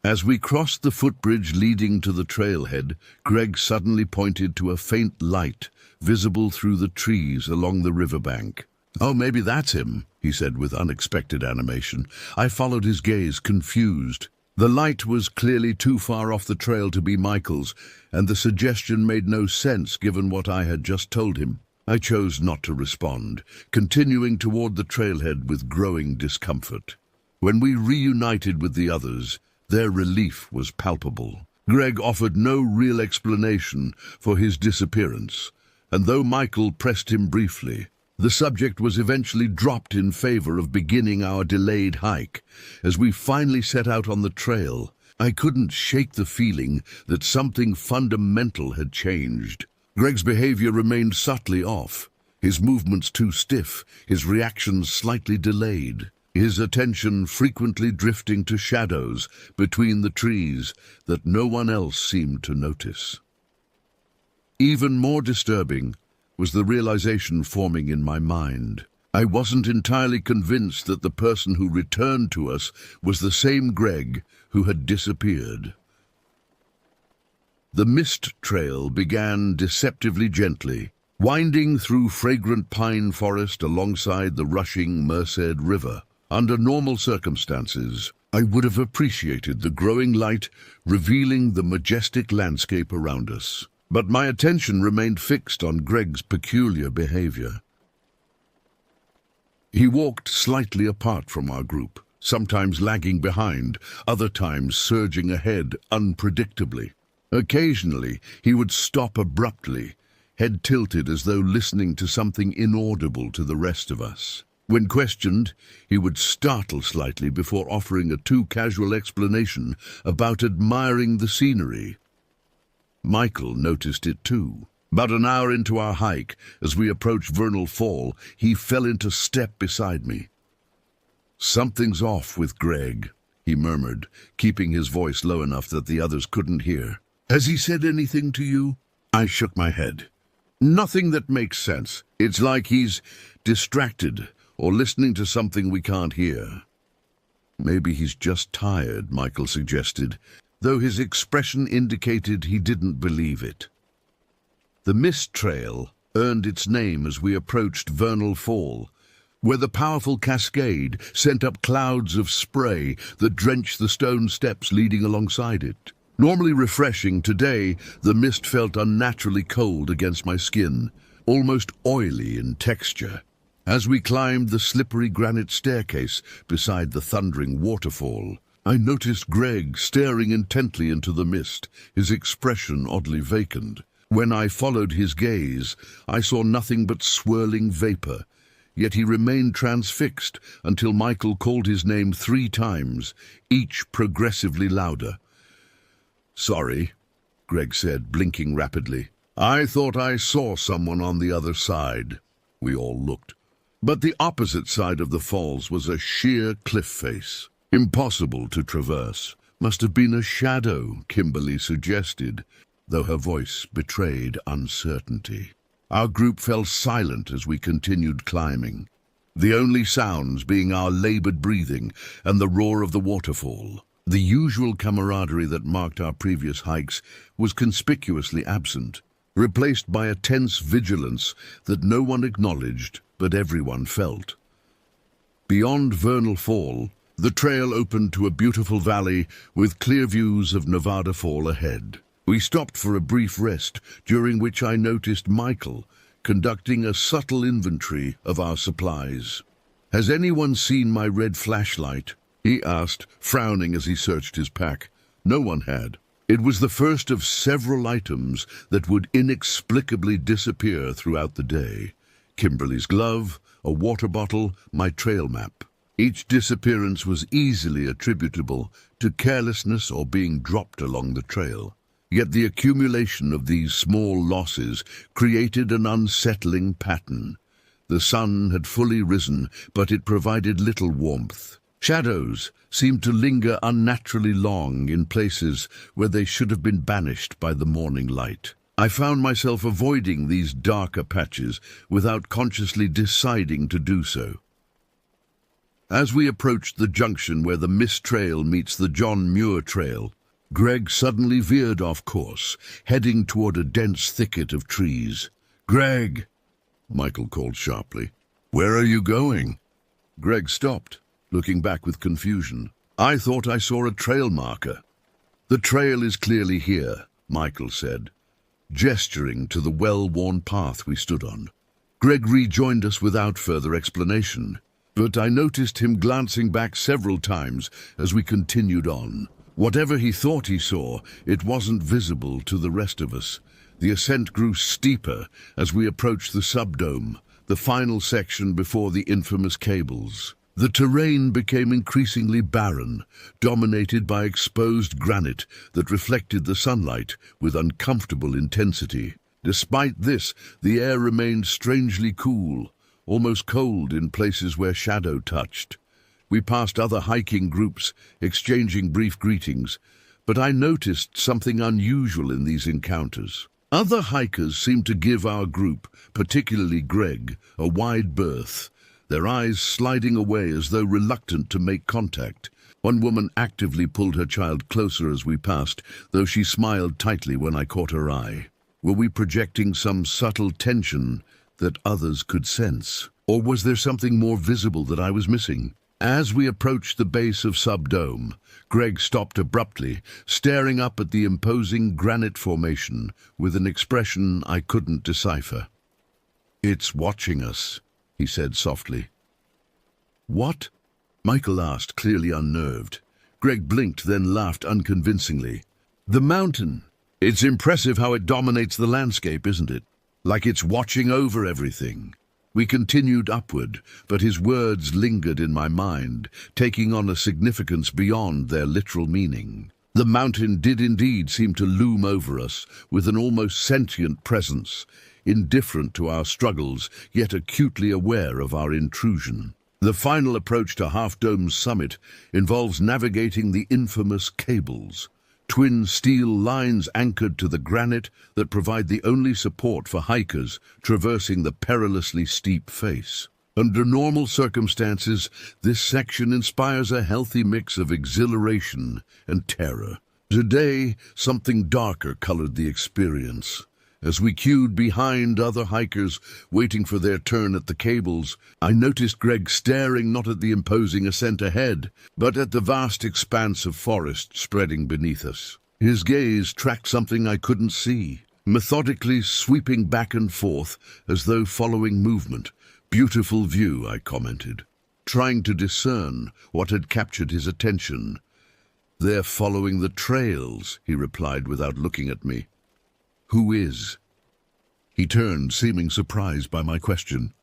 Speaker 1: As we crossed the footbridge leading to the trailhead, Greg suddenly pointed to a faint light visible through the trees along the riverbank. "Oh, maybe that's him," he said with unexpected animation. I followed his gaze, confused. The light was clearly too far off the trail to be Michael's, and the suggestion made no sense given what I had just told him. I chose not to respond, continuing toward the trailhead with growing discomfort. When we reunited with the others, their relief was palpable. Greg offered no real explanation for his disappearance, and though Michael pressed him briefly, the subject was eventually dropped in favor of beginning our delayed hike. As we finally set out on the trail, I couldn't shake the feeling that something fundamental had changed. Greg's behavior remained subtly off, his movements too stiff, his reactions slightly delayed. His attention frequently drifting to shadows between the trees that no one else seemed to notice. Even more disturbing was the realization forming in my mind. I wasn't entirely convinced that the person who returned to us was the same Greg who had disappeared. The mist trail began deceptively gently, winding through fragrant pine forest alongside the rushing Merced River. Under normal circumstances, I would have appreciated the growing light revealing the majestic landscape around us. But my attention remained fixed on Greg's peculiar behavior. He walked slightly apart from our group, sometimes lagging behind, other times surging ahead unpredictably. Occasionally, he would stop abruptly, head tilted as though listening to something inaudible to the rest of us. When questioned, he would startle slightly before offering a too casual explanation about admiring the scenery. Michael noticed it too. About an hour into our hike, as we approached Vernal Fall, he fell into step beside me. "Something's off with Greg," he murmured, keeping his voice low enough that the others couldn't hear. "Has he said anything to you?" I shook my head. "Nothing that makes sense. It's like he's distracted or listening to something we can't hear." "Maybe he's just tired," Michael suggested, though his expression indicated he didn't believe it. The mist trail earned its name as we approached Vernal Fall, where the powerful cascade sent up clouds of spray that drenched the stone steps leading alongside it. Normally refreshing, today the mist felt unnaturally cold against my skin, almost oily in texture. As we climbed the slippery granite staircase beside the thundering waterfall, I noticed Greg staring intently into the mist, his expression oddly vacant. When I followed his gaze, I saw nothing but swirling vapor, yet he remained transfixed until Michael called his name 3 times, each progressively louder. "Sorry," Greg said, blinking rapidly. "I thought I saw someone on the other side." We all looked. But the opposite side of the falls was a sheer cliff face, impossible to traverse. "Must have been a shadow," Kimberly suggested, though her voice betrayed uncertainty. Our group fell silent as we continued climbing, the only sounds being our labored breathing and the roar of the waterfall. The usual camaraderie that marked our previous hikes was conspicuously absent, replaced by a tense vigilance that no one acknowledged but everyone felt. Beyond Vernal Fall, the trail opened to a beautiful valley with clear views of Nevada Fall ahead. We stopped for a brief rest, during which I noticed Michael conducting a subtle inventory of our supplies. "Has anyone seen my red flashlight?" he asked, frowning as he searched his pack. No one had. It was the first of several items that would inexplicably disappear throughout the day. Kimberly's glove, a water bottle, my trail map. Each disappearance was easily attributable to carelessness or being dropped along the trail. Yet the accumulation of these small losses created an unsettling pattern. The sun had fully risen, but it provided little warmth. Shadows seemed to linger unnaturally long in places where they should have been banished by the morning light. I found myself avoiding these darker patches without consciously deciding to do so. As we approached the junction where the Mist Trail meets the John Muir Trail, Greg suddenly veered off course, heading toward a dense thicket of trees. "Greg!" Michael called sharply. "Where are you going?" Greg stopped, looking back with confusion. "I thought I saw a trail marker." "The trail is clearly here," Michael said, gesturing to the well-worn path we stood on. Greg rejoined us without further explanation, but I noticed him glancing back several times as we continued on. Whatever he thought he saw, it wasn't visible to the rest of us. The ascent grew steeper as we approached the subdome, the final section before the infamous cables. The terrain became increasingly barren, dominated by exposed granite that reflected the sunlight with uncomfortable intensity. Despite this, the air remained strangely cool, almost cold in places where shadow touched. We passed other hiking groups, exchanging brief greetings, but I noticed something unusual in these encounters. Other hikers seemed to give our group, particularly Greg, a wide berth, their eyes sliding away as though reluctant to make contact. One woman actively pulled her child closer as we passed, though she smiled tightly when I caught her eye. Were we projecting some subtle tension that others could sense? Or was there something more visible that I was missing? As we approached the base of Subdome, Greg stopped abruptly, staring up at the imposing granite formation with an expression I couldn't decipher. "It's watching us," he said softly. "What?" Michael asked, clearly unnerved. Greg blinked, then laughed unconvincingly. "The mountain. It's impressive how it dominates the landscape, isn't it? Like it's watching over everything." We continued upward, but his words lingered in my mind, taking on a significance beyond their literal meaning. The mountain did indeed seem to loom over us with an almost sentient presence, indifferent to our struggles, yet acutely aware of our intrusion. The final approach to Half Dome's summit involves navigating the infamous cables, twin steel lines anchored to the granite that provide the only support for hikers traversing the perilously steep face. Under normal circumstances, this section inspires a healthy mix of exhilaration and terror. Today, something darker colored the experience. As we queued behind other hikers waiting for their turn at the cables, I noticed Greg staring not at the imposing ascent ahead, but at the vast expanse of forest spreading beneath us. His gaze tracked something I couldn't see, methodically sweeping back and forth as though following movement. "Beautiful view," I commented, trying to discern what had captured his attention. "They're following the trails," he replied without looking at me. "Who is?" He turned, seeming surprised by my question.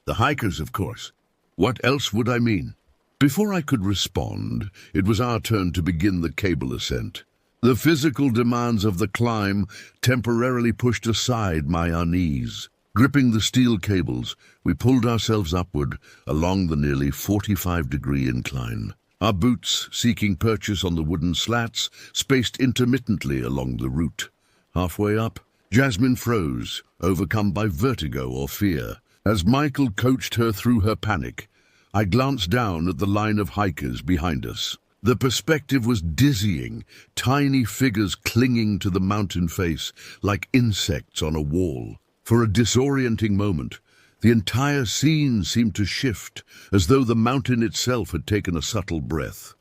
Speaker 1: "The hikers, of course. What else would I mean?" Before I could respond, it was our turn to begin the cable ascent. The physical demands of the climb temporarily pushed aside my unease. Gripping the steel cables, we pulled ourselves upward along the nearly 45-degree incline. Our boots, seeking purchase on the wooden slats, spaced intermittently along the route. Halfway up, Jasmine froze, overcome by vertigo or fear. As Michael coached her through her panic, I glanced down at the line of hikers behind us. The perspective was dizzying, tiny figures clinging to the mountain face like insects on a wall. For a disorienting moment, the entire scene seemed to shift, as though the mountain itself had taken a subtle breath.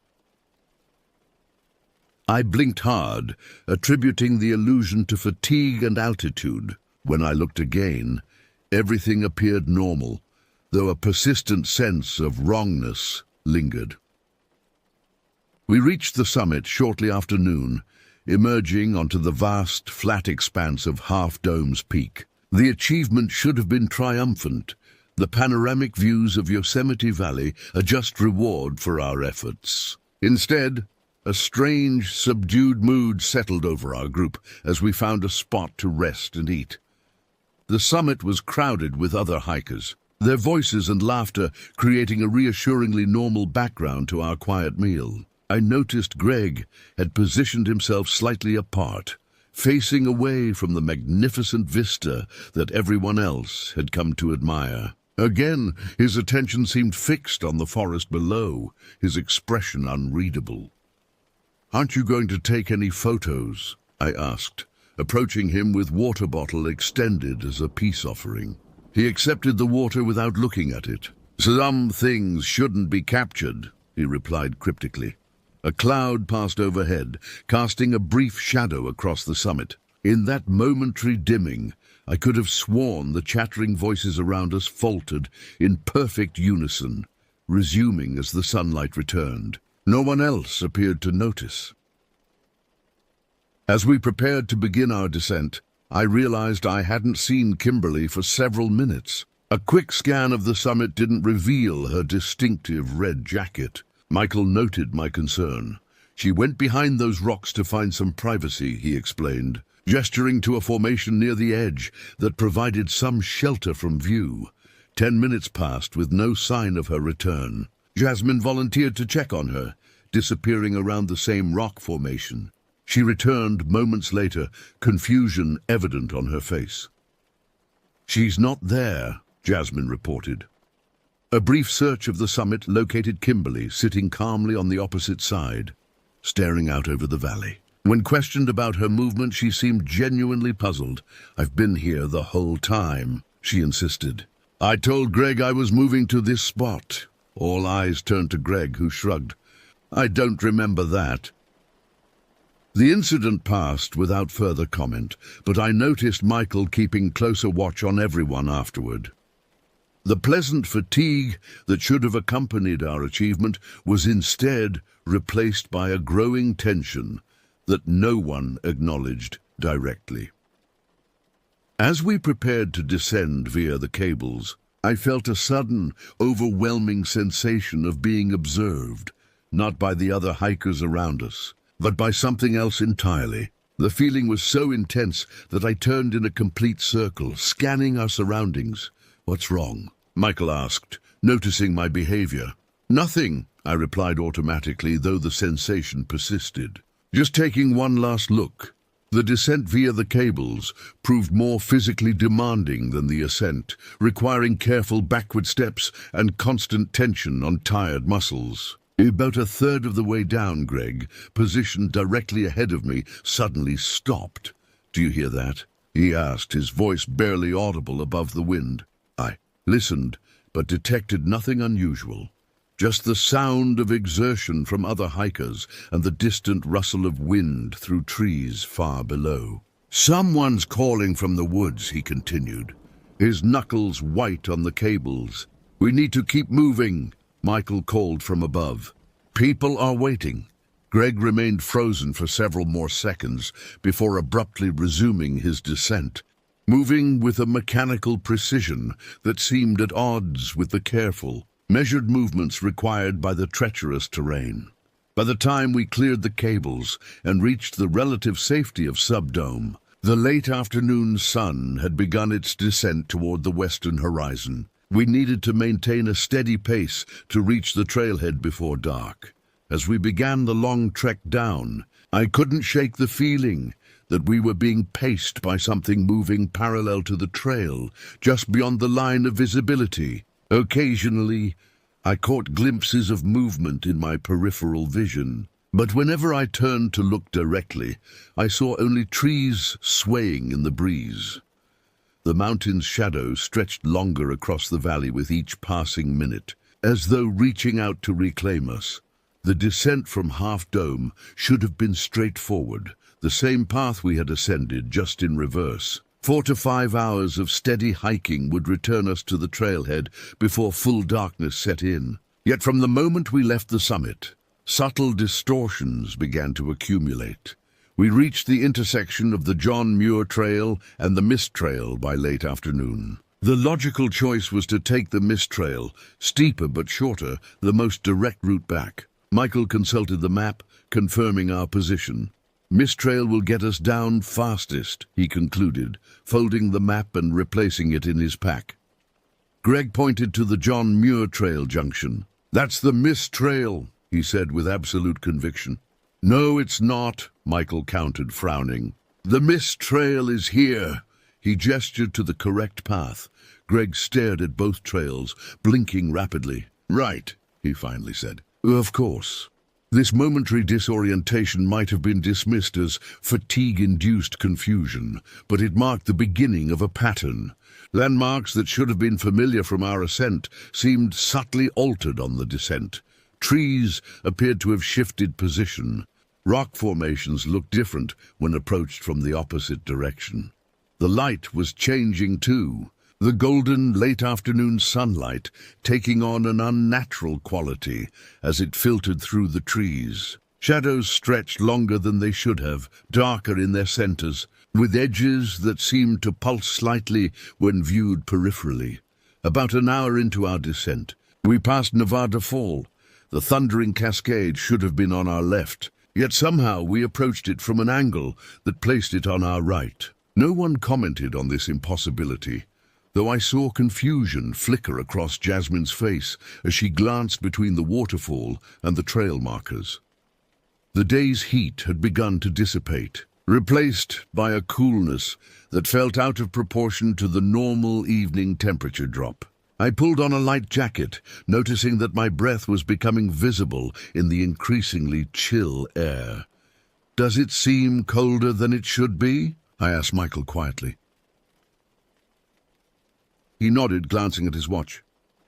Speaker 1: I blinked hard, attributing the illusion to fatigue and altitude. When I looked again, everything appeared normal, though a persistent sense of wrongness lingered. We reached the summit shortly after noon, emerging onto the vast, flat expanse of Half Dome's Peak. The achievement should have been triumphant. The panoramic views of Yosemite Valley a just reward for our efforts. Instead, a strange, subdued mood settled over our group as we found a spot to rest and eat. The summit was crowded with other hikers, their voices and laughter creating a reassuringly normal background to our quiet meal. I noticed Greg had positioned himself slightly apart, facing away from the magnificent vista that everyone else had come to admire. Again, his attention seemed fixed on the forest below, his expression unreadable. "Aren't you going to take any photos?" I asked, approaching him with water bottle extended as a peace offering. He accepted the water without looking at it. "Some things shouldn't be captured," he replied cryptically. A cloud passed overhead, casting a brief shadow across the summit. In that momentary dimming, I could have sworn the chattering voices around us faltered in perfect unison, resuming as the sunlight returned. No one else appeared to notice. As we prepared to begin our descent, I realized I hadn't seen Kimberly for several minutes. A quick scan of the summit didn't reveal her distinctive red jacket. Michael noted my concern. "She went behind those rocks to find some privacy," he explained, gesturing to a formation near the edge that provided some shelter from view. 10 minutes passed with no sign of her return. Jasmine volunteered to check on her, disappearing around the same rock formation. She returned moments later, confusion evident on her face. "She's not there," Jasmine reported. A brief search of the summit located Kimberly sitting calmly on the opposite side, staring out over the valley. When questioned about her movement, she seemed genuinely puzzled. "I've been here the whole time," she insisted. "I told Greg I was moving to this spot." All eyes turned to Greg, who shrugged. "I don't remember that." The incident passed without further comment, but I noticed Michael keeping closer watch on everyone afterward. The pleasant fatigue that should have accompanied our achievement was instead replaced by a growing tension that no one acknowledged directly. As we prepared to descend via the cables, I felt a sudden, overwhelming sensation of being observed, not by the other hikers around us, but by something else entirely. The feeling was so intense that I turned in a complete circle, scanning our surroundings. "What's wrong?" Michael asked, noticing my behavior. "Nothing," I replied automatically, though the sensation persisted. "Just taking one last look." The descent via the cables proved more physically demanding than the ascent, requiring careful backward steps and constant tension on tired muscles. About a third of the way down, Greg, positioned directly ahead of me, suddenly stopped. "Do you hear that?" he asked, his voice barely audible above the wind. I listened, but detected nothing unusual. Just the sound of exertion from other hikers and the distant rustle of wind through trees far below. "Someone's calling from the woods," he continued, his knuckles white on the cables. "We need to keep moving," Michael called from above. "People are waiting." Greg remained frozen for several more seconds before abruptly resuming his descent, moving with a mechanical precision that seemed at odds with the careful, measured movements required by the treacherous terrain. By the time we cleared the cables and reached the relative safety of Subdome, the late afternoon sun had begun its descent toward the western horizon. We needed to maintain a steady pace to reach the trailhead before dark. As we began the long trek down, I couldn't shake the feeling that we were being paced by something moving parallel to the trail, just beyond the line of visibility. Occasionally, I caught glimpses of movement in my peripheral vision, but whenever I turned to look directly, I saw only trees swaying in the breeze. The mountain's shadow stretched longer across the valley with each passing minute, as though reaching out to reclaim us. The descent from Half Dome should have been straightforward, the same path we had ascended, just in reverse. 4 to 5 hours of steady hiking would return us to the trailhead before full darkness set in. Yet from the moment we left the summit, subtle distortions began to accumulate. We reached the intersection of the John Muir Trail and the Mist Trail by late afternoon. The logical choice was to take the Mist Trail, steeper but shorter, the most direct route back. Michael consulted the map, confirming our position. Mist Trail will get us down fastest, he concluded, folding the map and replacing it in his pack. Greg pointed to the John Muir Trail junction. "That's the Mist Trail," he said with absolute conviction. "No, it's not," Michael countered, frowning. "The Mist Trail is here." He gestured to the correct path. Greg stared at both trails, blinking rapidly. "Right," he finally said. "Of course." This momentary disorientation might have been dismissed as fatigue-induced confusion, but it marked the beginning of a pattern. Landmarks that should have been familiar from our ascent seemed subtly altered on the descent. Trees appeared to have shifted position. Rock formations looked different when approached from the opposite direction. The light was changing too, the golden late-afternoon sunlight taking on an unnatural quality as it filtered through the trees. Shadows stretched longer than they should have, darker in their centers, with edges that seemed to pulse slightly when viewed peripherally. About an hour into our descent, we passed Nevada Fall. The thundering cascade should have been on our left, yet somehow we approached it from an angle that placed it on our right. No one commented on this impossibility, though I saw confusion flicker across Jasmine's face as she glanced between the waterfall and the trail markers. The day's heat had begun to dissipate, replaced by a coolness that felt out of proportion to the normal evening temperature drop. I pulled on a light jacket, noticing that my breath was becoming visible in the increasingly chill air. "Does it seem colder than it should be?" I asked Michael quietly. He nodded, glancing at his watch.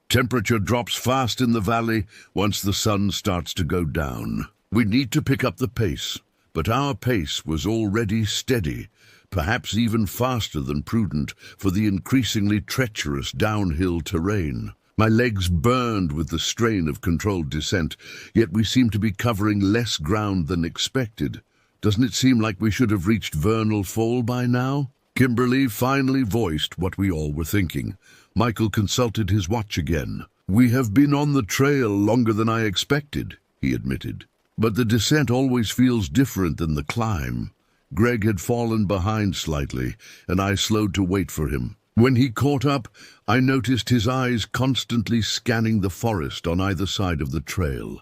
Speaker 1: "Temperature drops fast in the valley once the sun starts to go down. We need to pick up the pace." But our pace was already steady, perhaps even faster than prudent for the increasingly treacherous downhill terrain. My legs burned with the strain of controlled descent, yet we seemed to be covering less ground than expected. "Doesn't it seem like we should have reached Vernal Fall by now?" Kimberly finally voiced what we all were thinking. Michael consulted his watch again. "We have been on the trail longer than I expected," he admitted. "But the descent always feels different than the climb." Greg had fallen behind slightly, and I slowed to wait for him. When he caught up, I noticed his eyes constantly scanning the forest on either side of the trail.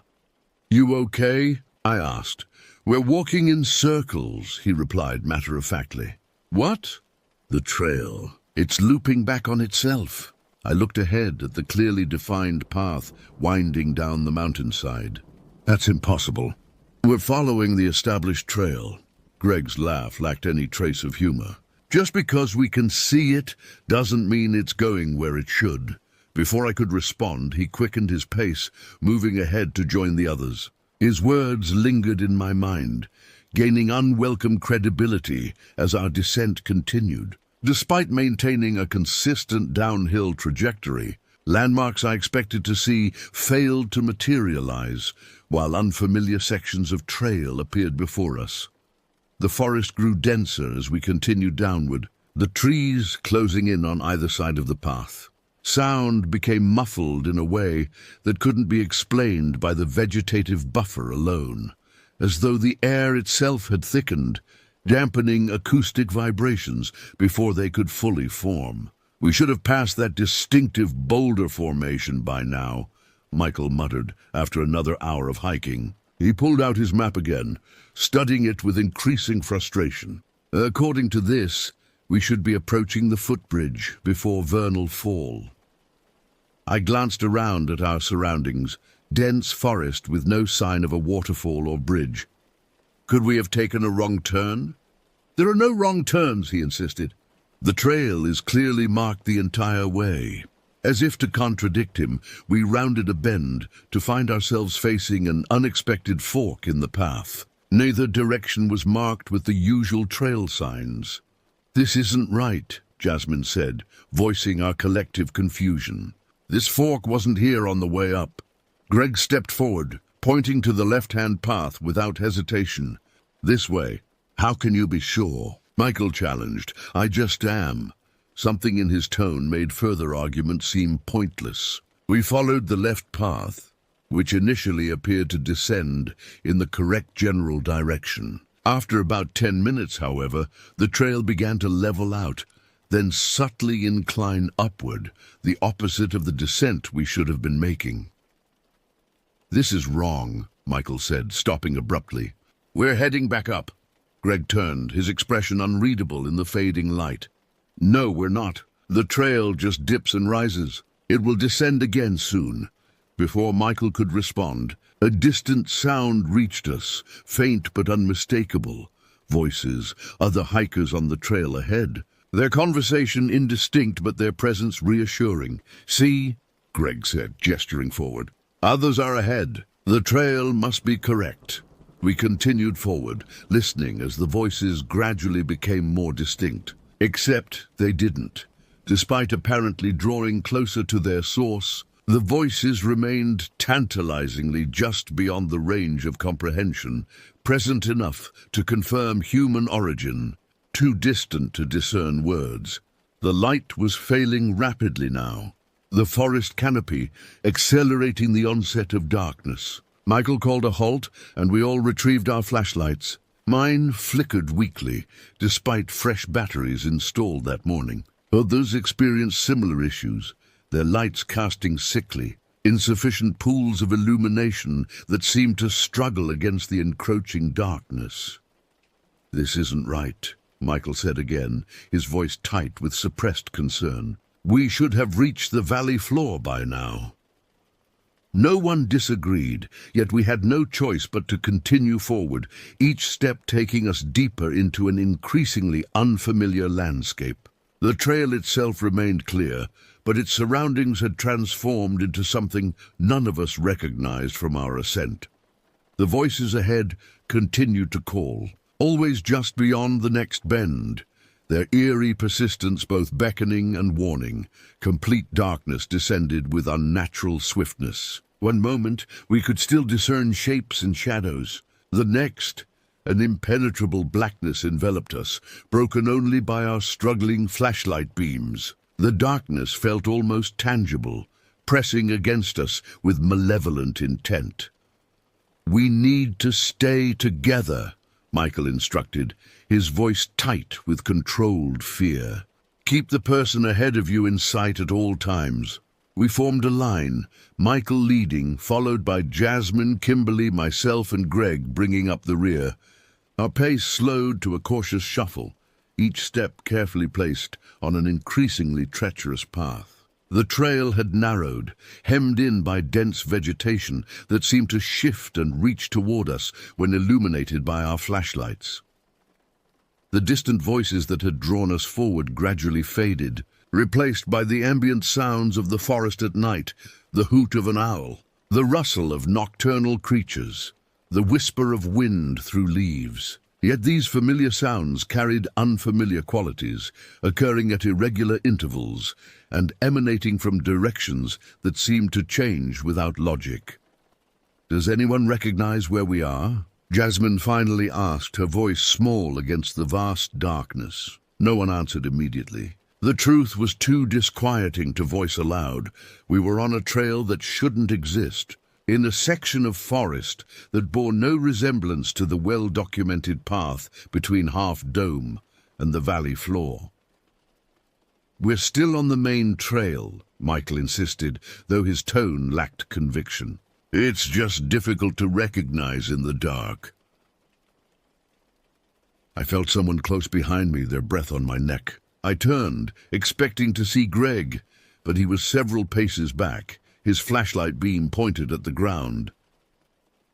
Speaker 1: "You okay?" I asked. "We're walking in circles," he replied matter-of-factly. "What?" "The trail. It's looping back on itself." I looked ahead at the clearly defined path winding down the mountainside. "That's impossible. We're following the established trail." Greg's laugh lacked any trace of humor. "Just because we can see it doesn't mean it's going where it should." Before I could respond, he quickened his pace, moving ahead to join the others. His words lingered in my mind, gaining unwelcome credibility as our descent continued. Despite maintaining a consistent downhill trajectory, landmarks I expected to see failed to materialize, while unfamiliar sections of trail appeared before us. The forest grew denser as we continued downward, the trees closing in on either side of the path. Sound became muffled in a way that couldn't be explained by the vegetative buffer alone, as though the air itself had thickened, dampening acoustic vibrations before they could fully form. "We should have passed that distinctive boulder formation by now," Michael muttered after another hour of hiking. He pulled out his map again, studying it with increasing frustration. According to this, we should be approaching the footbridge before vernal fall. I glanced around at our surroundings, dense forest with no sign of a waterfall or bridge. Could we have taken a wrong turn? There are no wrong turns, he insisted. The trail is clearly marked the entire way. As if to contradict him, we rounded a bend to find ourselves facing an unexpected fork in the path. Neither direction was marked with the usual trail signs. "This isn't right," Jasmine said, voicing our collective confusion. "This fork wasn't here on the way up." Greg stepped forward, pointing to the left-hand path without hesitation. "This way." "How can you be sure?" Michael challenged. "I just am." Something in his tone made further argument seem pointless. We followed the left path, which initially appeared to descend in the correct general direction. After about 10 minutes, however, the trail began to level out, then subtly incline upward, the opposite of the descent we should have been making. "This is wrong," Michael said, stopping abruptly. "We're heading back up." Greg turned, his expression unreadable in the fading light. "No, we're not. The trail just dips and rises. It will descend again soon." Before Michael could respond, a distant sound reached us, faint but unmistakable. Voices, other hikers on the trail ahead. Their conversation indistinct, but their presence reassuring. "See," Greg said, gesturing forward. "Others are ahead. The trail must be correct." We continued forward, listening as the voices gradually became more distinct. Except they didn't. Despite apparently drawing closer to their source, the voices remained tantalizingly just beyond the range of comprehension, present enough to confirm human origin, too distant to discern words. The light was failing rapidly now, the forest canopy accelerating the onset of darkness. Michael called a halt, and we all retrieved our flashlights. Mine flickered weakly, despite fresh batteries installed that morning. Others experienced similar issues, their lights casting sickly, insufficient pools of illumination that seemed to struggle against the encroaching darkness. "This isn't right," Michael said again, his voice tight with suppressed concern. "We should have reached the valley floor by now." No one disagreed, yet we had no choice but to continue forward, each step taking us deeper into an increasingly unfamiliar landscape. The trail itself remained clear, but its surroundings had transformed into something none of us recognized from our ascent. The voices ahead continued to call, always just beyond the next bend, their eerie persistence both beckoning and warning. Complete darkness descended with unnatural swiftness. One moment, we could still discern shapes and shadows. The next, an impenetrable blackness enveloped us, broken only by our struggling flashlight beams. The darkness felt almost tangible, pressing against us with malevolent intent. "We need to stay together," Michael instructed, his voice tight with controlled fear. "Keep the person ahead of you in sight at all times." We formed a line, Michael leading, followed by Jasmine, Kimberly, myself, and Greg bringing up the rear. Our pace slowed to a cautious shuffle, each step carefully placed on an increasingly treacherous path. The trail had narrowed, hemmed in by dense vegetation that seemed to shift and reach toward us when illuminated by our flashlights. The distant voices that had drawn us forward gradually faded, replaced by the ambient sounds of the forest at night, the hoot of an owl, the rustle of nocturnal creatures, the whisper of wind through leaves. Yet these familiar sounds carried unfamiliar qualities, occurring at irregular intervals and emanating from directions that seemed to change without logic. "Does anyone recognize where we are?" Jasmine finally asked, her voice small against the vast darkness. No one answered immediately. The truth was too disquieting to voice aloud. We were on a trail that shouldn't exist, in a section of forest that bore no resemblance to the well-documented path between Half Dome and the valley floor. "We're still on the main trail," Michael insisted, though his tone lacked conviction. "It's just difficult to recognize in the dark." I felt someone close behind me, their breath on my neck. I turned, expecting to see Greg, but he was several paces back, his flashlight beam pointed at the ground.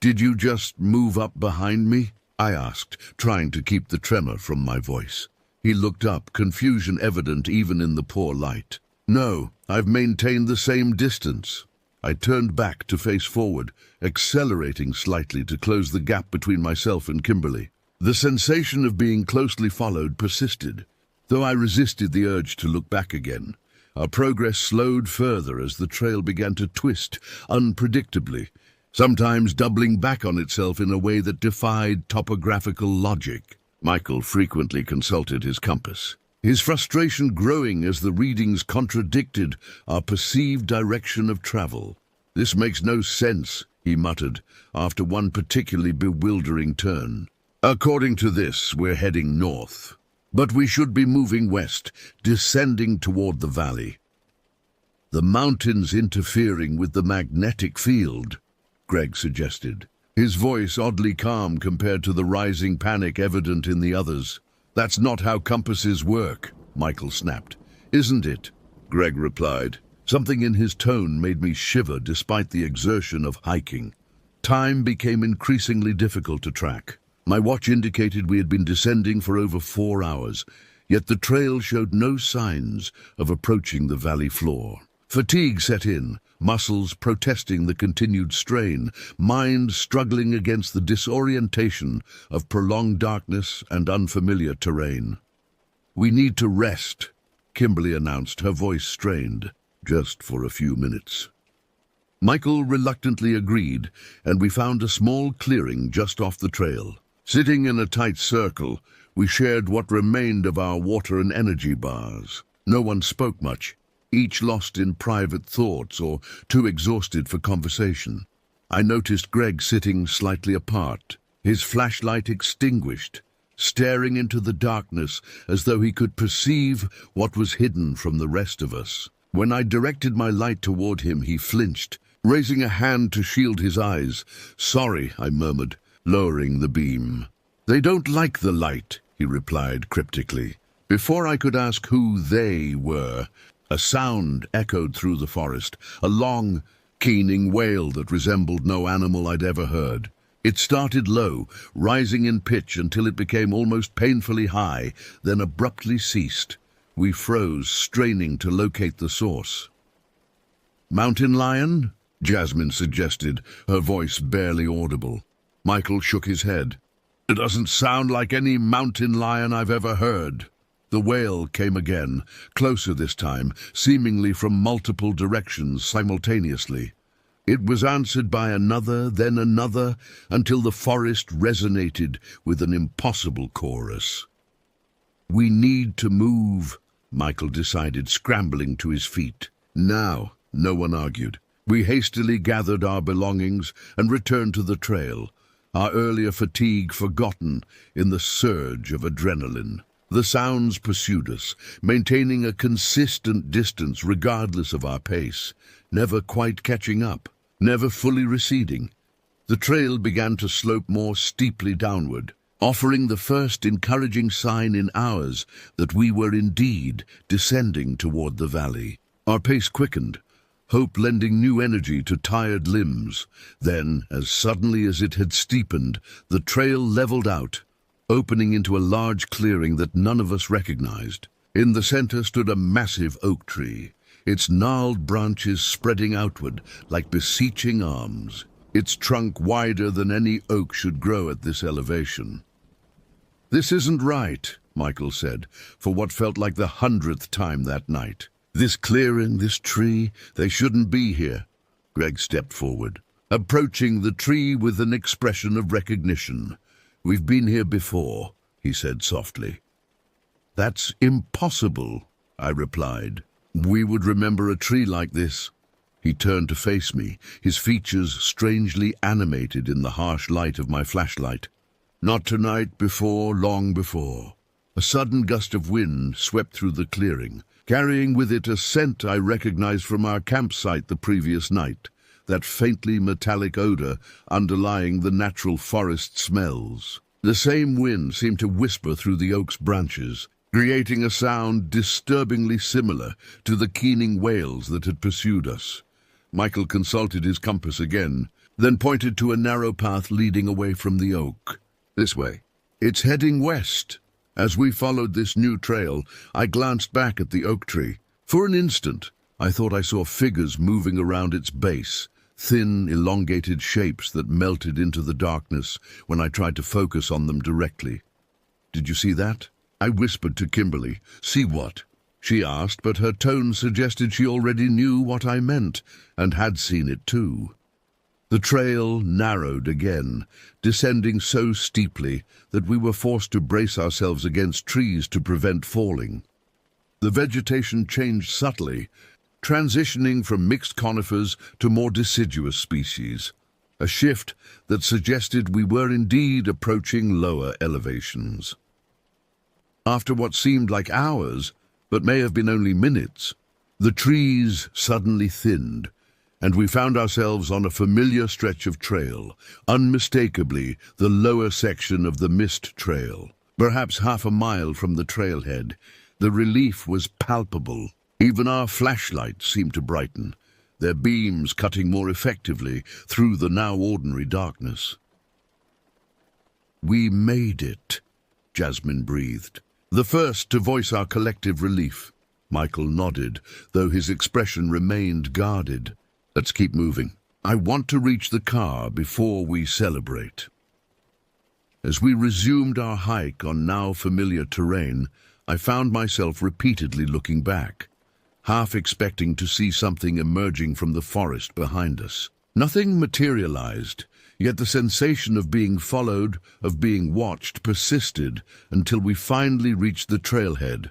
Speaker 1: "Did you just move up behind me?" I asked, trying to keep the tremor from my voice. He looked up, confusion evident even in the poor light. "No, I've maintained the same distance." I turned back to face forward, accelerating slightly to close the gap between myself and Kimberly. The sensation of being closely followed persisted, though I resisted the urge to look back again. Our progress slowed further as the trail began to twist unpredictably, sometimes doubling back on itself in a way that defied topographical logic. Michael frequently consulted his compass, his frustration growing as the readings contradicted our perceived direction of travel. "This makes no sense," he muttered, after one particularly bewildering turn. "According to this, we're heading north, but we should be moving west, descending toward the valley." "The mountains interfering with the magnetic field," Greg suggested, his voice oddly calm compared to the rising panic evident in the others. "That's not how compasses work," Michael snapped. "Isn't it?" Greg replied. Something in his tone made me shiver despite the exertion of hiking. Time became increasingly difficult to track. My watch indicated we had been descending for over 4 hours, yet the trail showed no signs of approaching the valley floor. Fatigue set in, muscles protesting the continued strain, mind struggling against the disorientation of prolonged darkness and unfamiliar terrain. "We need to rest," Kimberly announced, her voice strained. "Just for a few minutes." Michael reluctantly agreed, and we found a small clearing just off the trail. Sitting in a tight circle, we shared what remained of our water and energy bars. No one spoke much, each lost in private thoughts or too exhausted for conversation. I noticed Greg sitting slightly apart, his flashlight extinguished, staring into the darkness as though he could perceive what was hidden from the rest of us. When I directed my light toward him, he flinched, raising a hand to shield his eyes. "Sorry," I murmured, lowering the beam. "They don't like the light," he replied cryptically. Before I could ask who they were, a sound echoed through the forest, a long, keening wail that resembled no animal I'd ever heard. It started low, rising in pitch until it became almost painfully high, then abruptly ceased. We froze, straining to locate the source. "Mountain lion?" Jasmine suggested, her voice barely audible. Michael shook his head. "It doesn't sound like any mountain lion I've ever heard." The wail came again, closer this time, seemingly from multiple directions simultaneously. It was answered by another, then another, until the forest resonated with an impossible chorus. "We need to move," Michael decided, scrambling to his feet. "Now," no one argued. We hastily gathered our belongings and returned to the trail, our earlier fatigue forgotten in the surge of adrenaline. The sounds pursued us, maintaining a consistent distance regardless of our pace, never quite catching up, never fully receding. The trail began to slope more steeply downward, offering the first encouraging sign in hours that we were indeed descending toward the valley. Our pace quickened, hope lending new energy to tired limbs. Then, as suddenly as it had steepened, the trail leveled out, opening into a large clearing that none of us recognized. In the center stood a massive oak tree, its gnarled branches spreading outward like beseeching arms, its trunk wider than any oak should grow at this elevation. "This isn't right," Michael said, for what felt like the 100th time that night. "This clearing, this tree, they shouldn't be here." Greg stepped forward, approaching the tree with an expression of recognition. "We've been here before," he said softly. "That's impossible," I replied. "We would remember a tree like this." He turned to face me, his features strangely animated in the harsh light of my flashlight. "Not tonight, before, long before." A sudden gust of wind swept through the clearing, carrying with it a scent I recognized from our campsite the previous night, that faintly metallic odor underlying the natural forest smells. The same wind seemed to whisper through the oak's branches, creating a sound disturbingly similar to the keening wails that had pursued us. Michael consulted his compass again, then pointed to a narrow path leading away from the oak. "This way. It's heading west." As we followed this new trail, I glanced back at the oak tree. For an instant, I thought I saw figures moving around its base, thin, elongated shapes that melted into the darkness when I tried to focus on them directly. "Did you see that?" I whispered to Kimberly. "See what?" she asked, but her tone suggested she already knew what I meant, and had seen it too. The trail narrowed again, descending so steeply that we were forced to brace ourselves against trees to prevent falling. The vegetation changed subtly, transitioning from mixed conifers to more deciduous species, a shift that suggested we were indeed approaching lower elevations. After what seemed like hours, but may have been only minutes, the trees suddenly thinned, and we found ourselves on a familiar stretch of trail, unmistakably the lower section of the Mist Trail. Perhaps half a mile from the trailhead, the relief was palpable. Even our flashlights seemed to brighten, their beams cutting more effectively through the now ordinary darkness. "We made it," Jasmine breathed, the first to voice our collective relief. Michael nodded, though his expression remained guarded. "Let's keep moving. I want to reach the car before we celebrate." As we resumed our hike on now familiar terrain, I found myself repeatedly looking back, half expecting to see something emerging from the forest behind us. Nothing materialized, yet the sensation of being followed, of being watched, persisted until we finally reached the trailhead.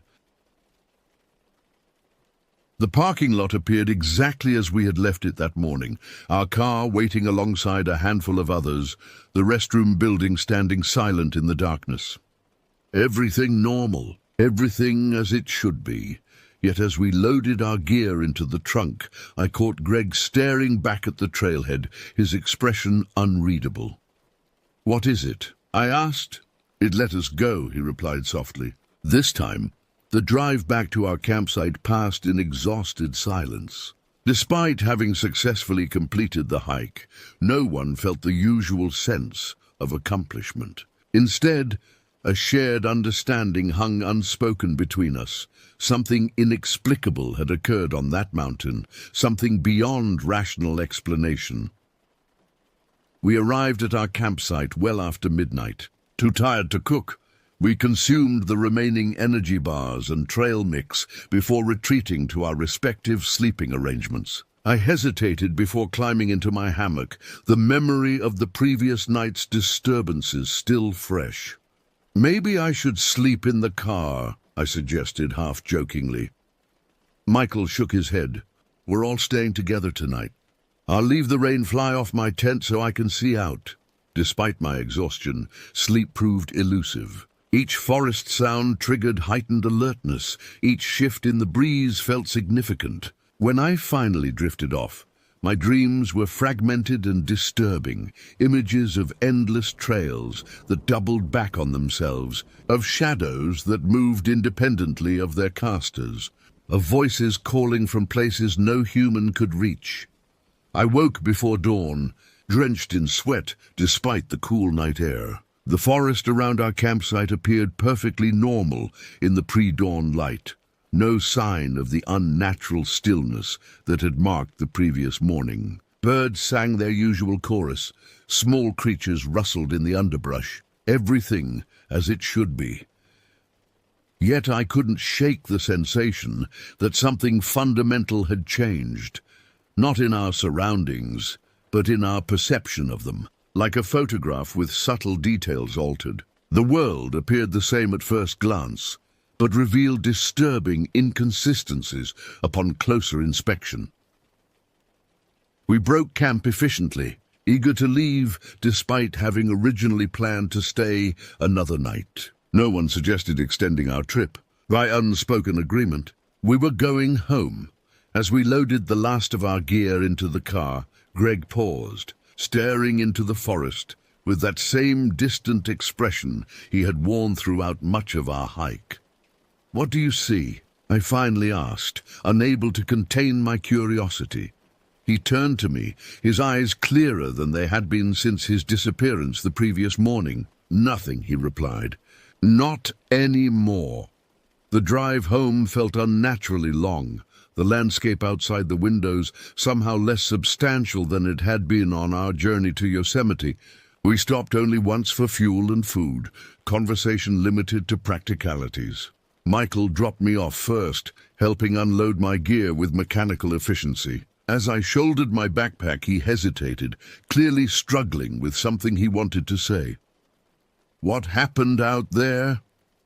Speaker 1: The parking lot appeared exactly as we had left it that morning, our car waiting alongside a handful of others, the restroom building standing silent in the darkness. Everything normal, everything as it should be. Yet as we loaded our gear into the trunk, I caught Greg staring back at the trailhead, his expression unreadable. "What is it?" I asked. "It let us go," he replied softly. This time, the drive back to our campsite passed in exhausted silence. Despite having successfully completed the hike, no one felt the usual sense of accomplishment. Instead, a shared understanding hung unspoken between us. Something inexplicable had occurred on that mountain, something beyond rational explanation. We arrived at our campsite well after midnight. Too tired to cook, we consumed the remaining energy bars and trail mix before retreating to our respective sleeping arrangements. I hesitated before climbing into my hammock, the memory of the previous night's disturbances still fresh. "Maybe I should sleep in the car," I suggested half-jokingly. Michael shook his head. "We're all staying together tonight. I'll leave the rain fly off my tent so I can see out." Despite my exhaustion, sleep proved elusive. Each forest sound triggered heightened alertness. Each shift in the breeze felt significant. When I finally drifted off, my dreams were fragmented and disturbing, images of endless trails that doubled back on themselves, of shadows that moved independently of their casters, of voices calling from places no human could reach. I woke before dawn, drenched in sweat despite the cool night air. The forest around our campsite appeared perfectly normal in the pre-dawn light. No sign of the unnatural stillness that had marked the previous morning. Birds sang their usual chorus. Small creatures rustled in the underbrush. Everything as it should be. Yet I couldn't shake the sensation that something fundamental had changed. Not in our surroundings, but in our perception of them. Like a photograph with subtle details altered. The world appeared the same at first glance, but revealed disturbing inconsistencies upon closer inspection. We broke camp efficiently, eager to leave despite having originally planned to stay another night. No one suggested extending our trip. By unspoken agreement, we were going home. As we loaded the last of our gear into the car, Greg paused, staring into the forest, with that same distant expression he had worn throughout much of our hike. "What do you see?" I finally asked, unable to contain my curiosity. He turned to me, his eyes clearer than they had been since his disappearance the previous morning. "Nothing," he replied. "Not any more." The drive home felt unnaturally long, the landscape outside the windows somehow less substantial than it had been on our journey to Yosemite. We stopped only once for fuel and food, conversation limited to practicalities. Michael dropped me off first, helping unload my gear with mechanical efficiency. As I shouldered my backpack, he hesitated, clearly struggling with something he wanted to say. "What happened out there?"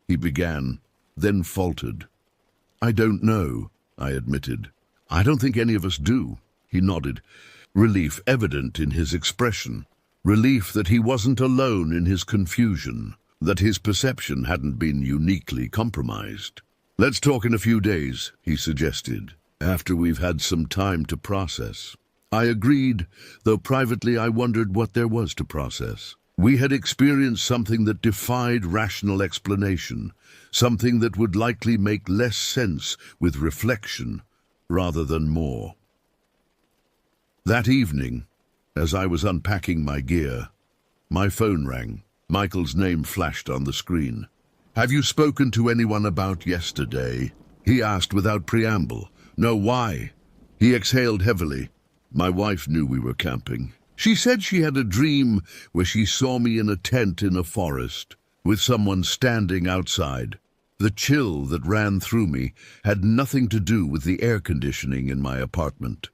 Speaker 1: he began, then faltered. "I don't know," I admitted. "I don't think any of us do." He nodded, relief evident in his expression. Relief that he wasn't alone in his confusion, that his perception hadn't been uniquely compromised. "Let's talk in a few days," he suggested, "after we've had some time to process." I agreed, though privately I wondered what there was to process. We had experienced something that defied rational explanation, something that would likely make less sense with reflection rather than more. That evening, as I was unpacking my gear, my phone rang. Michael's name flashed on the screen. "Have you spoken to anyone about yesterday?" he asked without preamble. "No, why?" He exhaled heavily. "My wife knew we were camping. She said she had a dream where she saw me in a tent in a forest, with someone standing outside. The chill that ran through me had nothing to do with the air conditioning in my apartment."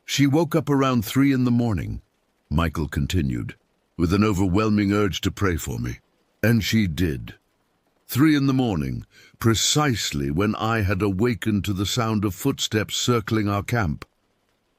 Speaker 1: "She woke up around 3 in the morning," Michael continued, "with an overwhelming urge to pray for me. And she did. 3 in the morning, precisely when I had awakened to the sound of footsteps circling our camp."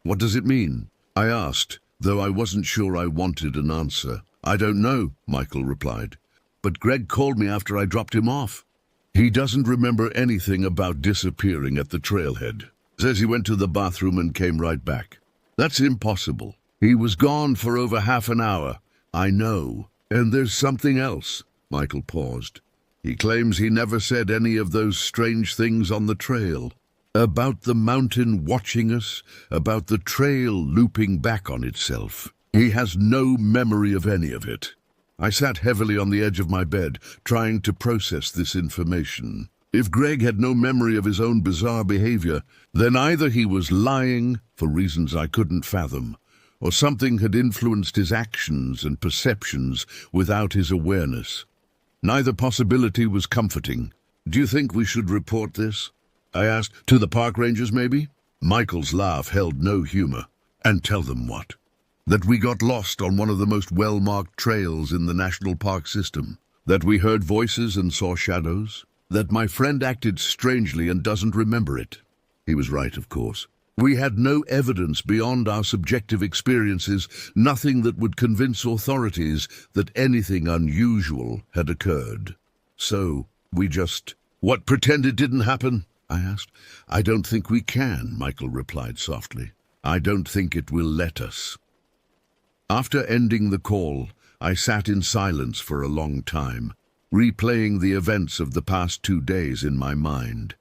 Speaker 1: "What does it mean?" I asked, though I wasn't sure I wanted an answer. "I don't know," Michael replied. "But Greg called me after I dropped him off. He doesn't remember anything about disappearing at the trailhead. Says he went to the bathroom and came right back." "That's impossible. He was gone for over half an hour." "I know. And there's something else." Michael paused. "He claims he never said any of those strange things on the trail. About the mountain watching us, about the trail looping back on itself. He has no memory of any of it." I sat heavily on the edge of my bed, trying to process this information. If Greg had no memory of his own bizarre behavior, then either he was lying, for reasons I couldn't fathom, or something had influenced his actions and perceptions without his awareness. Neither possibility was comforting. "Do you think we should report this?" I asked. "To the park rangers, maybe?" Michael's laugh held no humor. "And tell them what? That we got lost on one of the most well-marked trails in the national park system? That we heard voices and saw shadows? That my friend acted strangely and doesn't remember it?" He was right, of course. We had no evidence beyond our subjective experiences, nothing that would convince authorities that anything unusual had occurred. So we just... "What, pretend it didn't happen?" I asked. "I don't think we can," Michael replied softly. "I don't think it will let us." After ending the call, I sat in silence for a long time, replaying the events of the past 2 days in my mind.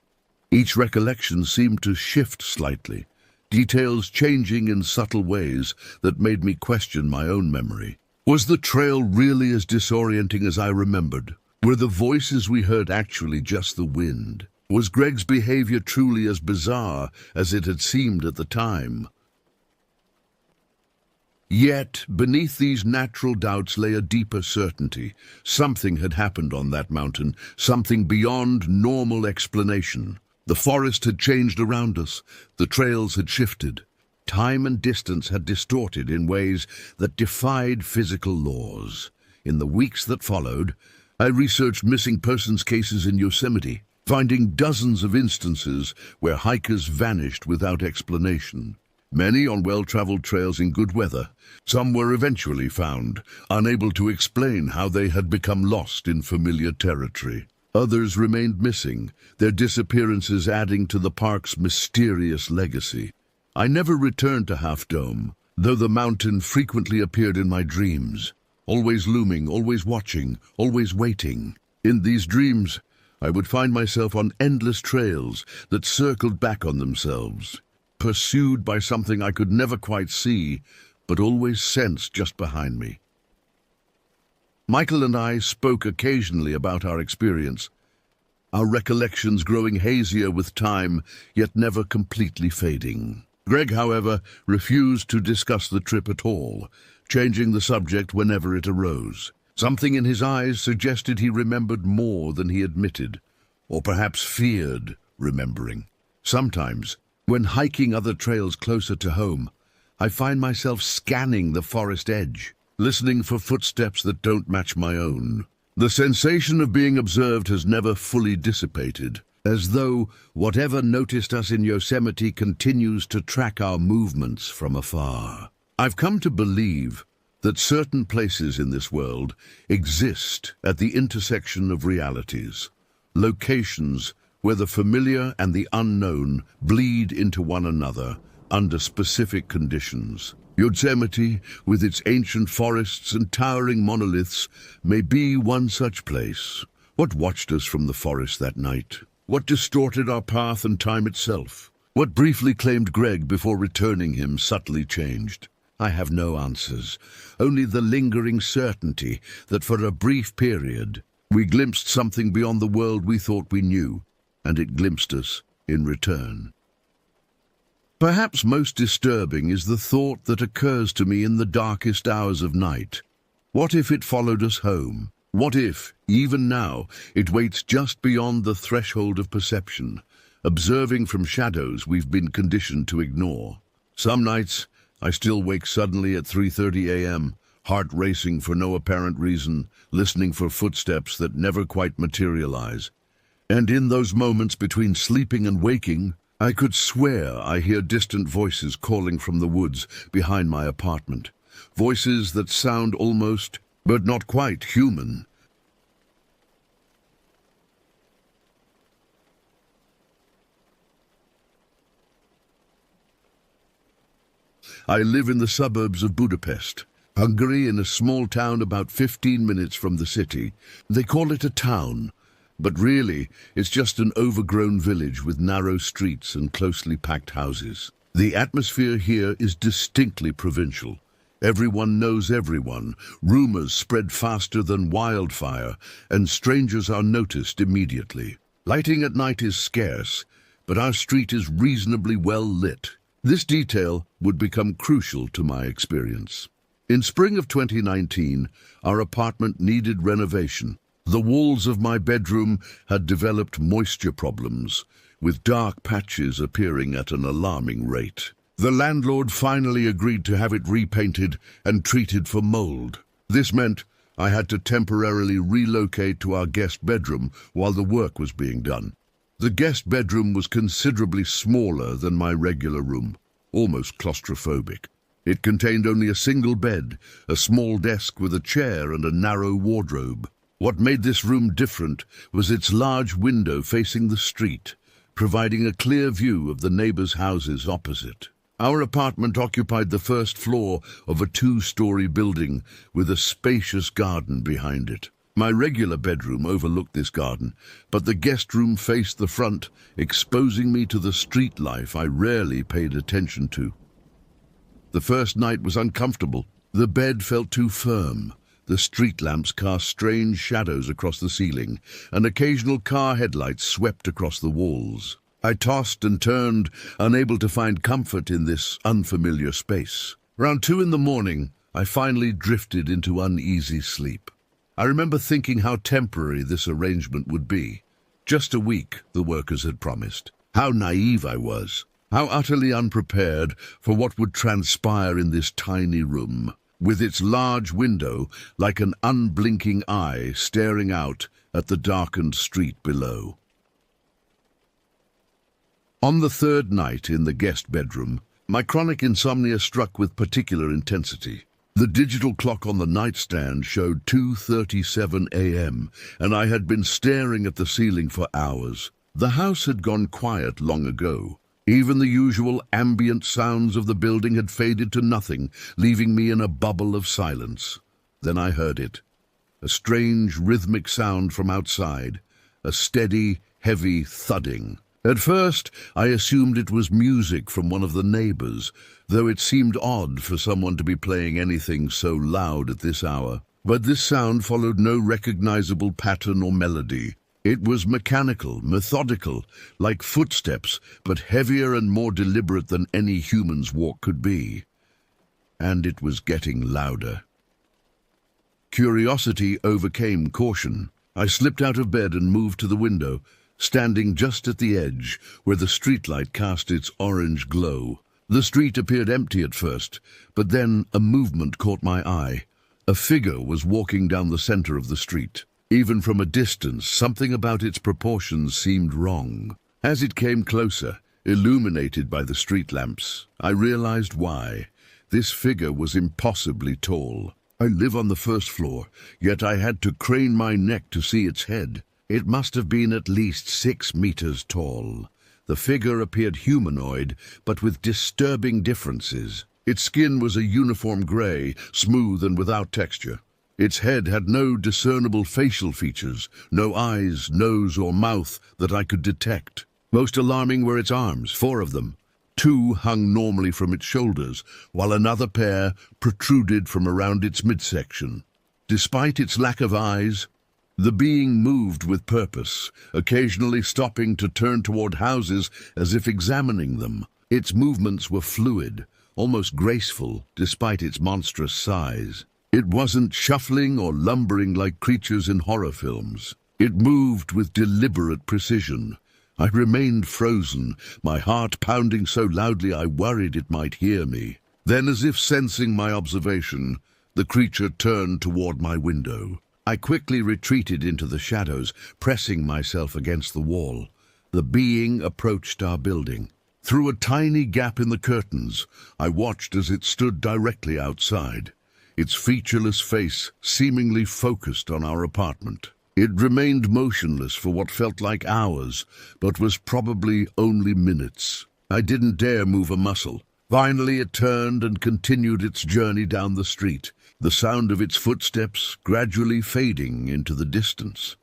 Speaker 1: Each recollection seemed to shift slightly, details changing in subtle ways that made me question my own memory. Was the trail really as disorienting as I remembered? Were the voices we heard actually just the wind? Was Greg's behavior truly as bizarre as it had seemed at the time? Yet, beneath these natural doubts lay a deeper certainty. Something had happened on that mountain, something beyond normal explanation. The forest had changed around us, the trails had shifted. Time and distance had distorted in ways that defied physical laws. In the weeks that followed, I researched missing persons cases in Yosemite, finding dozens of instances where hikers vanished without explanation. Many on well-traveled trails in good weather. Some were eventually found, unable to explain how they had become lost in familiar territory. Others remained missing, their disappearances adding to the park's mysterious legacy. I never returned to Half Dome, though the mountain frequently appeared in my dreams, always looming, always watching, always waiting. In these dreams, I would find myself on endless trails that circled back on themselves, pursued by something I could never quite see, but always sense just behind me. Michael and I spoke occasionally about our experience, our recollections growing hazier with time, yet never completely fading. Greg, however, refused to discuss the trip at all, changing the subject whenever it arose. Something in his eyes suggested he remembered more than he admitted, or perhaps feared remembering. Sometimes, when hiking other trails closer to home, I find myself scanning the forest edge, listening for footsteps that don't match my own. The sensation of being observed has never fully dissipated, as though whatever noticed us in Yosemite continues to track our movements from afar. I've come to believe that certain places in this world exist at the intersection of realities, locations where the familiar and the unknown bleed into one another under specific conditions. Yosemite, with its ancient forests and towering monoliths, may be one such place. What watched us from the forest that night? What distorted our path and time itself? What briefly claimed Greg before returning him subtly changed? I have no answers, only the lingering certainty that for a brief period we glimpsed something beyond the world we thought we knew, and it glimpsed us in return. Perhaps most disturbing is the thought that occurs to me in the darkest hours of night. What if it followed us home? What if, even now, it waits just beyond the threshold of perception, observing from shadows we've been conditioned to ignore? Some nights, I still wake suddenly at 3:30 a.m., heart racing for no apparent reason, listening for footsteps that never quite materialize. And in those moments between sleeping and waking, I could swear I hear distant voices calling from the woods behind my apartment. Voices that sound almost, but not quite, human. I live in the suburbs of Budapest, Hungary, in a small town about 15 minutes from the city. They call it a town, but really it's just an overgrown village with narrow streets and closely packed houses. The atmosphere here is distinctly provincial. Everyone knows everyone, rumors spread faster than wildfire, and strangers are noticed immediately. Lighting at night is scarce, but our street is reasonably well lit. This detail would become crucial to my experience. In spring of 2019, our apartment needed renovation. The walls of my bedroom had developed moisture problems, with dark patches appearing at an alarming rate. The landlord finally agreed to have it repainted and treated for mold. This meant I had to temporarily relocate to our guest bedroom while the work was being done. The guest bedroom was considerably smaller than my regular room, almost claustrophobic. It contained only a single bed, a small desk with a chair and a narrow wardrobe. What made this room different was its large window facing the street, providing a clear view of the neighbors' houses opposite. Our apartment occupied the first floor of a 2-story building with a spacious garden behind it. My regular bedroom overlooked this garden, but the guest room faced the front, exposing me to the street life I rarely paid attention to. The first night was uncomfortable. The bed felt too firm. The street lamps cast strange shadows across the ceiling, and occasional car headlights swept across the walls. I tossed and turned, unable to find comfort in this unfamiliar space. Around 2 in the morning, I finally drifted into uneasy sleep. I remember thinking how temporary this arrangement would be. Just a week, the workers had promised. How naive I was. How utterly unprepared for what would transpire in this tiny room, with its large window like an unblinking eye staring out at the darkened street below. On the third night in the guest bedroom, my chronic insomnia struck with particular intensity. The digital clock on the nightstand showed 2:37 a.m., and I had been staring at the ceiling for hours. The house had gone quiet long ago, Even the usual ambient sounds of the building had faded to nothing, leaving me in a bubble of silence. Then I heard it. A strange rhythmic sound from outside, a steady, heavy thudding. At first, I assumed it was music from one of the neighbors, though it seemed odd for someone to be playing anything so loud at this hour. But this sound followed no recognizable pattern or melody. It was mechanical, methodical, like footsteps, but heavier and more deliberate than any human's walk could be. And it was getting louder. Curiosity overcame caution. I slipped out of bed and moved to the window, standing just at the edge, where the streetlight cast its orange glow. The street appeared empty at first, but then a movement caught my eye. A figure was walking down the center of the street. Even from a distance, something about its proportions seemed wrong. As it came closer, illuminated by the street lamps, I realized why. This figure was impossibly tall. I live on the first floor, yet I had to crane my neck to see its head. It must have been at least 6 meters tall. The figure appeared humanoid, but with disturbing differences. Its skin was a uniform gray, smooth and without texture. Its head had no discernible facial features, no eyes, nose or mouth that I could detect. Most alarming were its arms, 4 of them. 2 hung normally from its shoulders, while another pair protruded from around its midsection. Despite its lack of eyes, the being moved with purpose, occasionally stopping to turn toward houses as if examining them. Its movements were fluid, almost graceful, despite its monstrous size. It wasn't shuffling or lumbering like creatures in horror films. It moved with deliberate precision. I remained frozen, my heart pounding so loudly I worried it might hear me. Then, as if sensing my observation, the creature turned toward my window. I quickly retreated into the shadows, pressing myself against the wall. The being approached our building. Through a tiny gap in the curtains, I watched as it stood directly outside, its featureless face seemingly focused on our apartment. It remained motionless for what felt like hours, but was probably only minutes. I didn't dare move a muscle. Finally, it turned and continued its journey down the street, the sound of its footsteps gradually fading into the distance.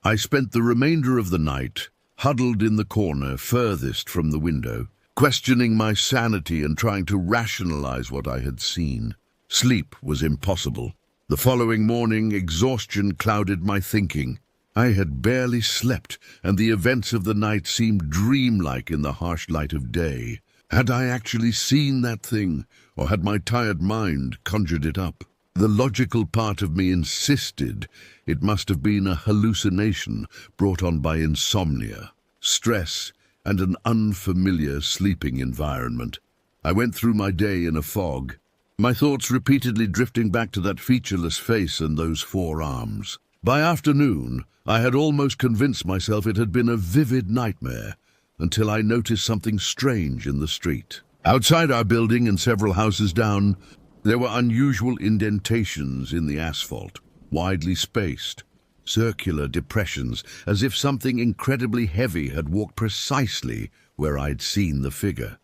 Speaker 1: I spent the remainder of the night huddled in the corner furthest from the window, questioning my sanity and trying to rationalize what I had seen. Sleep was impossible. The following morning, exhaustion clouded my thinking. I had barely slept, and the events of the night seemed dreamlike in the harsh light of day. Had I actually seen that thing, or had my tired mind conjured it up? The logical part of me insisted it must have been a hallucination brought on by insomnia, stress, and an unfamiliar sleeping environment. I went through my day in a fog, my thoughts repeatedly drifting back to that featureless face and those 4 arms. By afternoon, I had almost convinced myself it had been a vivid nightmare, until I noticed something strange in the street. Outside our building and several houses down, there were unusual indentations in the asphalt, widely spaced, circular depressions, as if something incredibly heavy had walked precisely where I'd seen the figure.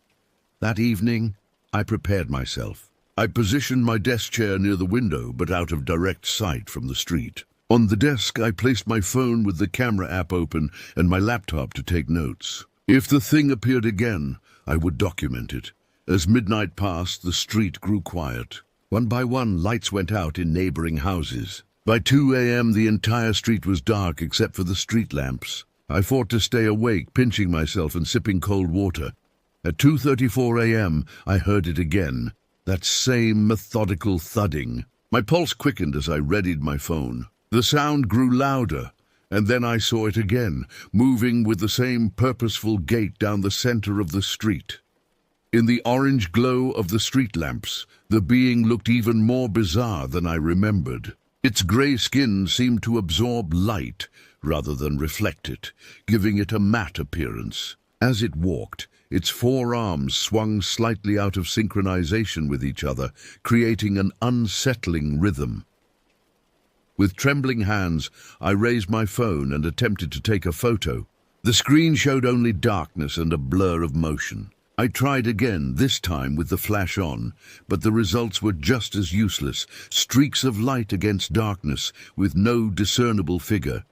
Speaker 1: That evening, I prepared myself. I positioned my desk chair near the window, but out of direct sight from the street. On the desk, I placed my phone with the camera app open and my laptop to take notes. If the thing appeared again, I would document it. As midnight passed, the street grew quiet. One by one, lights went out in neighboring houses. By 2 a.m., the entire street was dark except for the street lamps. I fought to stay awake, pinching myself and sipping cold water. At 2:34 a.m., I heard it again, that same methodical thudding. My pulse quickened as I readied my phone. The sound grew louder, and then I saw it again, moving with the same purposeful gait down the center of the street. In the orange glow of the street lamps, the being looked even more bizarre than I remembered. Its gray skin seemed to absorb light rather than reflect it, giving it a matte appearance. As it walked, its 4 arms swung slightly out of synchronization with each other, creating an unsettling rhythm. With trembling hands, I raised my phone and attempted to take a photo. The screen showed only darkness and a blur of motion. I tried again, this time with the flash on, but the results were just as useless, streaks of light against darkness with no discernible figure.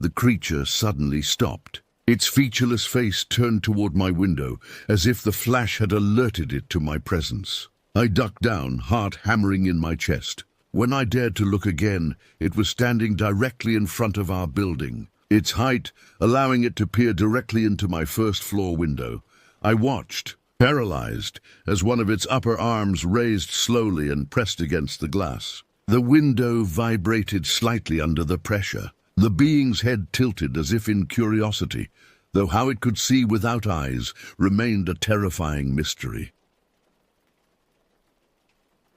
Speaker 1: The creature suddenly stopped. Its featureless face turned toward my window, as if the flash had alerted it to my presence. I ducked down, heart hammering in my chest. When I dared to look again, it was standing directly in front of our building, its height allowing it to peer directly into my first-floor window. I watched, paralyzed, as one of its upper arms raised slowly and pressed against the glass. The window vibrated slightly under the pressure. The being's head tilted as if in curiosity, though how it could see without eyes remained a terrifying mystery.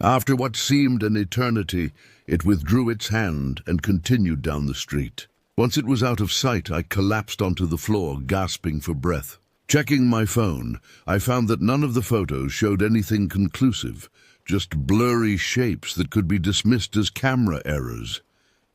Speaker 1: After what seemed an eternity, it withdrew its hand and continued down the street. Once it was out of sight, I collapsed onto the floor, gasping for breath. Checking my phone, I found that none of the photos showed anything conclusive, just blurry shapes that could be dismissed as camera errors.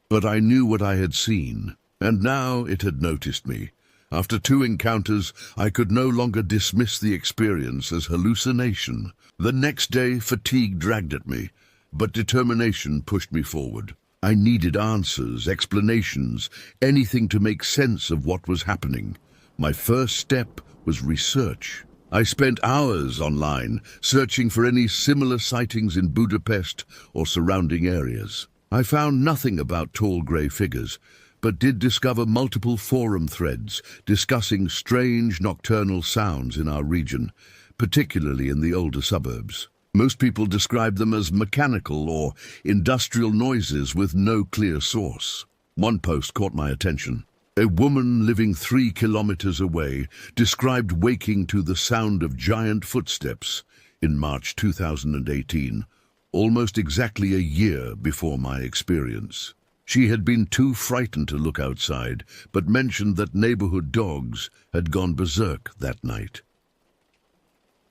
Speaker 1: But I knew what I had seen, and now it had noticed me. After 2 encounters, I could no longer dismiss the experience as hallucination. The next day, fatigue dragged at me, but determination pushed me forward. I needed answers, explanations, anything to make sense of what was happening. My first step was research. I spent hours online, searching for any similar sightings in Budapest or surrounding areas. I found nothing about tall grey figures, but did discover multiple forum threads discussing strange nocturnal sounds in our region, particularly in the older suburbs. Most people describe them as mechanical or industrial noises with no clear source. One post caught my attention. A woman living 3 kilometers away described waking to the sound of giant footsteps in March 2018, almost exactly a year before my experience. She had been too frightened to look outside, but mentioned that neighborhood dogs had gone berserk that night.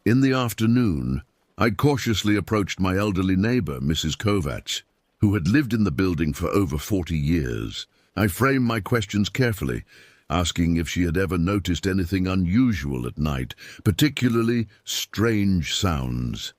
Speaker 1: In the afternoon, I cautiously approached my elderly neighbor, Mrs. Kovacs, who had lived in the building for over 40 years. I framed my questions carefully, asking if she had ever noticed anything unusual at night, particularly strange sounds.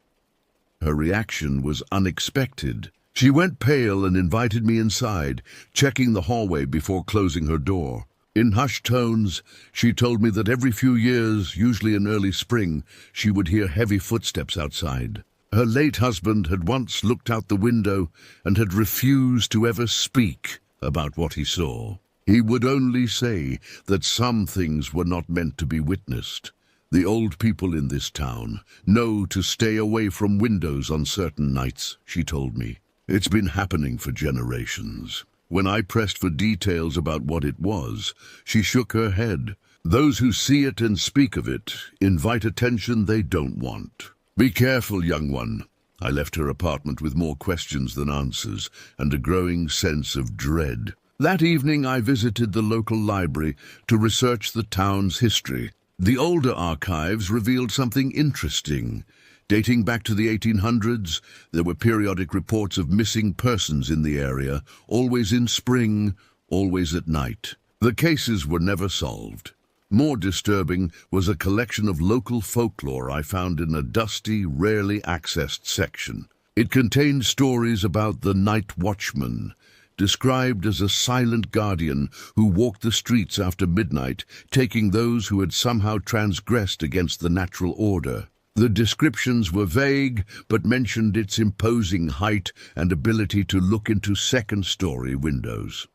Speaker 1: Her reaction was unexpected. She went pale and invited me inside, checking the hallway before closing her door. In hushed tones, she told me that every few years, usually in early spring, she would hear heavy footsteps outside. Her late husband had once looked out the window and had refused to ever speak about what he saw. He would only say that some things were not meant to be witnessed. The old people in this town know to stay away from windows on certain nights, she told me. It's been happening for generations. When I pressed for details about what it was, she shook her head. Those who see it and speak of it invite attention they don't want. Be careful, young one. I left her apartment with more questions than answers and a growing sense of dread. That evening I visited the local library to research the town's history. The older archives revealed something interesting. Dating back to the 1800s, there were periodic reports of missing persons in the area, always in spring, always at night. The cases were never solved. More disturbing was a collection of local folklore I found in a dusty, rarely accessed section. It contained stories about the night watchman, described as a silent guardian who walked the streets after midnight, taking those who had somehow transgressed against the natural order. The descriptions were vague, but mentioned its imposing height and ability to look into second-story windows.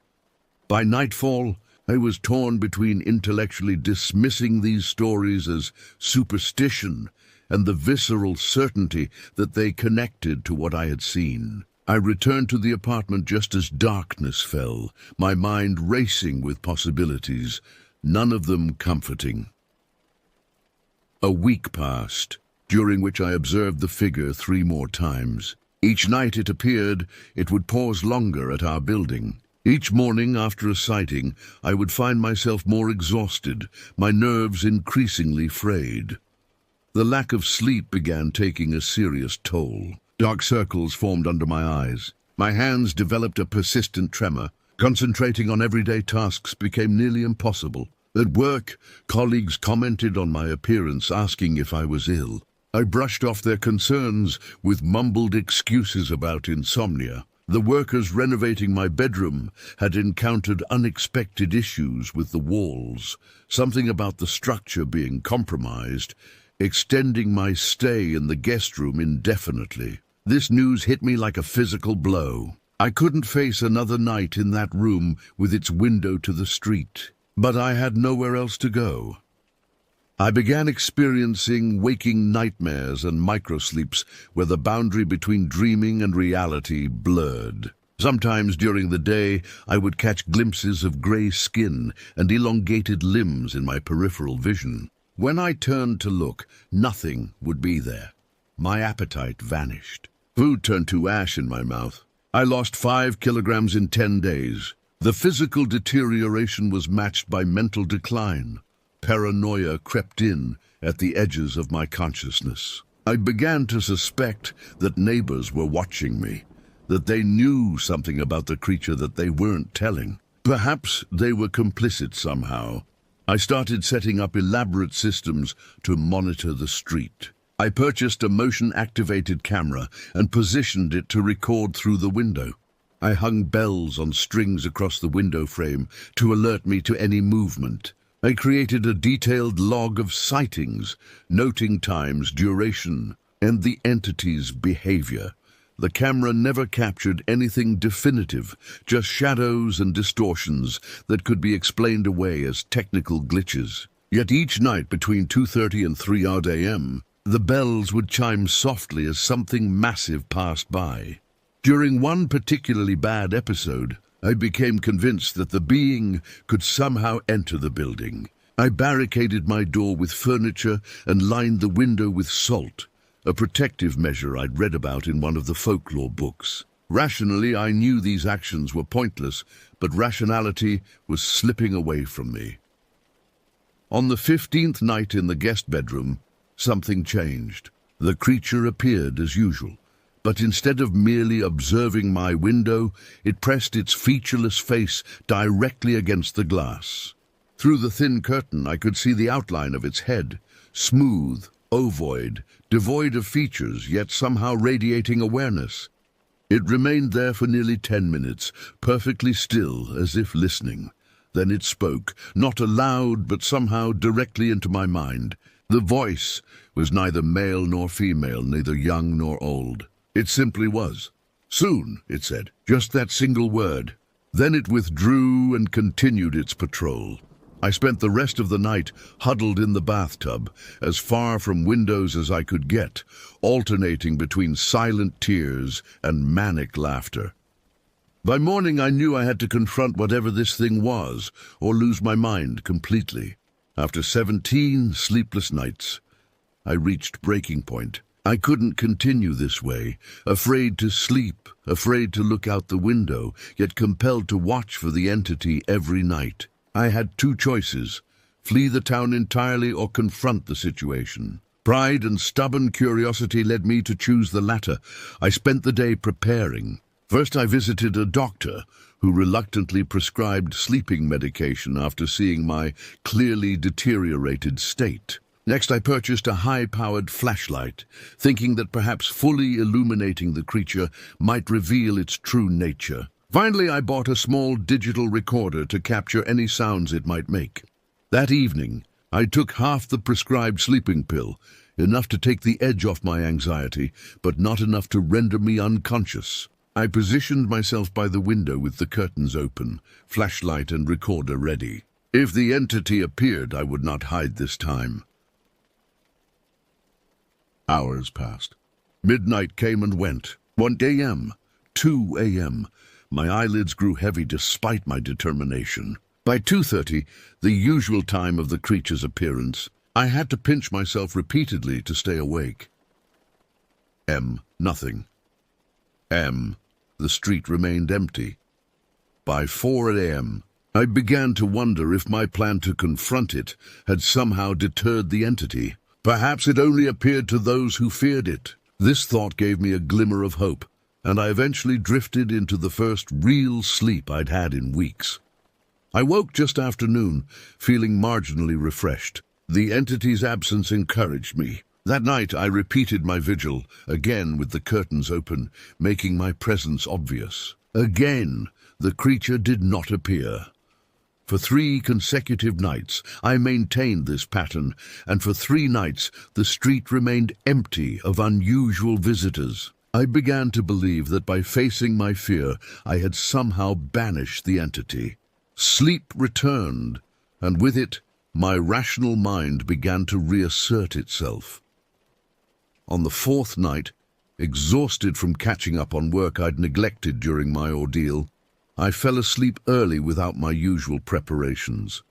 Speaker 1: By nightfall, I was torn between intellectually dismissing these stories as superstition and the visceral certainty that they connected to what I had seen. I returned to the apartment just as darkness fell, my mind racing with possibilities, none of them comforting. A week passed, during which I observed the figure 3 more times. Each night it appeared, it would pause longer at our building. Each morning after a sighting, I would find myself more exhausted, my nerves increasingly frayed. The lack of sleep began taking a serious toll. Dark circles formed under my eyes. My hands developed a persistent tremor. Concentrating on everyday tasks became nearly impossible. At work, colleagues commented on my appearance, asking if I was ill. I brushed off their concerns with mumbled excuses about insomnia. The workers renovating my bedroom had encountered unexpected issues with the walls, something about the structure being compromised, extending my stay in the guest room indefinitely. This news hit me like a physical blow. I couldn't face another night in that room with its window to the street, but I had nowhere else to go. I began experiencing waking nightmares and microsleeps where the boundary between dreaming and reality blurred. Sometimes during the day, I would catch glimpses of gray skin and elongated limbs in my peripheral vision. When I turned to look, nothing would be there. My appetite vanished. Food turned to ash in my mouth. I lost 5 kilograms in 10 days. The physical deterioration was matched by mental decline. Paranoia crept in at the edges of my consciousness. I began to suspect that neighbors were watching me, that they knew something about the creature that they weren't telling. Perhaps they were complicit somehow. I started setting up elaborate systems to monitor the street. I purchased a motion-activated camera and positioned it to record through the window. I hung bells on strings across the window frame to alert me to any movement. I created a detailed log of sightings, noting times, duration, and the entity's behavior. The camera never captured anything definitive, just shadows and distortions that could be explained away as technical glitches. Yet each night between 2:30 and 3 a.m., the bells would chime softly as something massive passed by. During one particularly bad episode, I became convinced that the being could somehow enter the building. I barricaded my door with furniture and lined the window with salt, a protective measure I'd read about in one of the folklore books. Rationally, I knew these actions were pointless, but rationality was slipping away from me. On the 15th night in the guest bedroom, something changed. The creature appeared as usual, but instead of merely observing my window, it pressed its featureless face directly against the glass. Through the thin curtain, I could see the outline of its head, smooth, ovoid, devoid of features, yet somehow radiating awareness. It remained there for nearly 10 minutes, perfectly still, as if listening. Then it spoke, not aloud, but somehow directly into my mind. The voice was neither male nor female, neither young nor old. It simply was. "Soon," it said, just that single word. Then it withdrew and continued its patrol. I spent the rest of the night huddled in the bathtub, as far from windows as I could get, alternating between silent tears and manic laughter. By morning I knew I had to confront whatever this thing was, or lose my mind completely. After 17 sleepless nights, I reached breaking point. I couldn't continue this way, afraid to sleep, afraid to look out the window, yet compelled to watch for the entity every night. I had 2 choices: flee the town entirely or confront the situation. Pride and stubborn curiosity led me to choose the latter. I spent the day preparing. First, I visited a doctor who reluctantly prescribed sleeping medication after seeing my clearly deteriorated state. Next, I purchased a high-powered flashlight, thinking that perhaps fully illuminating the creature might reveal its true nature. Finally, I bought a small digital recorder to capture any sounds it might make. That evening, I took half the prescribed sleeping pill, enough to take the edge off my anxiety, but not enough to render me unconscious. I positioned myself by the window with the curtains open, flashlight and recorder ready. If the entity appeared, I would not hide this time. Hours passed. Midnight came and went. 1 a.m., 2 a.m. My eyelids grew heavy despite my determination. By 2:30, the usual time of the creature's appearance, I had to pinch myself repeatedly to stay awake. Nothing. The street remained empty. By 4 a.m., I began to wonder if my plan to confront it had somehow deterred the entity. Perhaps it only appeared to those who feared it. This thought gave me a glimmer of hope, and I eventually drifted into the first real sleep I'd had in weeks. I woke just after noon, feeling marginally refreshed. The entity's absence encouraged me. That night I repeated my vigil, again with the curtains open, making my presence obvious. Again, the creature did not appear. For 3 consecutive nights, I maintained this pattern, and for 3 nights, the street remained empty of unusual visitors. I began to believe that by facing my fear, I had somehow banished the entity. Sleep returned, and with it, my rational mind began to reassert itself. On the 4th night, exhausted from catching up on work I'd neglected during my ordeal, I fell asleep early without my usual preparations.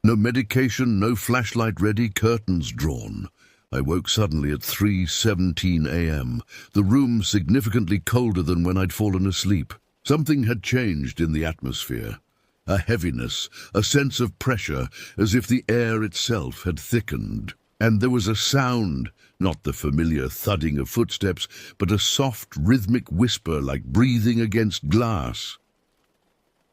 Speaker 1: No medication, no flashlight ready, curtains drawn. I woke suddenly at 3:17 a.m., the room significantly colder than when I'd fallen asleep. Something had changed in the atmosphere. A heaviness, a sense of pressure, as if the air itself had thickened. And there was a sound, not the familiar thudding of footsteps, but a soft, rhythmic whisper like breathing against glass.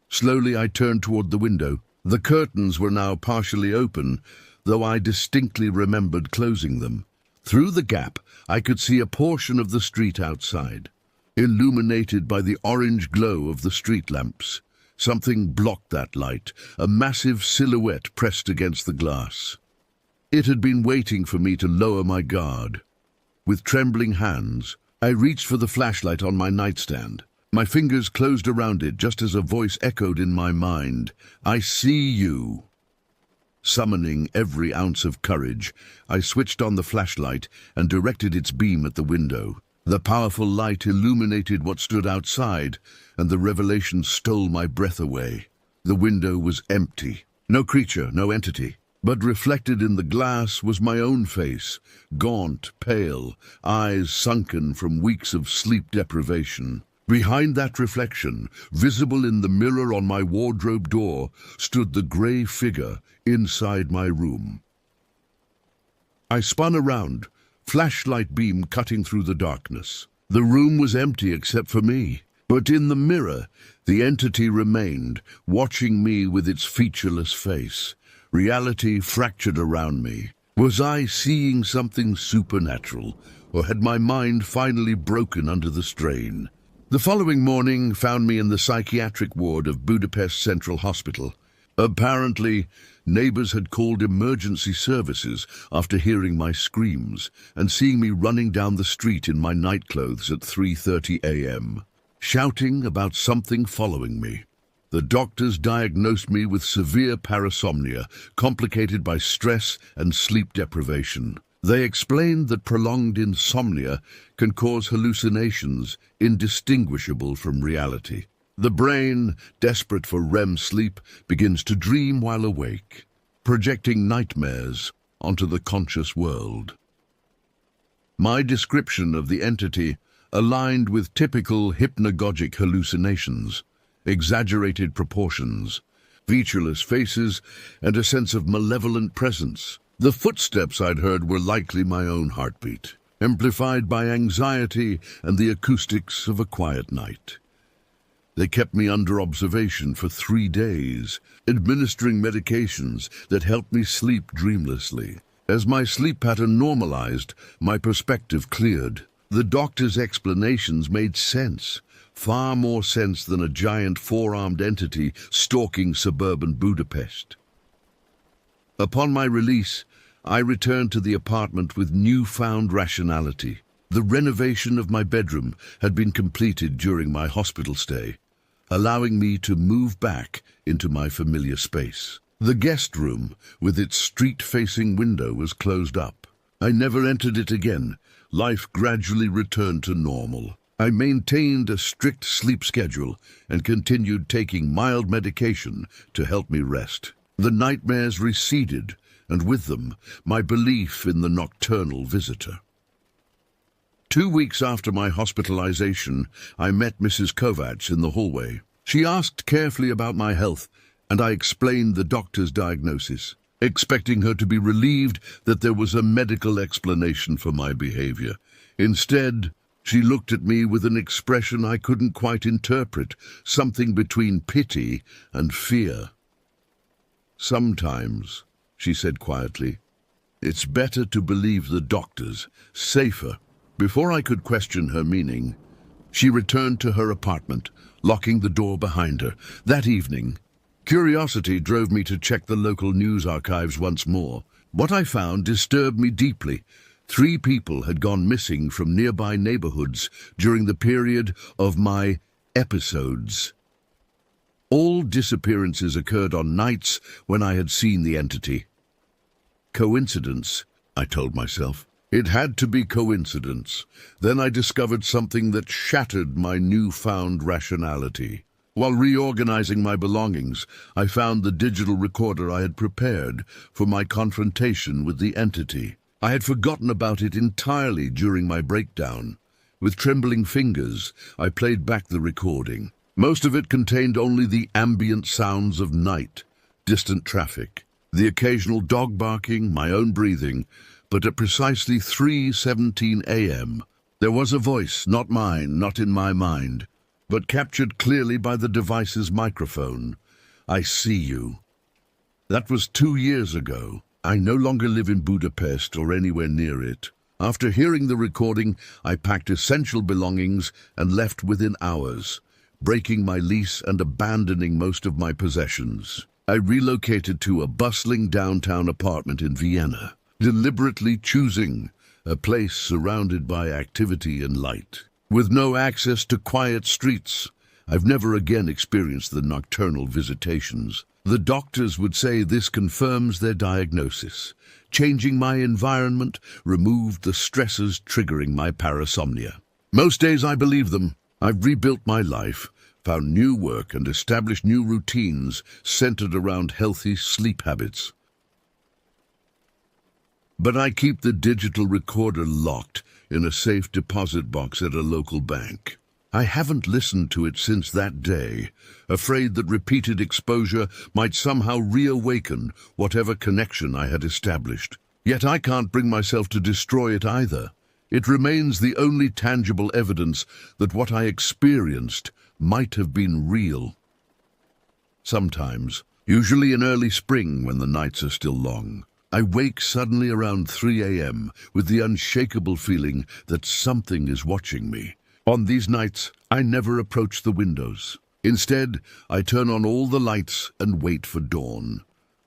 Speaker 1: Slowly I turned toward the window. The curtains were now partially open, though I distinctly remembered closing them. Through the gap, I could see a portion of the street outside, illuminated by the orange glow of the street lamps. Something blocked that light, a massive silhouette pressed against the glass. It had been waiting for me to lower my guard. With trembling hands, I reached for the flashlight on my nightstand. My fingers closed around it just as a voice echoed in my mind, "I see you." Summoning every ounce of courage, I switched on the flashlight and directed its beam at the window. The powerful light illuminated what stood outside, and the revelation stole my breath away. The window was empty. No creature, no entity. But reflected in the glass was my own face, gaunt, pale, eyes sunken from weeks of sleep deprivation. Behind that reflection, visible in the mirror on my wardrobe door, stood the grey figure inside my room. I spun around, flashlight beam cutting through the darkness. The room was empty except for me, but in the mirror, the entity remained, watching me with its featureless face. Reality fractured around me. Was I seeing something supernatural, or had my mind finally broken under the strain? The following morning found me in the psychiatric ward of Budapest Central Hospital. Apparently, neighbors had called emergency services after hearing my screams and seeing me running down the street in my nightclothes at 3:30 a.m., shouting about something following me. The doctors diagnosed me with severe parasomnia, complicated by stress and sleep deprivation. They explained that prolonged insomnia can cause hallucinations indistinguishable from reality. The brain, desperate for REM sleep, begins to dream while awake, projecting nightmares onto the conscious world. My description of the entity aligned with typical hypnagogic hallucinations, exaggerated proportions, featureless faces, and a sense of malevolent presence. The footsteps I'd heard were likely my own heartbeat, amplified by anxiety and the acoustics of a quiet night. They kept me under observation for 3 days, administering medications that helped me sleep dreamlessly. As my sleep pattern normalized, my perspective cleared. The doctor's explanations made sense, far more sense than a giant four-armed entity stalking suburban Budapest. Upon my release, I returned to the apartment with newfound rationality. The renovation of my bedroom had been completed during my hospital stay, allowing me to move back into my familiar space. The guest room, with its street-facing window, was closed up. I never entered it again. Life gradually returned to normal. I maintained a strict sleep schedule and continued taking mild medication to help me rest. The nightmares receded, and with them, my belief in the nocturnal visitor. 2 weeks after my hospitalization, I met Mrs. Kovacs in the hallway. She asked carefully about my health, and I explained the doctor's diagnosis, expecting her to be relieved that there was a medical explanation for my behavior. Instead, she looked at me with an expression I couldn't quite interpret, something between pity and fear. "Sometimes," she said quietly. "It's better to believe the doctors, safer." Before I could question her meaning, she returned to her apartment, locking the door behind her. That evening, curiosity drove me to check the local news archives once more. What I found disturbed me deeply. 3 people had gone missing from nearby neighborhoods during the period of my episodes. All disappearances occurred on nights when I had seen the entity. Coincidence, I told myself. It had to be coincidence. Then I discovered something that shattered my newfound rationality. While reorganizing my belongings, I found the digital recorder I had prepared for my confrontation with the entity. I had forgotten about it entirely during my breakdown. With trembling fingers, I played back the recording. Most of it contained only the ambient sounds of night, distant traffic, the occasional dog barking, my own breathing. But at precisely 3:17 a.m., there was a voice, not mine, not in my mind, but captured clearly by the device's microphone. "I see you." That was 2 years ago. I no longer live in Budapest or anywhere near it. After hearing the recording, I packed essential belongings and left within hours, breaking my lease and abandoning most of my possessions. I relocated to a bustling downtown apartment in Vienna, deliberately choosing a place surrounded by activity and light. With no access to quiet streets, I've never again experienced the nocturnal visitations. The doctors would say this confirms their diagnosis. Changing my environment removed the stresses triggering my parasomnia. Most days I believe them. I've rebuilt my life, found new work and established new routines centered around healthy sleep habits. But I keep the digital recorder locked in a safe deposit box at a local bank. I haven't listened to it since that day, afraid that repeated exposure might somehow reawaken whatever connection I had established. Yet I can't bring myself to destroy it either. It remains the only tangible evidence that what I experienced might have been real. Sometimes, usually in early spring when the nights are still long, I wake suddenly around 3 a.m. with the unshakable feeling that something is watching me. On these nights, I never approach the windows. Instead, I turn on all the lights and wait for dawn.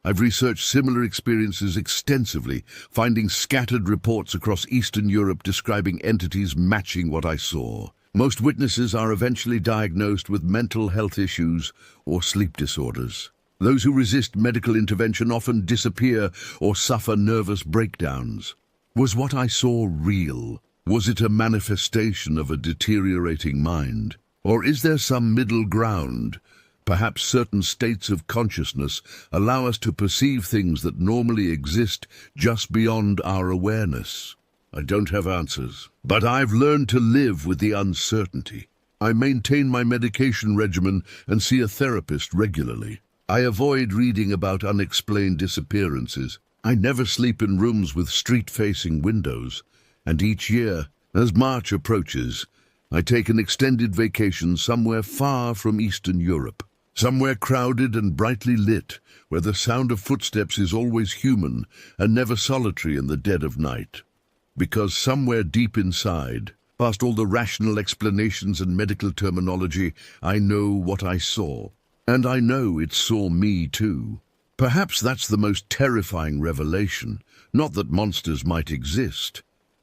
Speaker 1: I've researched similar experiences extensively, finding scattered reports across Eastern Europe describing entities matching what I saw. Most witnesses are eventually diagnosed with mental health issues or sleep disorders. Those who resist medical intervention often disappear or suffer nervous breakdowns. Was what I saw real? Was it a manifestation of a deteriorating mind? Or is there some middle ground? Perhaps certain states of consciousness allow us to perceive things that normally exist just beyond our awareness. I don't have answers, but I've learned to live with the uncertainty. I maintain my medication regimen and see a therapist regularly. I avoid reading about unexplained disappearances. I never sleep in rooms with street-facing windows. And each year, as March approaches, I take an extended vacation somewhere far from Eastern Europe. Somewhere crowded and brightly lit, where the sound of footsteps is always human and never solitary in the dead of night. Because somewhere deep inside, past all the rational explanations and medical terminology, I know what I saw. And I know it saw me too. Perhaps that's the most terrifying revelation, not that monsters might exist,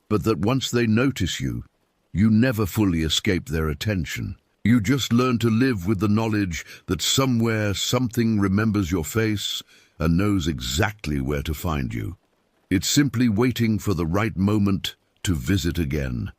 Speaker 1: but that once they notice you, you never fully escape their attention. You just learn to live with the knowledge that somewhere something remembers your face and knows exactly where to find you. It's simply waiting for the right moment to visit again.